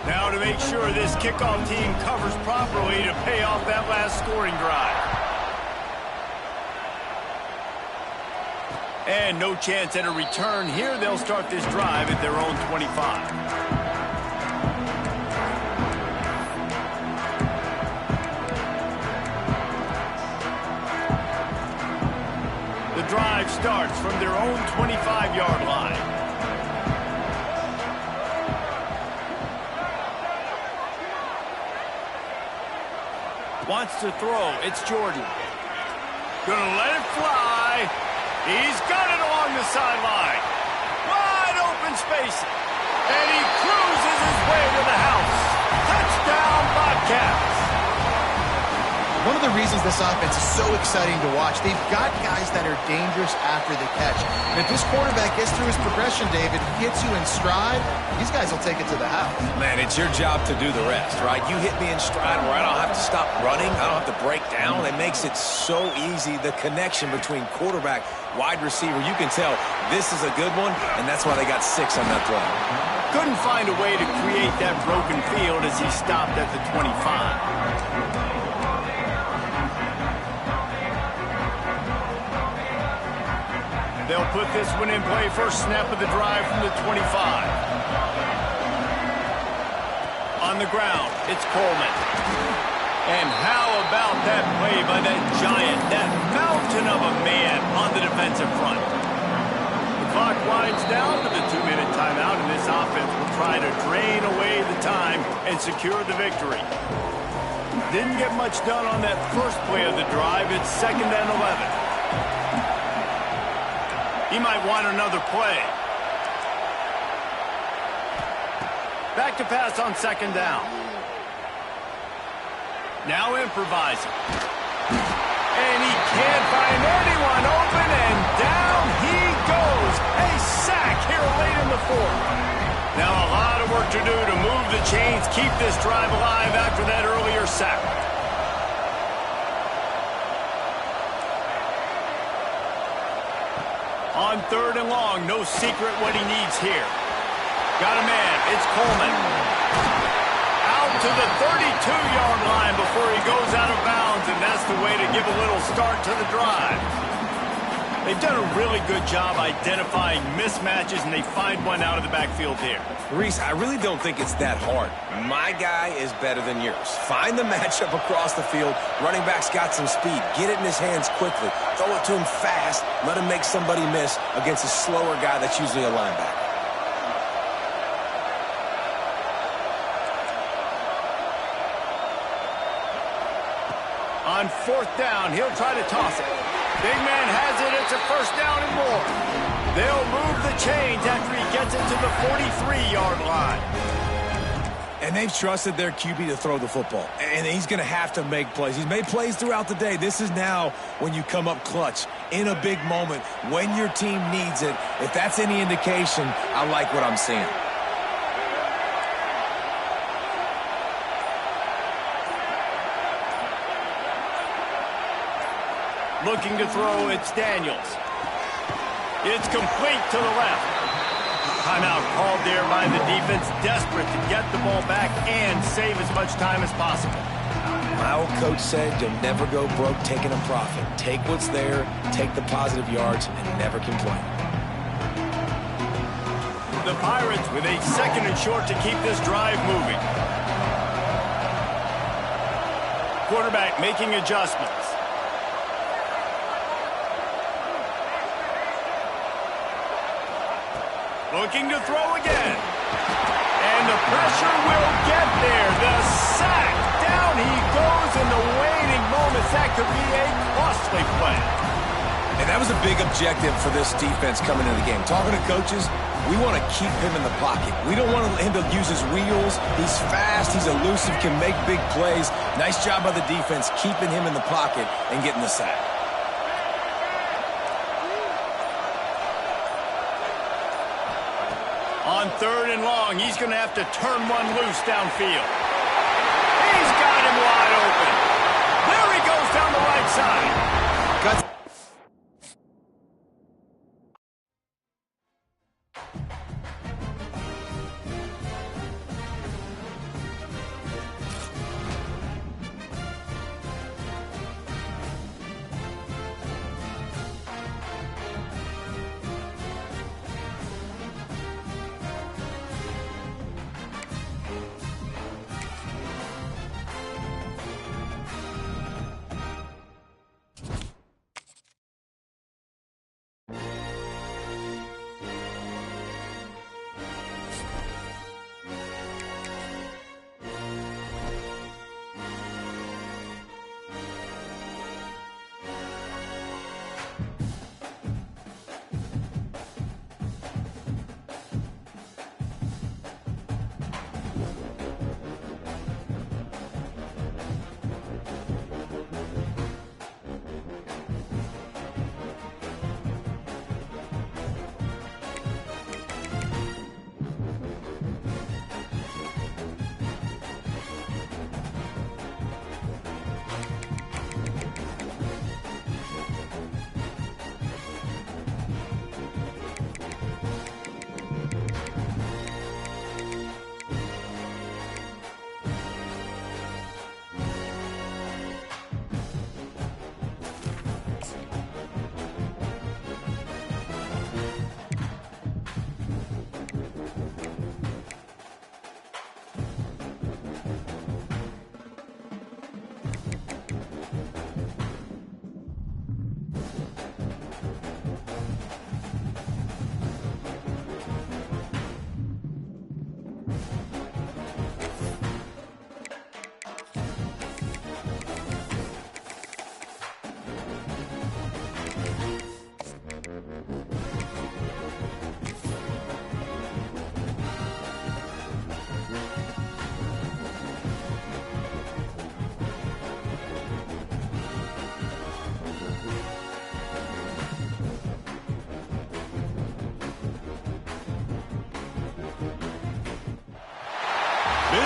Now to make sure this kickoff team covers properly to pay off that last scoring drive. And no chance at a return here. They'll start this drive at their own 25. The drive starts from their own 25-yard line. Wants to throw. It's Jordan. Gonna let it fly. He's got it along the sideline. Wide open space. And he cruises his way to the house. Touchdown, Bobcats. One of the reasons this offense is so exciting to watch, they've got guys that are dangerous after the catch. And if this quarterback gets through his progression, David, hits you in stride, these guys will take it to the house. Man, it's your job to do the rest, right? You hit me in stride where I don't have to stop running. I don't have to break down. It makes it so easy, the connection between quarterback, wide receiver. You can tell this is a good one, and that's why they got 6 on that play. Couldn't find a way to create that broken field as he stopped at the 25. They'll put this one in play first snap of the drive from the 25. On the ground, it's Coleman. And how about that play by that giant, that mountain of a man on the defensive front? The clock winds down to the 2-minute timeout, and this offense will try to drain away the time and secure the victory. Didn't get much done on that first play of the drive. It's 2nd and 11. He might want another play. Back to pass on 2nd down. Now improvising. And he can't find anyone open, and down he goes. A sack here late in the 4th. Now a lot of work to do to move the chains, keep this drive alive after that earlier sack. On 3rd and long, no secret what he needs here. Got a man, it's Coleman. Out to the 32-yard line before he goes out of bounds, and that's the way to give a little start to the drive. They've done a really good job identifying mismatches, and they find one out of the backfield there. Reese, I really don't think it's that hard. My guy is better than yours. Find the matchup across the field. Running back's got some speed. Get it in his hands quickly. Throw it to him fast. Let him make somebody miss against a slower guy that's usually a linebacker. On 4th down, he'll try to toss it. Big man has it. It's a 1st down and more. They'll move the chains after he gets it to the 43-yard line. And they've trusted their QB to throw the football. And he's going to have to make plays. He's made plays throughout the day. This is now when you come up clutch in a big moment when your team needs it. If that's any indication, I like what I'm seeing. Looking to throw, it's Daniels. It's complete to the left. Timeout called there by the defense, desperate to get the ball back and save as much time as possible. My old coach said, you'll never go broke taking a profit. Take what's there, take the positive yards, and never complain. The Pirates with a 2nd and short to keep this drive moving. Quarterback making adjustments. Looking to throw again. And the pressure will get there. The sack. Down he goes in the waning moments. That could be a costly play. And that was a big objective for this defense coming into the game. Talking to coaches, we want to keep him in the pocket. We don't want him to use his wheels. He's fast. He's elusive, can make big plays. Nice job by the defense keeping him in the pocket and getting the sack. On 3rd and long, he's going to have to turn one loose downfield. He's got him wide open. There he goes down the right side.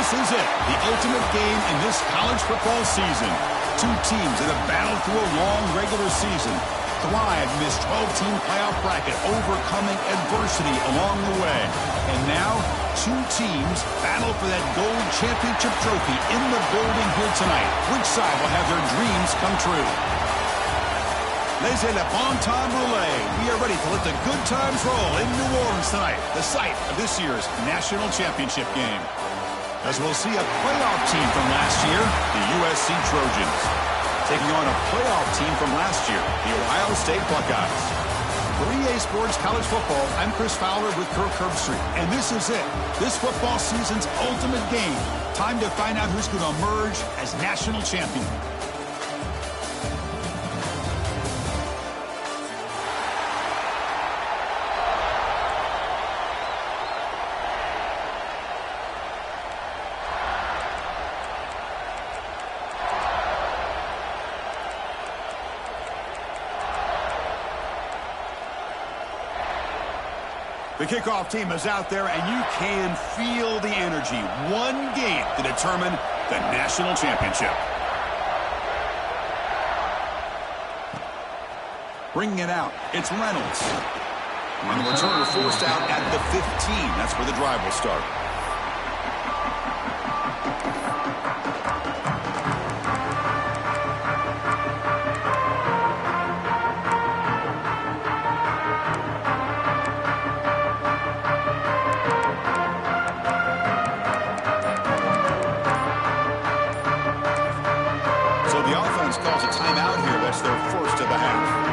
This is it, the ultimate game in this college football season. Two teams that have battled through a long regular season, thrived in this 12-team playoff bracket, overcoming adversity along the way. And now, two teams battle for that gold championship trophy in the building here tonight. Which side will have their dreams come true? Laissez le bon temps rouler. We are ready to let the good times roll in New Orleans tonight, the site of this year's national championship game. As we'll see a playoff team from last year, the USC Trojans, taking on a playoff team from last year, the Ohio State Buckeyes. For EA Sports College Football, I'm Chris Fowler with Kirk Herbstreit, and this is it. This football season's ultimate game. Time to find out who's going to emerge as national champion. The kickoff team is out there, and you can feel the energy. One game to determine the national championship. Bringing it out, it's Reynolds. And the returner forced out at the 15. That's where the drive will start. Calls a timeout here. That's their first of the half.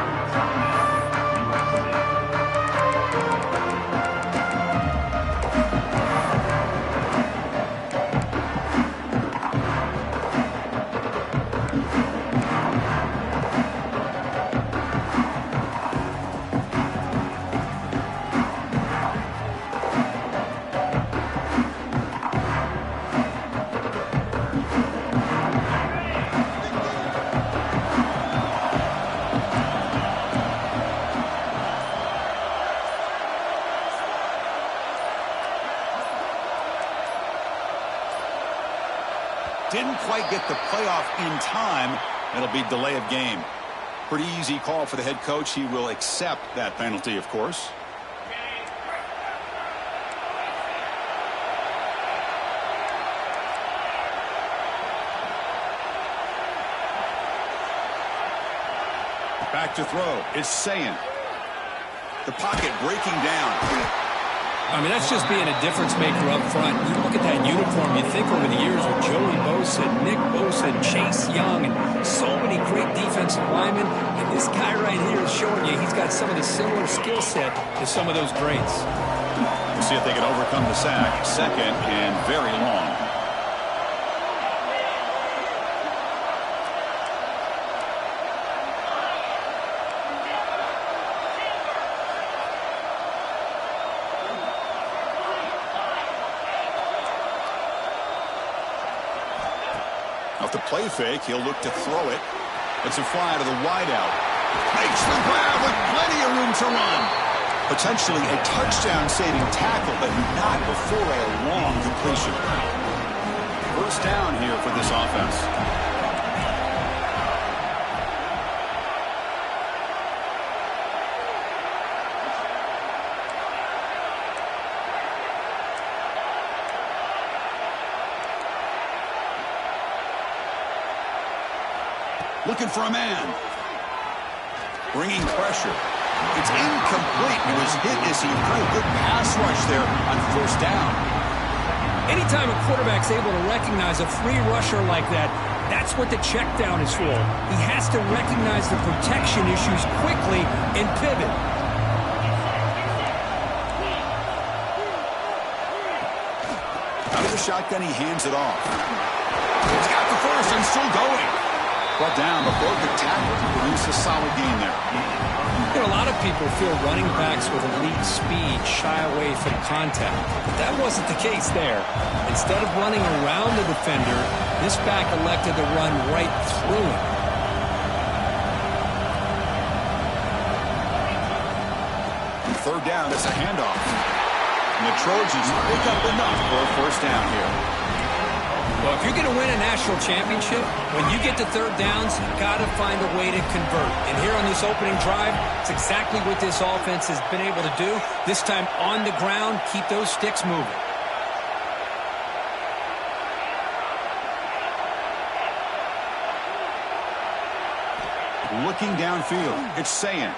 Didn't quite get the playoff in time. It'll be delay of game. Pretty easy call for the head coach. He will accept that penalty, of course. Back to throw. It's Sayin. The pocket breaking down. I mean, that's just being a difference maker up front. You look at that uniform, you think over the years with Joey Bosa, Nick Bosa, and Chase Young, and so many great defensive linemen. And this guy right here is showing you he's got some of the similar skill set to some of those greats. We'll see if they can overcome the sack. Second and very long. Off the play fake, he'll look to throw it. It's a fly to the wideout. Makes the grab with plenty of room to run. Potentially a touchdown-saving tackle, but not before a long completion. First down here for this offense. Looking for a man. Bringing pressure. It's incomplete. He was hit as he threw a good pass rush there on first down. Anytime a quarterback's able to recognize a free rusher like that, that's what the check down is for. He has to recognize the protection issues quickly and pivot. Out of the shotgun, he hands it off. He's got the first and still going. Brought down before the tackle to produce a solid gain there. You know, a lot of people feel running backs with elite speed shy away from contact. But that wasn't the case there. Instead of running around the defender, this back elected to run right through him. Third down, it's a handoff. And the Trojans pick up enough for a first down here. Well, if you're going to win a national championship, when you get to third downs, you've got to find a way to convert. And here on this opening drive, it's exactly what this offense has been able to do. This time on the ground, keep those sticks moving. Looking downfield, it's Sayin.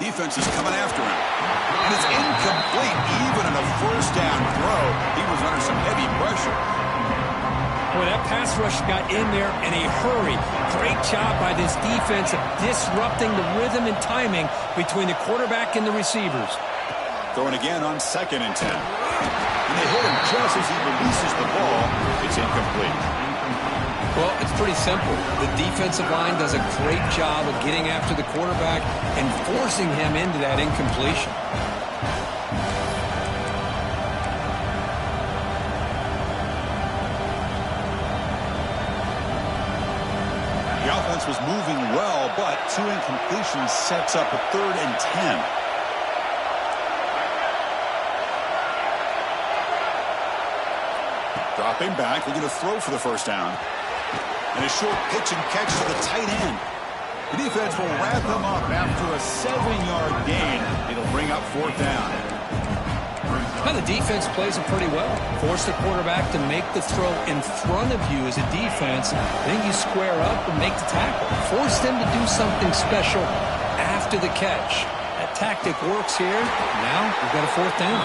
Defense is coming after him. And it's incomplete, even in a first down throw. He was under some heavy pressure. Boy, that pass rush got in there in a hurry. Great job by this defense of disrupting the rhythm and timing between the quarterback and the receivers. Throwing again on 2nd and 10. And they hit him just as he releases the ball. It's incomplete. Well, it's pretty simple. The defensive line does a great job of getting after the quarterback and forcing him into that incompletion. The offense was moving well, but 2 incompletions sets up a 3rd and 10. Dropping back, looking to throw for the first down. And a short pitch and catch to the tight end. The defense will wrap him up after a 7-yard gain. It'll bring up 4th down. Well, the defense plays it pretty well. Force the quarterback to make the throw in front of you as a defense. Then you square up and make the tackle. Force them to do something special after the catch. That tactic works here. Now we've got a 4th down.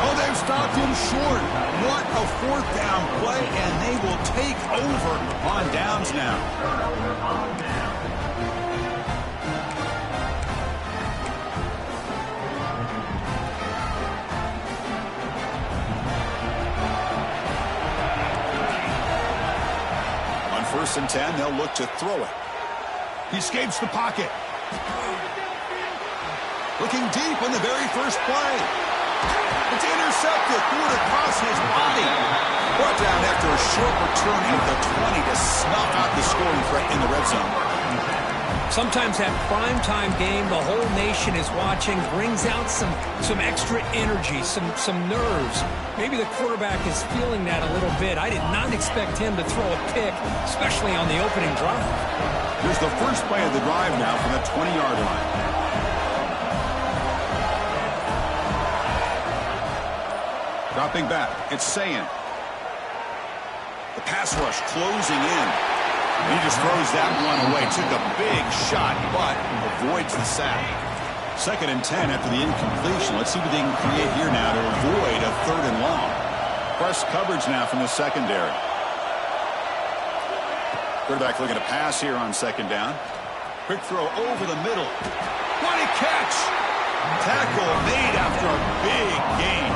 Oh, they've stopped him short. What a 4th down play, and they will take over on downs now. On 1st and 10, they'll look to throw it. He escapes the pocket. Looking deep on the very first play. It's intercepted. Threw it across his body. Brought down after a short return at the 20 to snuff out the scoring threat in the red zone. Sometimes that primetime game, the whole nation is watching, brings out some extra energy, some nerves. Maybe the quarterback is feeling that a little bit. I did not expect him to throw a pick, especially on the opening drive. Here's the first play of the drive now from the 20-yard line. Dropping back, it's Sayin. The pass rush closing in. He just throws that one away. Took a big shot, but avoids the sack. 2nd and 10 after the incompletion. Let's see what they can create here now to avoid a 3rd and long. Press coverage now from the secondary. Quarterback looking to pass here on 2nd down. Quick throw over the middle. What a catch! Tackle made after a big gain.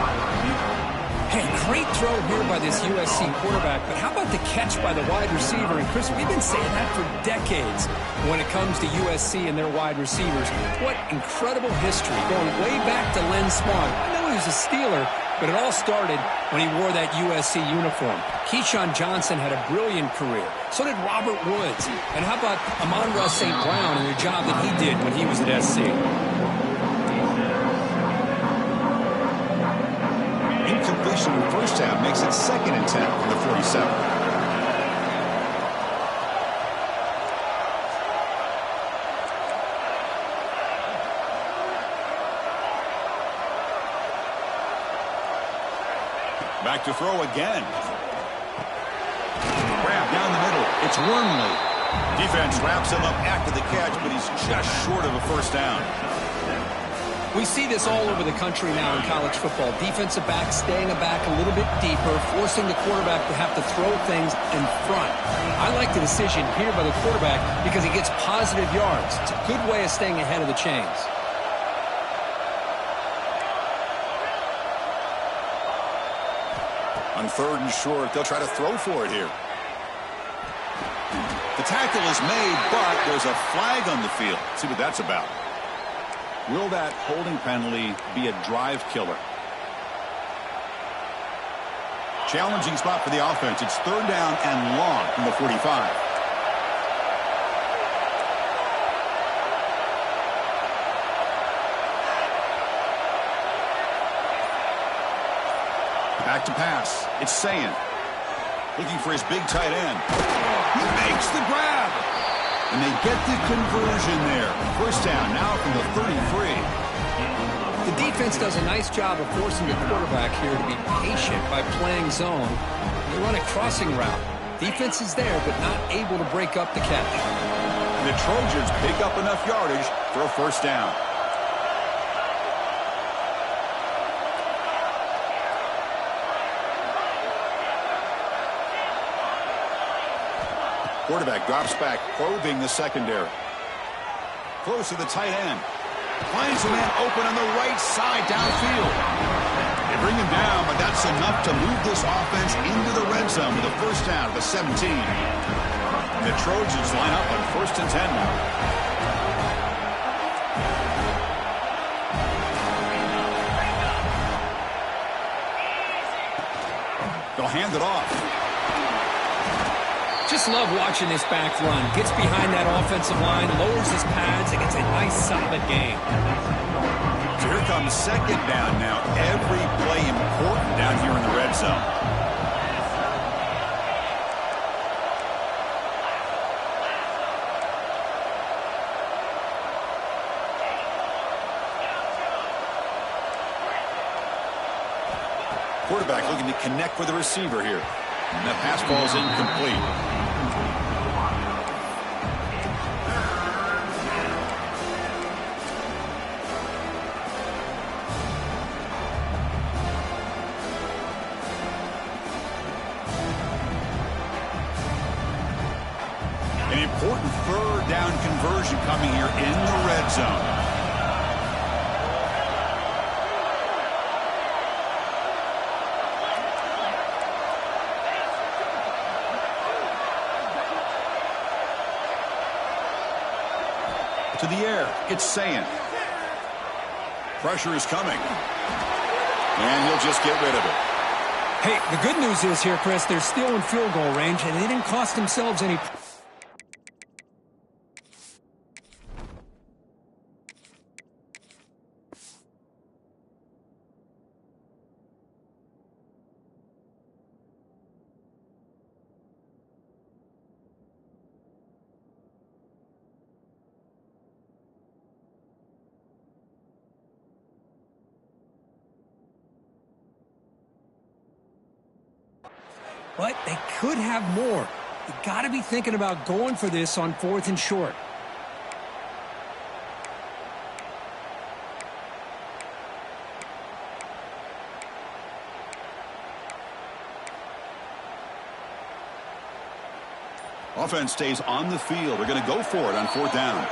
Hey, great throw here by this USC quarterback, but how about the catch by the wide receiver? And Chris, we've been saying that for decades when it comes to USC and their wide receivers. What incredible history, going way back to Len Swann. I know he was a Steeler, but it all started when he wore that USC uniform. Keyshawn Johnson had a brilliant career. So did Robert Woods. And how about Amon-Ra St. Brown and the job that he did when he was at SC? Incompletion in the first half makes it 2nd and 10 from the 47. Back to throw again. Grab down the middle. It's Wormley. Defense wraps him up after the catch, but he's just short of a first down. We see this all over the country now in college football. Defensive backs staying back a little bit deeper, forcing the quarterback to have to throw things in front. I like the decision here by the quarterback because he gets positive yards. It's a good way of staying ahead of the chains. On 3rd and short, they'll try to throw for it here. The tackle is made, but there's a flag on the field. Let's see what that's about. Will that holding penalty be a drive killer? Challenging spot for the offense. It's 3rd down and long from the 45. Back to pass. It's Sayin. Looking for his big tight end. He makes the grab. And they get the conversion there. First down now from the 33. The defense does a nice job of forcing the quarterback here to be patient by playing zone. They run a crossing route. Defense is there, but not able to break up the catch. And the Trojans pick up enough yardage for a first down. Quarterback drops back, probing the secondary. Close to the tight end. Finds a man open on the right side downfield. They bring him down, but that's enough to move this offense into the red zone with a first down at the 17. And the Trojans line up on 1st and 10 now. They'll hand it off. Just love watching this back run. Gets behind that offensive line, lowers his pads, and gets a nice, solid gain. So here comes second down now. Every play important down here in the red zone. Quarterback looking to connect with the receiver here. And that pass ball is incomplete. An important third down conversion coming here in the red zone. To the air, it's Sayin. Pressure is coming. And he'll just get rid of it. Hey, the good news is here, Chris, they're still in field goal range, and they didn't cost themselves any... But they could have more. You got to be thinking about going for this on 4th and short. Offense stays on the field. They're going to go for it on 4th down.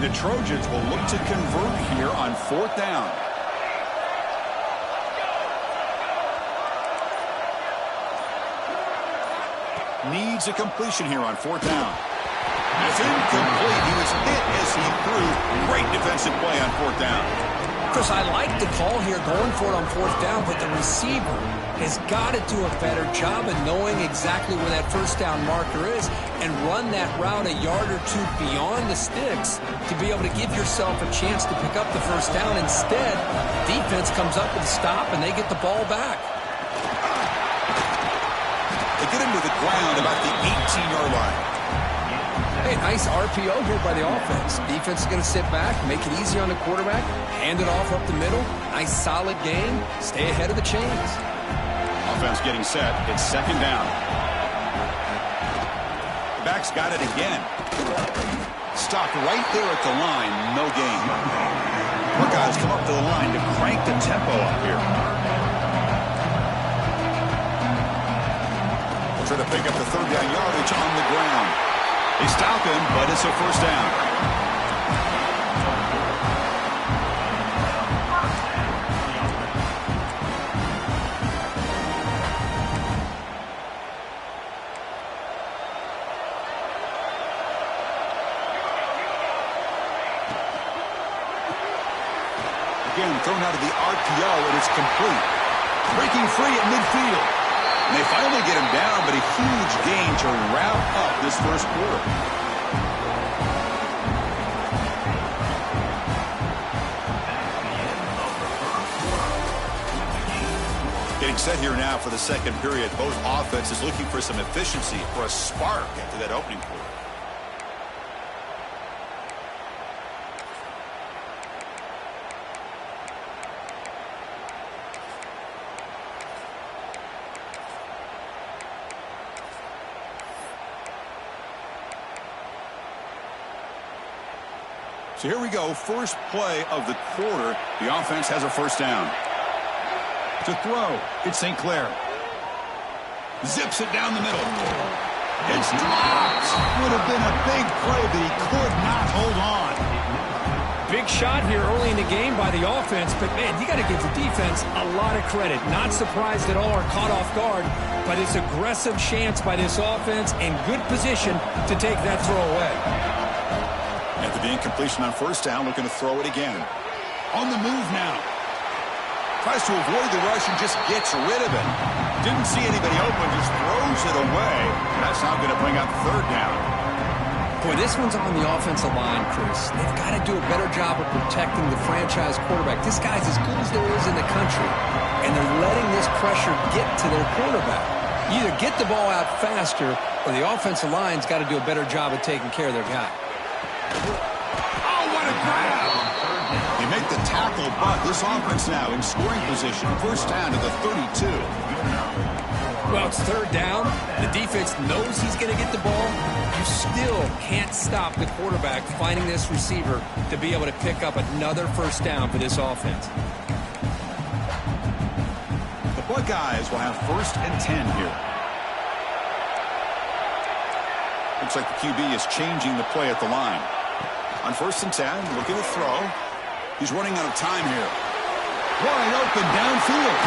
The Trojans will look to convert here on 4th down. Needs a completion here on 4th down. It's incomplete. He was hit as he threw. Great defensive play on 4th down. Chris, I like the call here going for it on 4th down, but the receiver has got to do a better job of knowing exactly where that first down marker is and run that route a yard or two beyond the sticks to be able to give yourself a chance to pick up the first down. Instead, defense comes up with a stop and they get the ball back. They get him to the ground about the 18-yard line. Hey, nice RPO here by the offense. Defense is going to sit back, make it easy on the quarterback, hand it off up the middle. Nice solid game. Stay ahead of the chains. Offense getting set. It's 2nd down. The back's got it again. Stopped right there at the line. No gain. Buckeyes come up to the line to crank the tempo up here. They'll try to pick up the 3rd down yardage on the ground. They stop him, but it's a first down. thrown out of the RPO, and it's complete. Breaking free at midfield. And they finally get him down, but a huge gain to wrap up this first quarter. Getting set here now for the second period. Both offenses looking for some efficiency, for a spark after that opening quarter. So here we go, first play of the quarter. The offense has a first down. To throw, it's St. Clair. Zips it down the middle. It's dropped. Would have been a big play, but he could not hold on. Big shot here early in the game by the offense, but man, you got to give the defense a lot of credit. Not surprised at all or caught off guard, but it's aggressive chance by this offense and good position to take that throw away. After the incompletion on first down, looking to throw it again. On the move now. Tries to avoid the rush and just gets rid of it. Didn't see anybody open, just throws it away. That's not going to bring up third down. Boy, this one's on the offensive line, Chris. They've got to do a better job of protecting the franchise quarterback. This guy's as good as there is in the country, and they're letting this pressure get to their quarterback. You either get the ball out faster, or the offensive line's got to do a better job of taking care of their guy. Oh, what a grab! They make the tackle, but this offense now in scoring position. First down to the 32. Well, it's third down. The defense knows he's going to get the ball. You still can't stop the quarterback finding this receiver to be able to pick up another first down for this offense. The Buckeyes will have first and 10 here. Looks like the QB is changing the play at the line. On first and 10, looking to throw. He's running out of time here. Wide open downfield.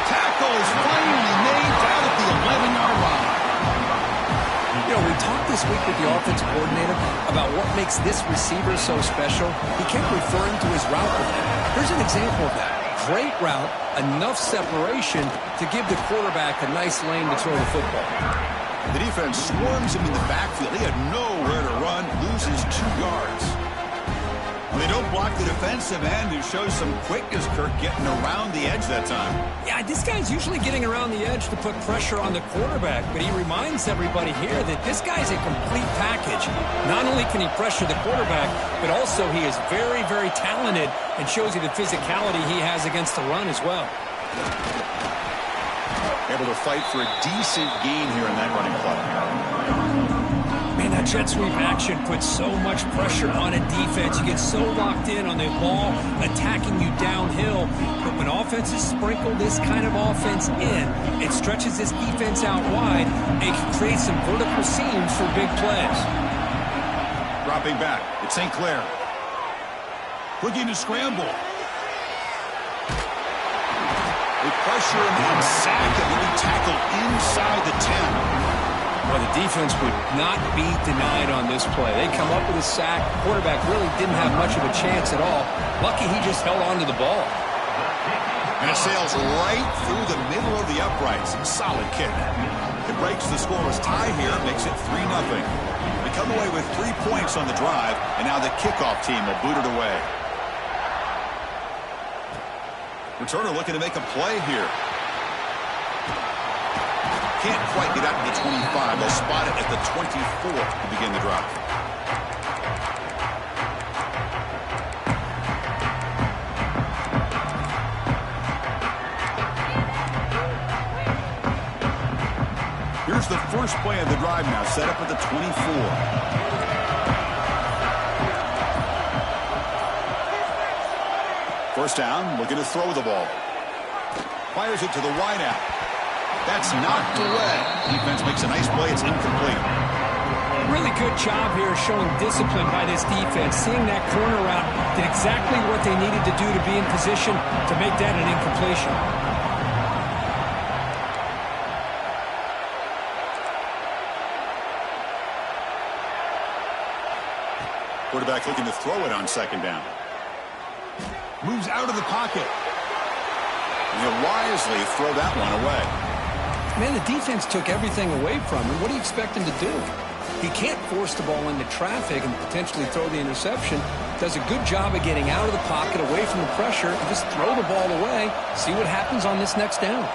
Tackle is finally made down at the 11-yard line. You know, we talked this week with the offensive coordinator about what makes this receiver so special. He kept referring to his route with him. Here's an example of that. Great route, enough separation to give the quarterback a nice lane to throw the football. The defense swarms him in the backfield. He had nowhere to run, loses 2 yards. They don't block the defensive end, who shows some quickness, Kirk, getting around the edge that time. Yeah, this guy's usually getting around the edge to put pressure on the quarterback, but he reminds everybody here that this guy's a complete package. Not only can he pressure the quarterback, but also he is very, very talented and shows you the physicality he has against the run as well. Able to fight for a decent gain here in that running play. Man, that jet sweep action puts so much pressure on a defense. You get so locked in on the ball attacking you downhill. But when offenses sprinkle this kind of offense in, it stretches this defense out wide and can create some vertical seams for big plays. Dropping back, it's St. Clair. Looking to scramble. They pressure him and sack him when he tackled inside the 10. Well, the defense would not be denied on this play. They come up with a sack. Quarterback really didn't have much of a chance at all. Lucky he just held on to the ball. And it sails right through the middle of the uprights. Solid kick. It breaks the scoreless tie here, makes it 3-0. They come away with 3 points on the drive, and now the kickoff team will boot it away. Returner looking to make a play here. Can't quite get out to the 25. They'll spot it at the 24 to begin the drive. Here's the first play of the drive now, set up at the 24. First down, looking to throw the ball. Fires it to the wideout. That's knocked away. Defense makes a nice play. It's incomplete. Really good job here showing discipline by this defense. Seeing that corner route did exactly what they needed to do to be in position to make that an incompletion. Quarterback looking to throw it on second down. Moves out of the pocket. And he'll wisely throw that one away. Man, the defense took everything away from him. What do you expect him to do? He can't force the ball into traffic and potentially throw the interception. Does a good job of getting out of the pocket, away from the pressure, and just throw the ball away. See what happens on this next down.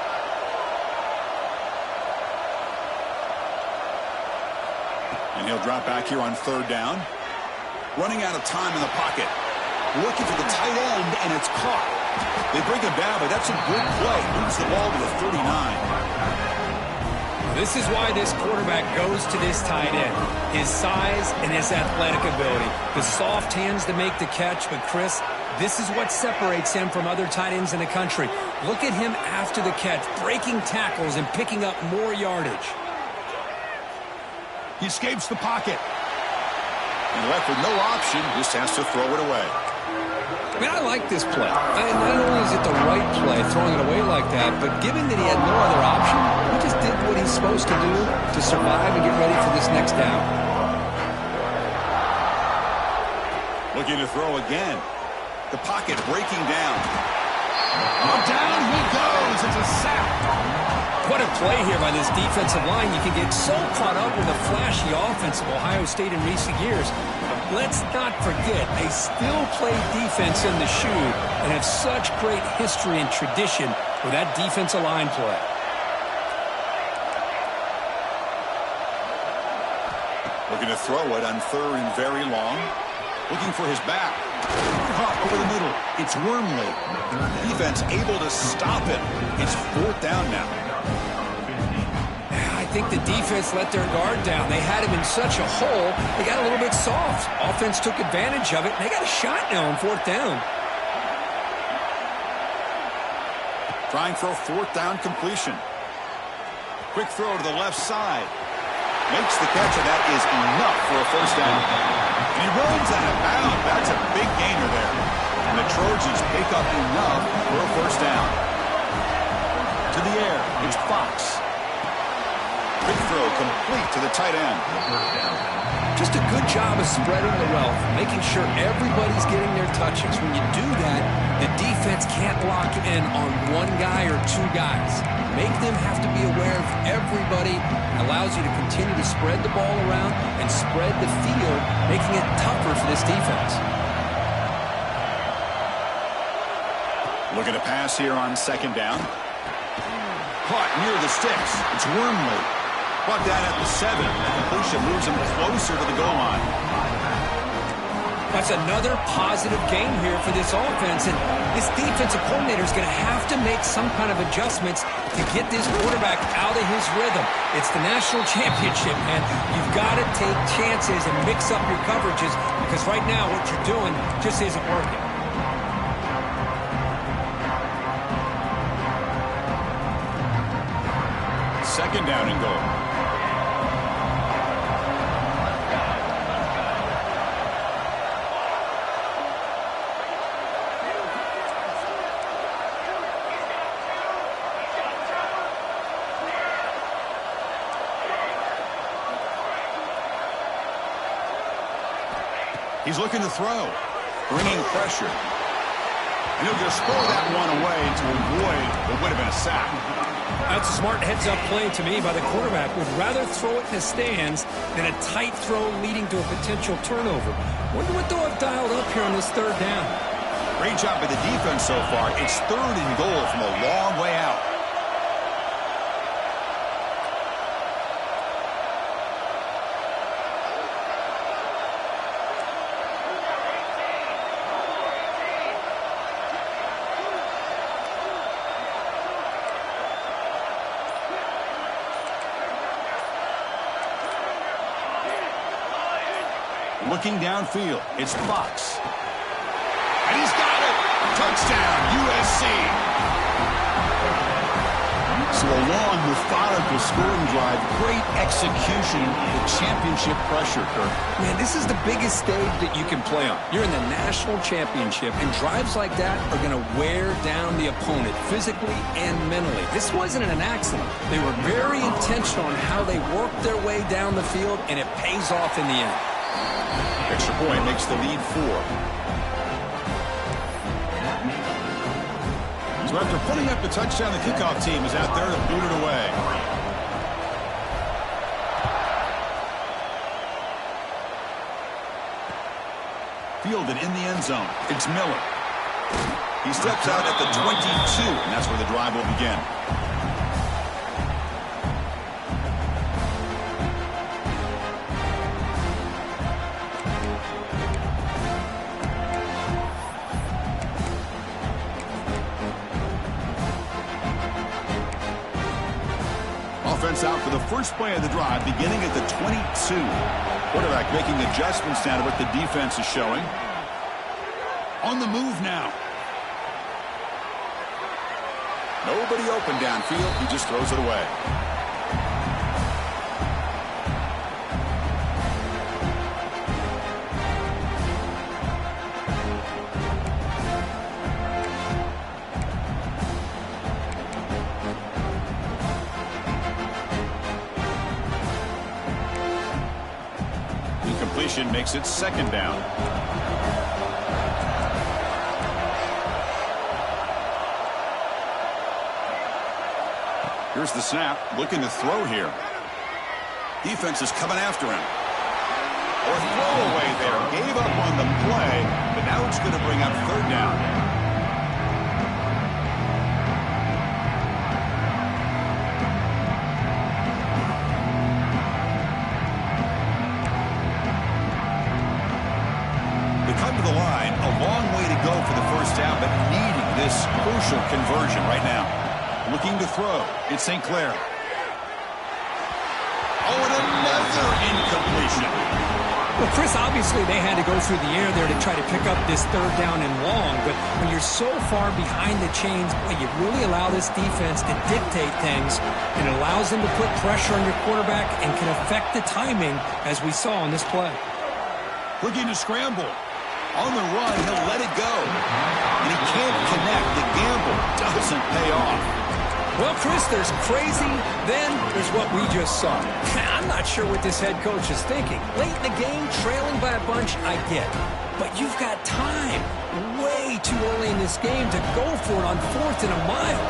And he'll drop back here on 3rd down. Running out of time in the pocket. Looking for the tight end, and it's caught. They bring him down, but that's a good play. Moves the ball to the 39. This is why this quarterback goes to this tight end. His size and his athletic ability. The soft hands to make the catch, but Chris, this is what separates him from other tight ends in the country. Look at him after the catch, breaking tackles and picking up more yardage. He escapes the pocket. And left with no option, just has to throw it away. I mean, I like this play. Not only is it the right play, throwing it away like that, but given that he had no other option, he just did what he's supposed to do to survive and get ready for this next down. Looking to throw again. The pocket breaking down. Oh, down he goes. It's a sack. What a play here by this defensive line. You can get so caught up with the flashy offense of Ohio State in recent years. But let's not forget, they still play defense in the shoe and have such great history and tradition with that defensive line play. Looking to throw it on 3rd and very long. Looking for his back. Caught over the middle. It's Wormley. Defense able to stop it. It's 4th down now. I think the defense let their guard down. They had him in such a hole, they got a little bit soft. Offense took advantage of it, and they got a shot now on 4th down. Trying for a 4th down completion. Quick throw to the left side. Makes the catch, and that is enough for a 1st down. And he runs out of bounds. That's a big gainer there. And the Trojans pick up enough for a 1st down. To the air, it's Fox. Quick throw complete to the tight end. Just a good job of spreading the wealth, making sure everybody's getting their touches. When you do that, the defense can't lock in on one guy or 2 guys. Make them have to be aware of everybody. Allows you to continue to spread the ball around and spread the field, making it tougher for this defense. Looking to pass here on 2nd down. Caught near the sticks. It's Wormley. Brought down at the 7. The completion moves him closer to the goal line. That's another positive game here for this offense, and this defensive coordinator is going to have to make some kind of adjustments to get this quarterback out of his rhythm. It's the national championship, man. You've got to take chances and mix up your coverages, because right now what you're doing just isn't working. Second down and goal. He's looking to throw, bringing pressure. And he'll just throw that one away to avoid what would have been a sack. That's a smart heads-up play to me by the quarterback. Would rather throw it in the stands than a tight throw leading to a potential turnover. Wonder what they'll have dialed up here on this 3rd down. Great job by the defense so far. It's 3rd and goal from a long way out. Looking downfield, it's Fox. And he's got it! Touchdown, USC! So a long, methodical scoring drive, great execution, the championship pressure, Kirk. Man, this is the biggest stage that you can play on. You're in the national championship, and drives like that are going to wear down the opponent physically and mentally. This wasn't an accident. They were very intentional on how they worked their way down the field, and it pays off in the end. Extra point makes the lead 4. So after putting up the touchdown, the kickoff team is out there to boot it away. Fielded in the end zone. It's Miller. He steps out at the 22, and that's where the drive will begin. Offense out for the first play of the drive, beginning at the 22. Quarterback making adjustments now to what the defense is showing. On the move now. Nobody open downfield. He just throws it away. Incompletion makes it second down. Here's the snap, looking to throw here. Defense is coming after him. Or throw away there. Gave up on the play, but now it's going to bring up third down. They come to the line, a long way to go for the first down, but needing this crucial conversion right now. Looking to throw. It's St. Clair. Oh, and another incompletion. Well, Chris, obviously they had to go through the air there to try to pick up this third down and long, but when you're so far behind the chains, you really allow this defense to dictate things, and it allows them to put pressure on your quarterback and can affect the timing, as we saw on this play. Looking to scramble. On the run, he'll let it go. And he can't connect. The gamble doesn't pay off. Well, Chris, there's crazy, then there's what we just saw. I'm not sure what this head coach is thinking. Late in the game, trailing by a bunch, I get. But you've got time, way too early in this game, to go for it on 4th and a mile.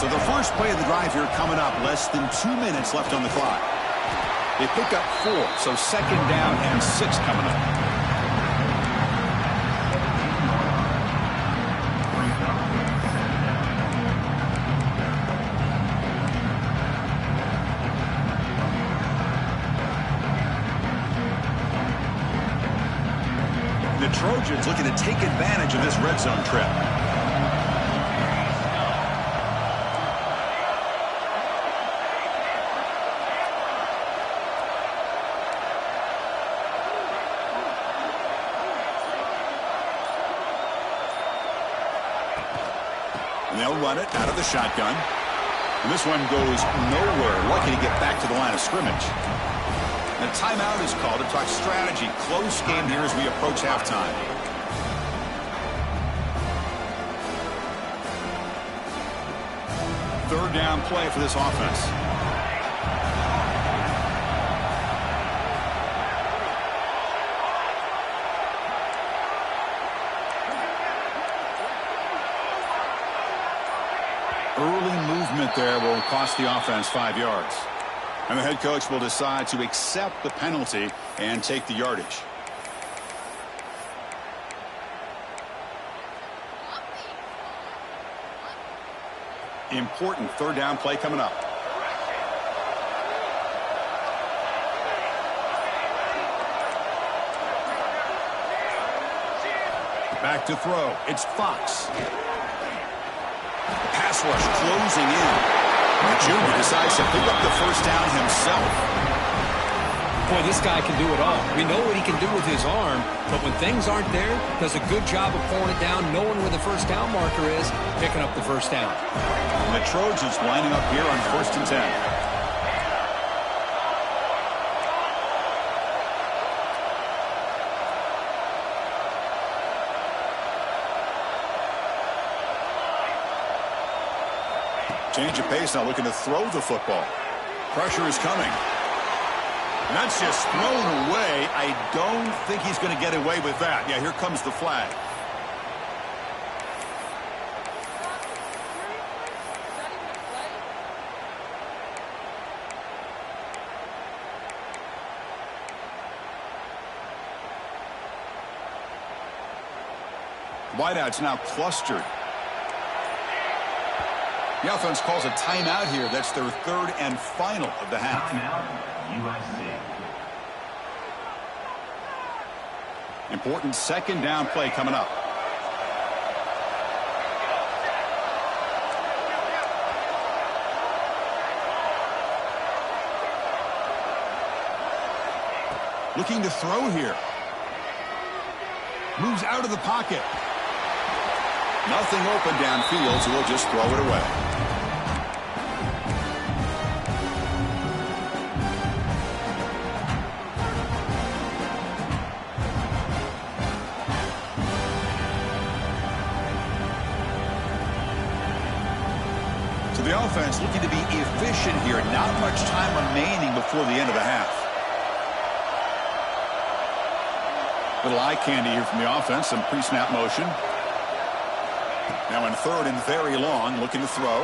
So the first play of the drive here coming up, less than 2 minutes left on the clock. They pick up 4, so second down and 6 coming up. The Trojans looking to take advantage of this red zone trip. And they'll run it out of the shotgun. And this one goes nowhere. Lucky to get back to the line of scrimmage. The timeout is called to talk strategy. Close game here as we approach halftime. Third down play for this offense. Early movement there will cost the offense 5 yards. And the head coach will decide to accept the penalty and take the yardage. Important third down play coming up. Back to throw. It's Fox. Pass rush closing in. The junior decides to pick up the first down himself. Boy, this guy can do it all. We know what he can do with his arm, but when things aren't there, does a good job of pulling it down, knowing where the first down marker is, picking up the first down. And the Trojans lining up here on 1st and 10. Change of pace now, looking to throw the football. Pressure is coming. And that's just thrown away. I don't think he's going to get away with that. Yeah, here comes the flag. Wideouts now clustered. The offense calls a timeout here. That's their third and final of the half. Timeout, USC. Important second down play coming up. Looking to throw here. Moves out of the pocket. Nothing open downfield, so he'll just throw it away. So the offense looking to be efficient here. Not much time remaining before the end of the half. Little eye candy here from the offense, some pre-snap motion. Now in third and very long, looking to throw.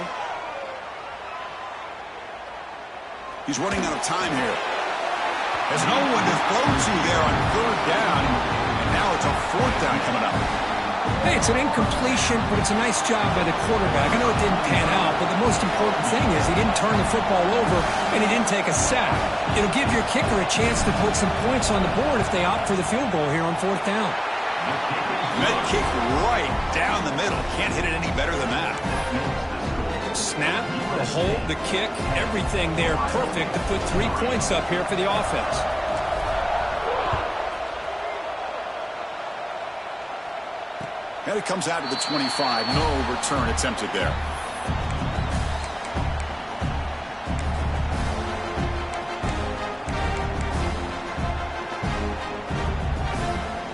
He's running out of time here. There's no one to throw to there on third down, and now it's a fourth down coming up. Hey, it's an incompletion, but it's a nice job by the quarterback. I know it didn't pan out, but the most important thing is he didn't turn the football over, and he didn't take a sack. It'll give your kicker a chance to put some points on the board if they opt for the field goal here on fourth down. That kick right down the middle. Can't hit it any better than that. Snap, the hold, the kick, everything there perfect to put 3 points up here for the offense. And it comes out to the 25. No return attempted there.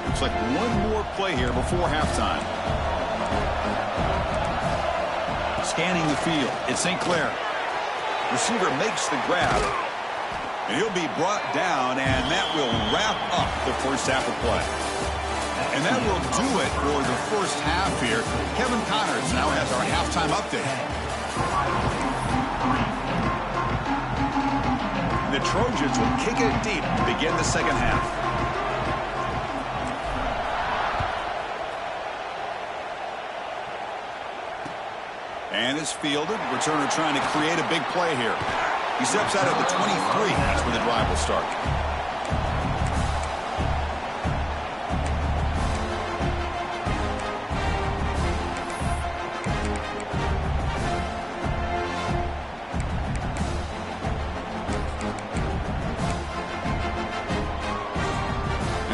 Looks like one more play here before halftime. Scanning the field. It's St. Clair. Receiver makes the grab. And he'll be brought down, and that will wrap up the first half of play. And that will do it for the first half here. Kevin Connors now has our halftime update. The Trojans will kick it deep to begin the second half. And is fielded. Returner trying to create a big play here. He steps out at the 23. That's where the drive will start.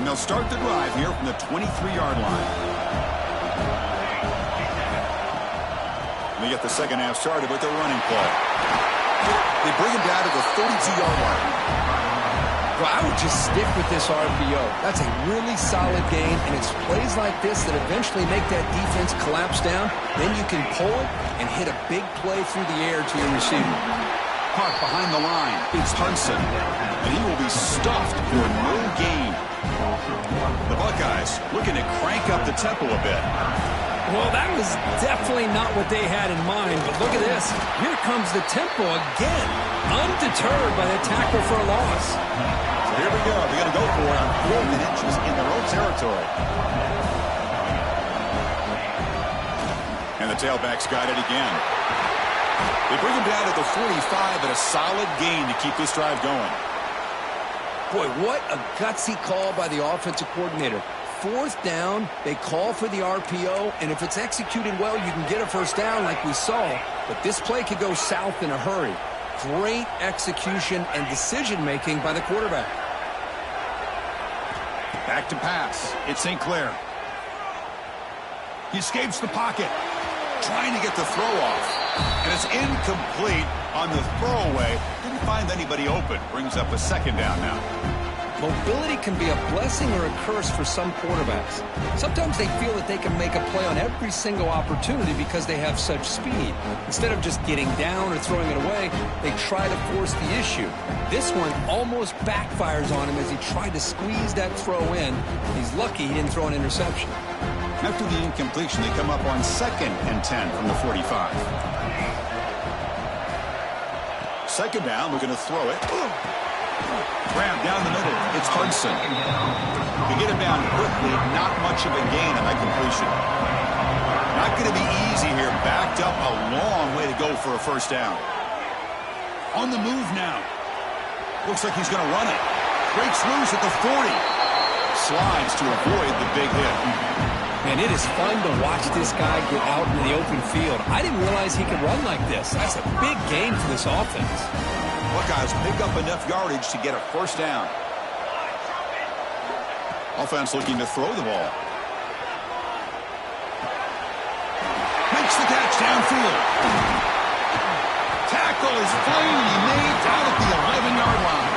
They'll start the drive here from the 23-yard line. They get the second half started with their running play. They bring him down to the 32-yard line. Well, I would just stick with this RPO. That's a really solid gain, and it's plays like this that eventually make that defense collapse down. Then you can pull it and hit a big play through the air to your receiver. Park behind the line. It's Hudson. And he will be stuffed for no gain. The Buckeyes looking to crank up the tempo a bit. Well, that was definitely not what they had in mind, but look at this. Here comes the tempo again, undeterred by the tackle for a loss. So here we go. They're going to go for it on 4th and inches in their own territory. And the tailback's got it again. They bring him down to the 45 and a solid gain to keep this drive going. Boy, what a gutsy call by the offensive coordinator. 4th down, they call for the RPO, and if it's executed well, you can get a first down like we saw. But this play could go south in a hurry. Great execution and decision-making by the quarterback. Back to pass. It's St. Clair. He escapes the pocket, trying to get the throw off. And it's incomplete on the throwaway. Didn't find anybody open. Brings up a second down now. Mobility can be a blessing or a curse for some quarterbacks. Sometimes they feel that they can make a play on every single opportunity because they have such speed. Instead of just getting down or throwing it away, they try to force the issue. This one almost backfires on him as he tried to squeeze that throw in. He's lucky he didn't throw an interception. After the incompletion, they come up on 2nd and 10 from the 45. Second down, we're going to throw it. Grab down the middle. It's Hudson. They get him down quickly. Not much of a gain on that completion. Not going to be easy here. Backed up a long way to go for a first down. On the move now. Looks like he's going to run it. Breaks loose at the 40. Slides to avoid the big hit. And it is fun to watch this guy get out in the open field. I didn't realize he could run like this. That's a big gain for this offense. Buckeyes pick up enough yardage to get a first down. Offense looking to throw the ball. Makes the catch downfield. Tackle is finally made out at the 11-yard line.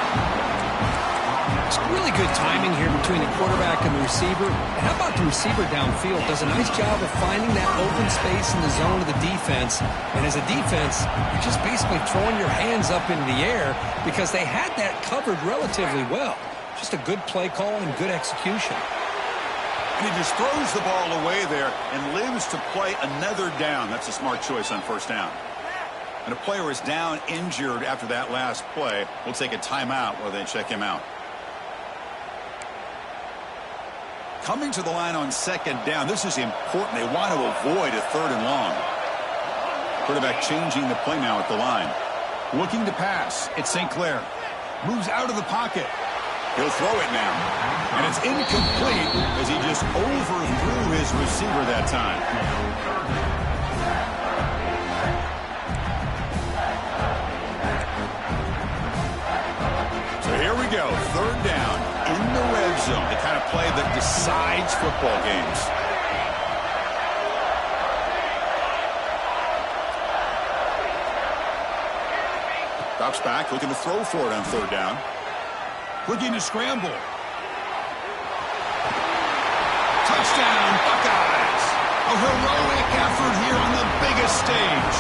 It's really good timing here between the quarterback and the receiver. And how about the receiver downfield? Does a nice job of finding that open space in the zone of the defense. And as a defense, you're just basically throwing your hands up into the air because they had that covered relatively well. Just a good play call and good execution. And he just throws the ball away there and lives to play another down. That's a smart choice on first down. And a player is down injured after that last play. We'll take a timeout while they check him out. Coming to the line on second down. This is important. They want to avoid a third and long. Quarterback changing the play now at the line. Looking to pass. It's St. Clair. Moves out of the pocket. He'll throw it now. And it's incomplete as he just overthrew his receiver that time. So here we go. Third down in the red zone. The kind of play that decides football games. Drops back, looking to throw for it on third down. Looking to scramble. Touchdown, Buckeyes! A heroic effort here on the biggest stage.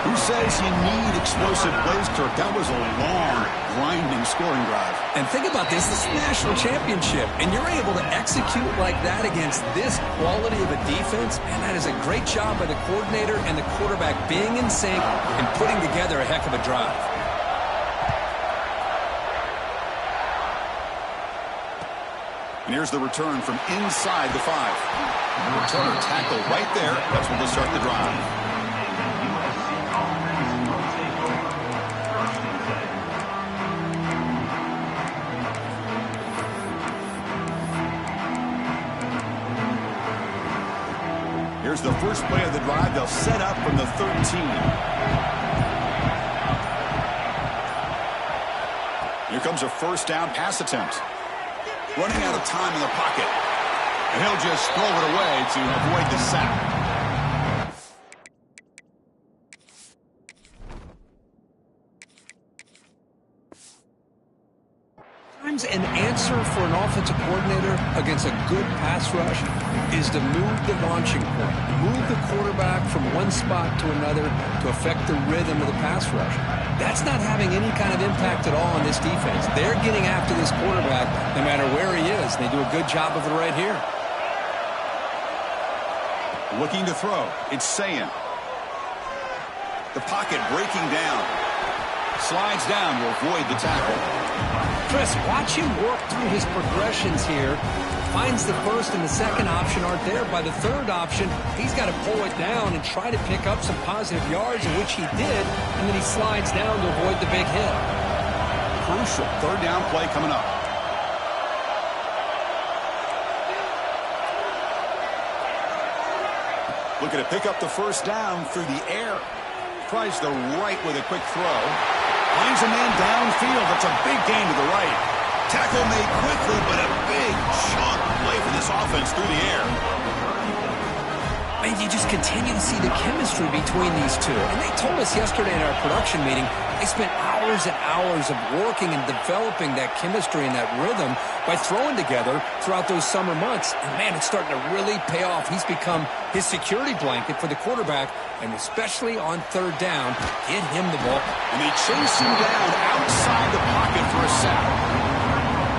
Who says you need explosive plays, Kirk? That was a long, grinding scoring drive. And think about this. This is a national championship, and you're able to execute like that against this quality of a defense, and that is a great job by the coordinator and the quarterback being in sync and putting together a heck of a drive. And here's the return from inside the 5. The returner tackled right there. That's when they'll start the drive. Here's the first play of the drive. They'll set up from the 13. Here comes a first down pass attempt. Running out of time in the pocket. And he'll just throw it away to avoid the sack. An answer for an offensive coordinator against a good pass rush is to move the launching point, move the quarterback from one spot to another to affect the rhythm of the pass rush. That's not having any kind of impact at all on this defense. They're getting after this quarterback no matter where he is. They do a good job of it right here. Looking to throw. It's Sayin. The pocket breaking down. Slides down to avoid the tackle. Chris, watch him work through his progressions here. Finds the first and the second option aren't there. By the third option, he's got to pull it down and try to pick up some positive yards, in which he did, and then he slides down to avoid the big hit. Crucial third down play coming up. Looking to pick up the first down through the air. Tries the right with a quick throw. Finds a man downfield. That's a big gain to the right. Tackle made quickly, but a big chunk play for this offense through the air. And you just continue to see the chemistry between these two. And they told us yesterday in our production meeting, they spent hours and hours of working and developing that chemistry and that rhythm by throwing together throughout those summer months. And, man, it's starting to really pay off. He's become his security blanket for the quarterback, and especially on third down, get him the ball. And they chase him down outside the pocket for a sack.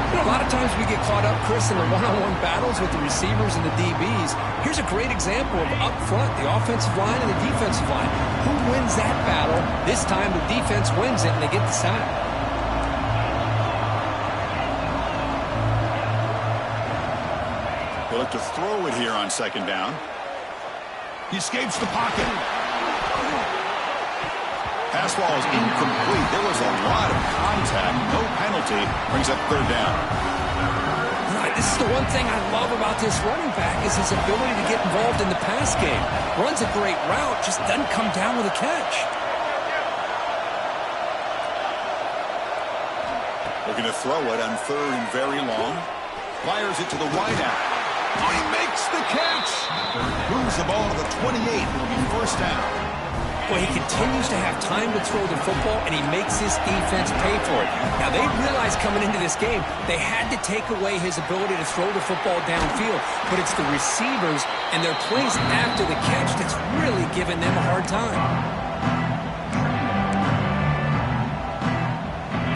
You know, a lot of times we get caught up, Chris, in the one-on-one battles with the receivers and the DBs. Here's a great example of up front, the offensive line and the defensive line. Who wins that battle? This time the defense wins it, and they get the sack. They look to throw it here on second down. He escapes the pocket. Pass ball is incomplete. There was a lot of contact. No penalty. Brings up third down. Right, this is the one thing I love about this running back is his ability to get involved in the pass game. Runs a great route, just doesn't come down with a catch. Looking to throw it on third and very long. Fires it to the wideout. Oh, he makes the catch. Moves the ball to the 28. It'll be first down. Well, he continues to have time to throw the football, and he makes his defense pay for it. Now, they realized coming into this game, they had to take away his ability to throw the football downfield, but it's the receivers and their plays after the catch that's really giving them a hard time.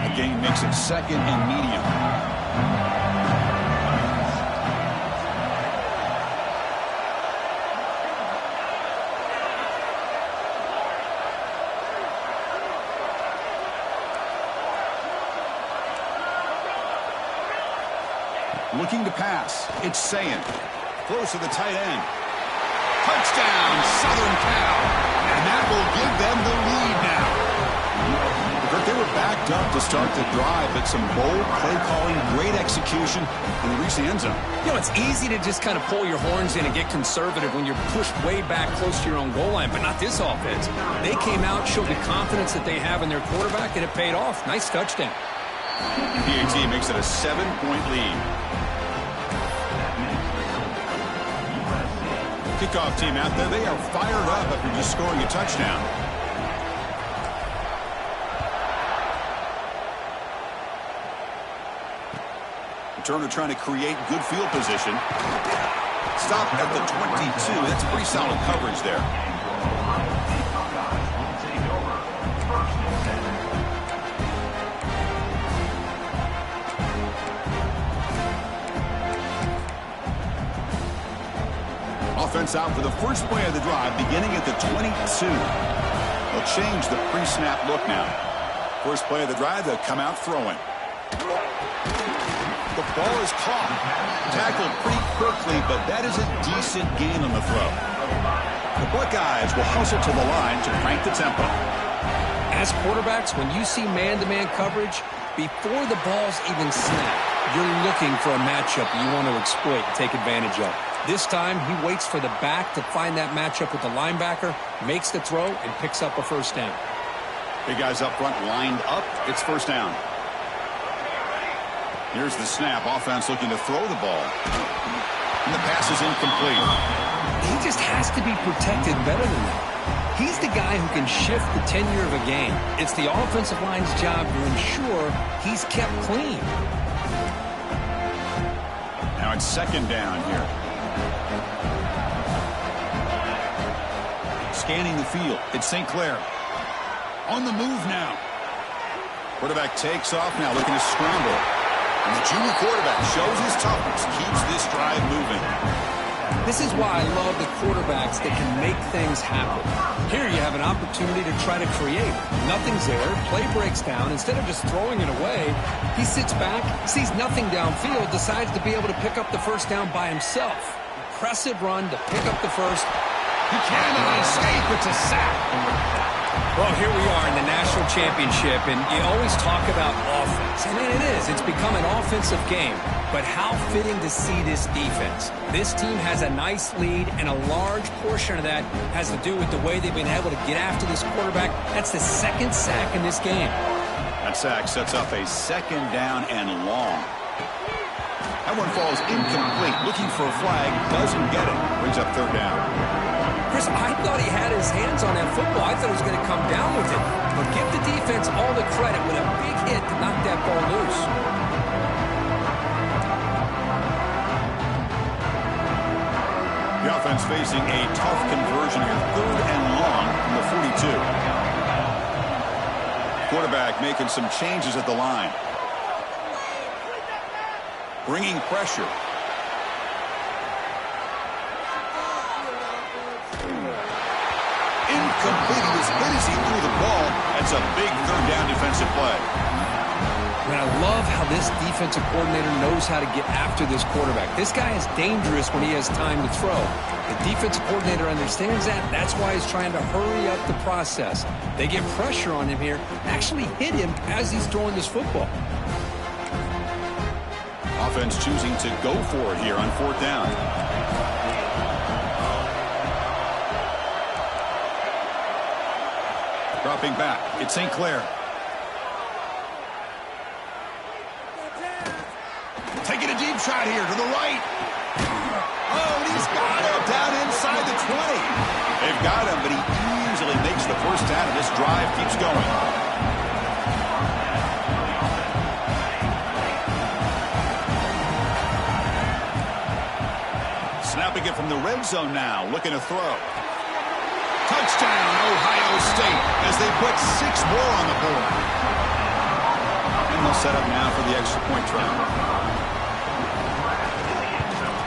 The gain makes it second and medium. Looking to pass. It's Sayin. Close to the tight end. Touchdown, Southern Cal. And that will give them the lead now. But they were backed up to start the drive, but some bold play calling, great execution, and they reached the end zone. You know, it's easy to just kind of pull your horns in and get conservative when you're pushed way back close to your own goal line, but not this offense. They came out, showed the confidence that they have in their quarterback, and it paid off. Nice touchdown. PAT makes it a 7-point lead. Kickoff team out there, they are fired up after just scoring a touchdown. Returner trying to create good field position. Stop at the 22. That's pretty solid coverage there. Offense out for the first play of the drive, beginning at the 22. They'll change the pre-snap look now. First play of the drive, they'll come out throwing. The ball is caught. Tackled pretty quickly, but that is a decent gain on the throw. The Buckeyes will hustle to the line to crank the tempo. As quarterbacks, when you see man-to-man coverage, before the ball's even snapped, you're looking for a matchup you want to exploit and take advantage of. This time, he waits for the back to find that matchup with the linebacker, makes the throw, and picks up a first down. Big guys up front lined up. It's first down. Here's the snap. Offense looking to throw the ball. And the pass is incomplete. He just has to be protected better than that. He's the guy who can shift the tenure of a game. It's the offensive line's job to ensure he's kept clean. Now it's second down here. Scanning the field. It's St. Clair. On the move now. Quarterback takes off now, looking to scramble. And the junior quarterback shows his toughness, keeps this drive moving. This is why I love the quarterbacks that can make things happen. Here you have an opportunity to try to create. Nothing's there. Play breaks down. Instead of just throwing it away, he sits back, sees nothing downfield, decides to be able to pick up the first down by himself. Impressive run to pick up the first. He cannot escape. It's a sack. Well, here we are in the national championship, and you always talk about offense. And it is. It's become an offensive game. But how fitting to see this defense. This team has a nice lead, and a large portion of that has to do with the way they've been able to get after this quarterback. That's the second sack in this game. That sack sets up a second down and long. That one falls incomplete. Looking for a flag. Doesn't get it. Brings up third down. Chris, I thought he had his hands on that football. I thought he was going to come down with it. But give the defense all the credit with a big hit to knock that ball loose. The offense facing a tough conversion here. Third and long from the 42. Quarterback making some changes at the line. Bringing pressure. Incomplete. He was hit as he threw the ball. That's a big third down defensive play. And I love how this defensive coordinator knows how to get after this quarterback. This guy is dangerous when he has time to throw. The defensive coordinator understands that. That's why he's trying to hurry up the process. They get pressure on him here, actually hit him as he's throwing this football. Offense choosing to go for it here on 4th down. Dropping back, it's St. Clair. Taking a deep shot here to the right. Oh, and he's got it down inside the 20. They've got him, but he easily makes the first down, and this drive keeps going. Snapping it from the red zone now, looking to throw. Touchdown, Ohio State, as they put 6 more on the board. And they'll set up now for the extra point try.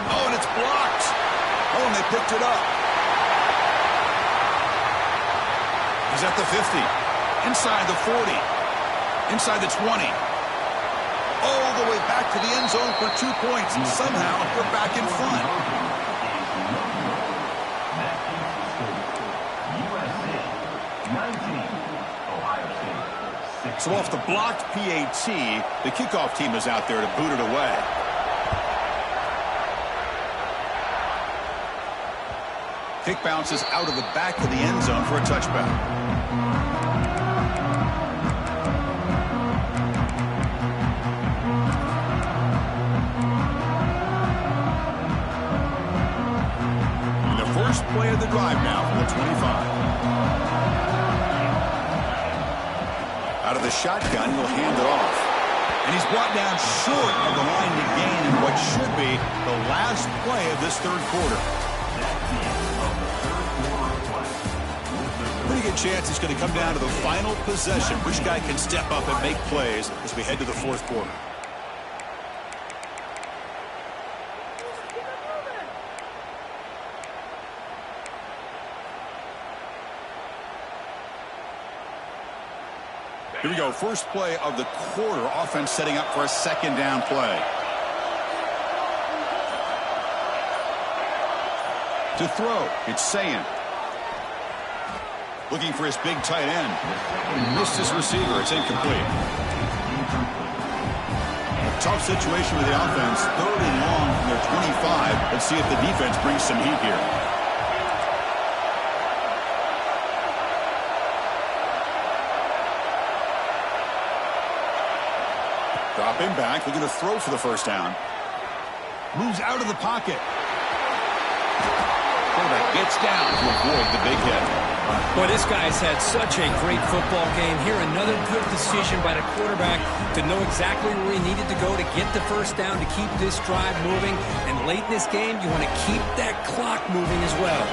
Oh, and it's blocked. Oh, and they picked it up. He's at the 50. Inside the 40. Inside the 20. All the way back to the end zone for 2 points. And somehow we're back in front. So off the blocked PAT, the kickoff team is out there to boot it away. Kick bounces out of the back of the end zone for a touchback. And the first play of the drive now from the 25. Out of the shotgun, he'll hand it off. And he's brought down short of the line to gain in what should be the last play of this 3rd quarter. Pretty good chance it's going to come down to the final possession. Which guy can step up and make plays as we head to the 4th quarter. Here we go, first play of the quarter. Offense setting up for a 2nd down play. To throw, it's Sayin. Looking for his big tight end. Missed his receiver, it's incomplete. Tough situation with the offense. 3rd and long from their 25. Let's see if the defense brings some heat here. Dropping back, looking to throw for the 1st down. Moves out of the pocket. Quarterback gets down to avoid the big hit. Boy, this guy's had such a great football game. Here, another good decision by the quarterback to know exactly where he needed to go to get the 1st down, to keep this drive moving. And late in this game, you want to keep that clock moving as well.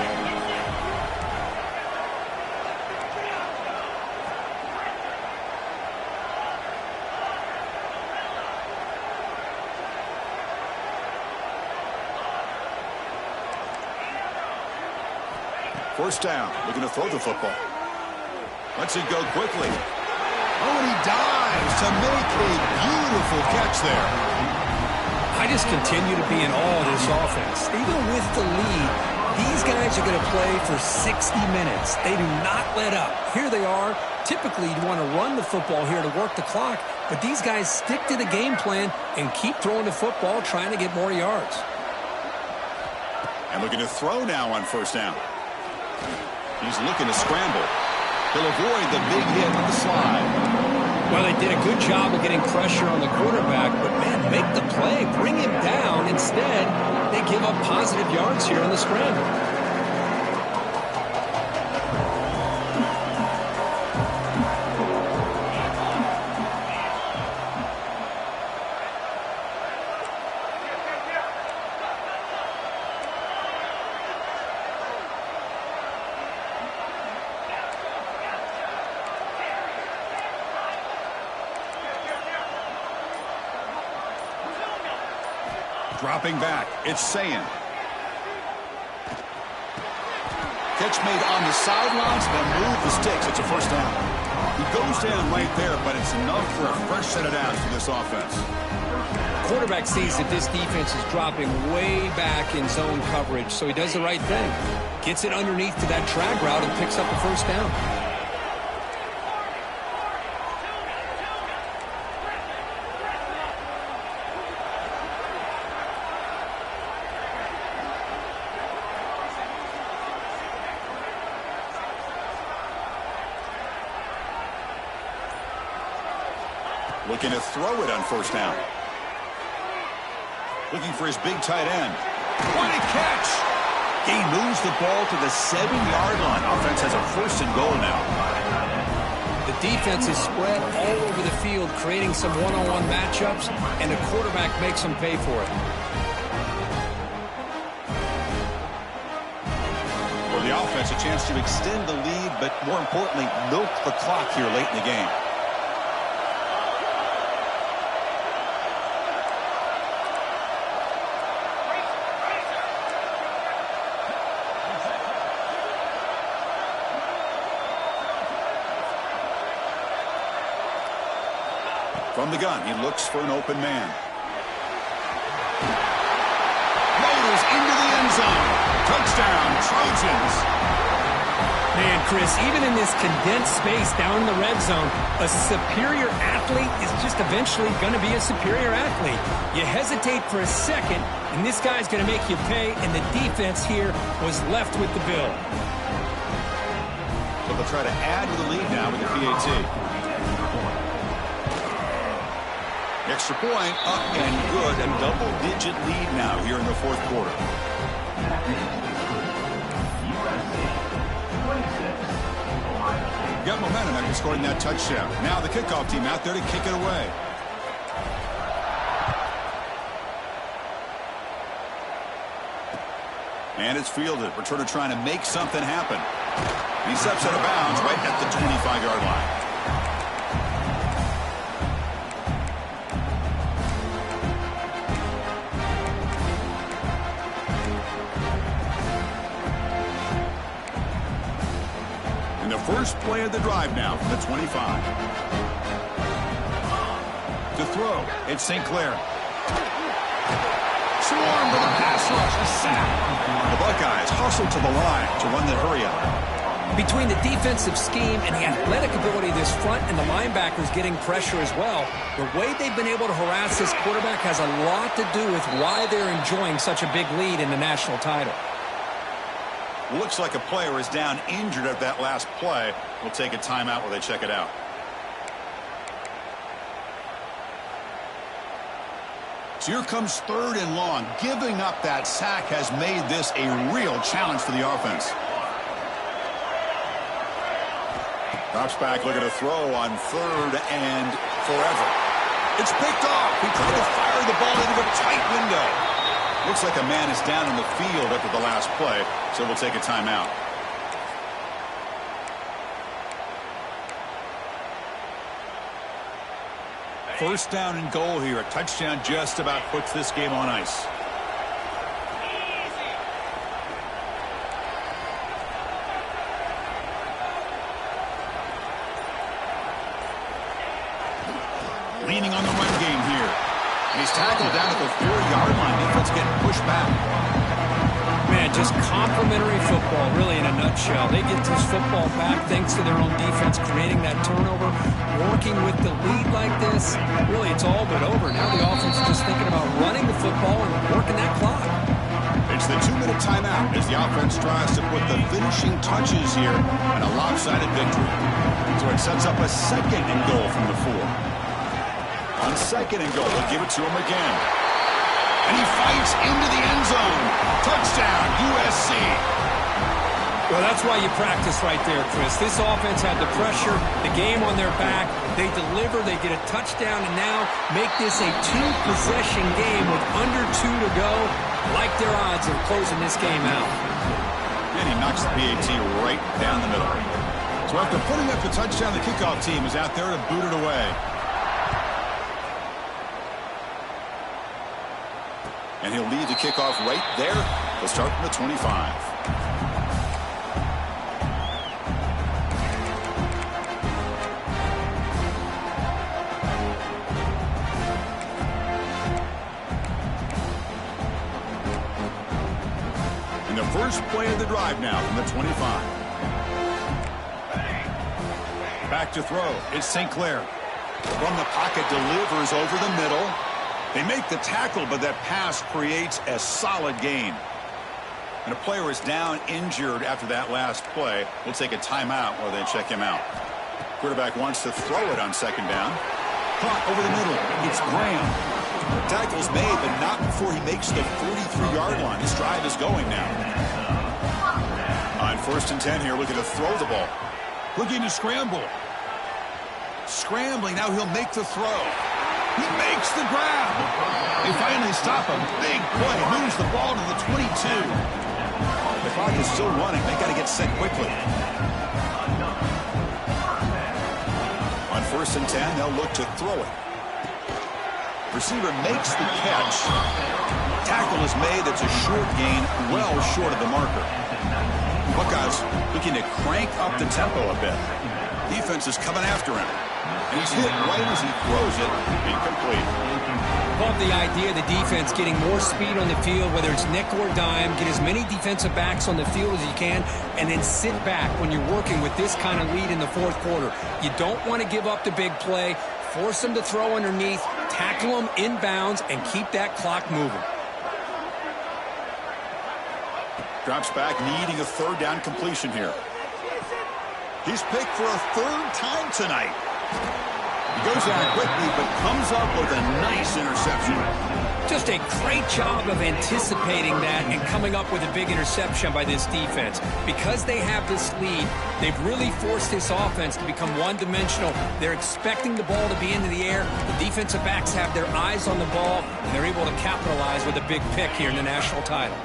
First down, looking to throw the football. Lets it go quickly. Oh, and he dives to make a beautiful catch there. I just continue to be in awe of this offense. Even with the lead, these guys are going to play for 60 minutes. They do not let up. Here they are. Typically, you want to run the football here to work the clock, but these guys stick to the game plan and keep throwing the football, trying to get more yards. And looking to throw now on 1st down. He's looking to scramble. He'll avoid the big hit with the slide. Well, they did a good job of getting pressure on the quarterback, but, man, make the play, bring him down. Instead, they give up positive yards here on the scramble. Dropping back, it's Sayin. Catch made on the sidelines, then move the sticks. It's a 1st down. He goes down right there, but it's enough for a fresh set of downs for this offense. Quarterback sees that this defense is dropping way back in zone coverage, so he does the right thing. Gets it underneath to that drag route and picks up a first down. Looking to throw it on first down. Looking for his big tight end. What a catch! He moves the ball to the 7-yard line. Offense has a first and goal now. The defense is spread all over the field, creating some one-on-one matchups, and the quarterback makes them pay for it. For the offense, a chance to extend the lead, but more importantly, milk the clock here late in the game. From the gun, he looks for an open man. Motors into the end zone. Touchdown, Trojans. Man, Chris, even in this condensed space down in the red zone, a superior athlete is just eventually going to be a superior athlete. You hesitate for a second, and this guy's going to make you pay, and the defense here was left with the bill. So they'll try to add to the lead now with the PAT. Extra point, up and good. A double-digit lead now here in the fourth quarter. Got momentum after scoring that touchdown. Now the kickoff team out there to kick it away. And it's fielded. Returner trying to make something happen. He steps out of bounds right at the 25-yard line. First play of the drive now from the 25. To throw, it's St. Clair. Swarm with a pass rush, a sack. The Buckeyes hustle to the line to run the hurry up. Between the defensive scheme and the athletic ability of this front and the linebackers getting pressure as well, the way they've been able to harass this quarterback has a lot to do with why they're enjoying such a big lead in the national title. Looks like a player is down injured at that last play. We'll take a timeout while they check it out. So here comes third and long. Giving up that sack has made this a real challenge for the offense. Drops back, looking to throw on third and forever. It's picked off. He tried to fire the ball into a tight window. Looks like a man is down in the field after the last play, so we'll take a timeout. First down and goal here. A touchdown just about puts this game on ice. Leaning on the run game here. And he's tackled down at the 4-yard line. Defense getting pushed back. Man, just complimentary football, really, in a nutshell. They get this football back thanks to their own defense, creating that turnover. Working with the lead like this, really, it's all but over. Now the offense is just thinking about running the football and working that clock. It's the 2-minute timeout as the offense tries to put the finishing touches here and a lopsided victory. So it sets up a second and goal from the 4. On second and goal, they'll give it to him again. And he fights into the end zone. Touchdown, USC. Well, that's why you practice right there, Chris. This offense had the pressure, the game on their back. They deliver, they get a touchdown, and now make this a 2-possession game with under 2 to go. Like their odds of closing this game out. And he knocks the PAT right down the middle. So after putting up the touchdown, the kickoff team is out there to boot it away. And he'll lead the kickoff right there. They'll start from the 25. first play of the drive now from the 25. Back to throw. It's St. Clair. From the pocket, delivers over the middle. They make the tackle, but that pass creates a solid gain. And a player is down injured after that last play. We'll take a timeout while they check him out. Quarterback wants to throw it on second down. Caught over the middle. It's Graham. Tackle's made, but not before he makes the 43-yard line. This drive is going now. On 1st and 10 here, looking to throw the ball. Looking to scramble. Scrambling, now he'll make the throw. He makes the grab. They finally stop him. Big play. Moves the ball to the 22. The clock is still running. They got to get set quickly. On 1st and 10, they'll look to throw it. Receiver makes the catch. Tackle is made. That's a short gain, well short of the marker. Buckeyes looking to crank up the tempo a bit. Defense is coming after him. And he's hit right as he throws it. Incomplete. Love the idea of the defense getting more speed on the field, whether it's nickel or dime. Get as many defensive backs on the field as you can, and then sit back when you're working with this kind of lead in the 4th quarter. You don't want to give up the big play. Force them to throw underneath, tackle them inbounds, and keep that clock moving. Drops back, needing a 3rd down completion here. He's picked for a 3rd time tonight. He goes out quickly, but comes up with a nice interception. Just a great job of anticipating that and coming up with a big interception by this defense. Because they have this lead, they've really forced this offense to become one-dimensional. They're expecting the ball to be into the air. The defensive backs have their eyes on the ball, and they're able to capitalize with a big pick here in the national title.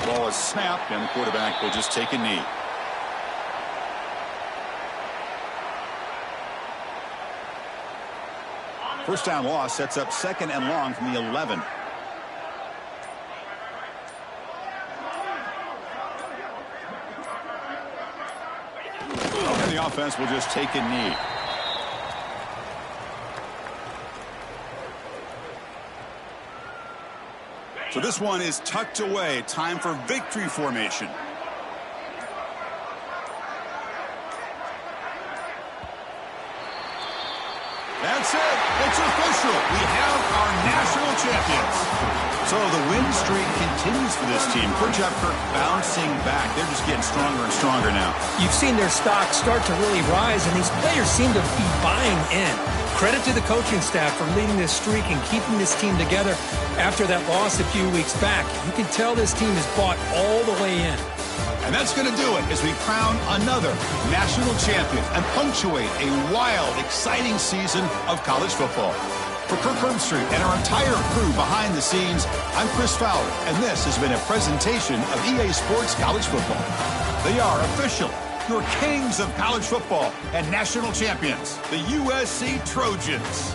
Ball is snapped, and the quarterback will just take a knee. First down loss sets up 2nd and long from the 11. And the offense will just take a knee. So this one is tucked away. Time for victory formation. That's it. It's official. We have our national champions. So the win streak continues for this team. For Jeff Kirk bouncing back. They're just getting stronger and stronger now. You've seen their stock start to really rise, and these players seem to be buying in. Credit to the coaching staff for leading this streak and keeping this team together after that loss a few weeks back. You can tell this team is bought all the way in. And that's going to do it as we crown another national champion and punctuate a wild, exciting season of college football. For Kirk Herbstreit and our entire crew behind the scenes, I'm Chris Fowler, and this has been a presentation of EA Sports College Football. They are official, your kings of college football and national champions, the USC Trojans.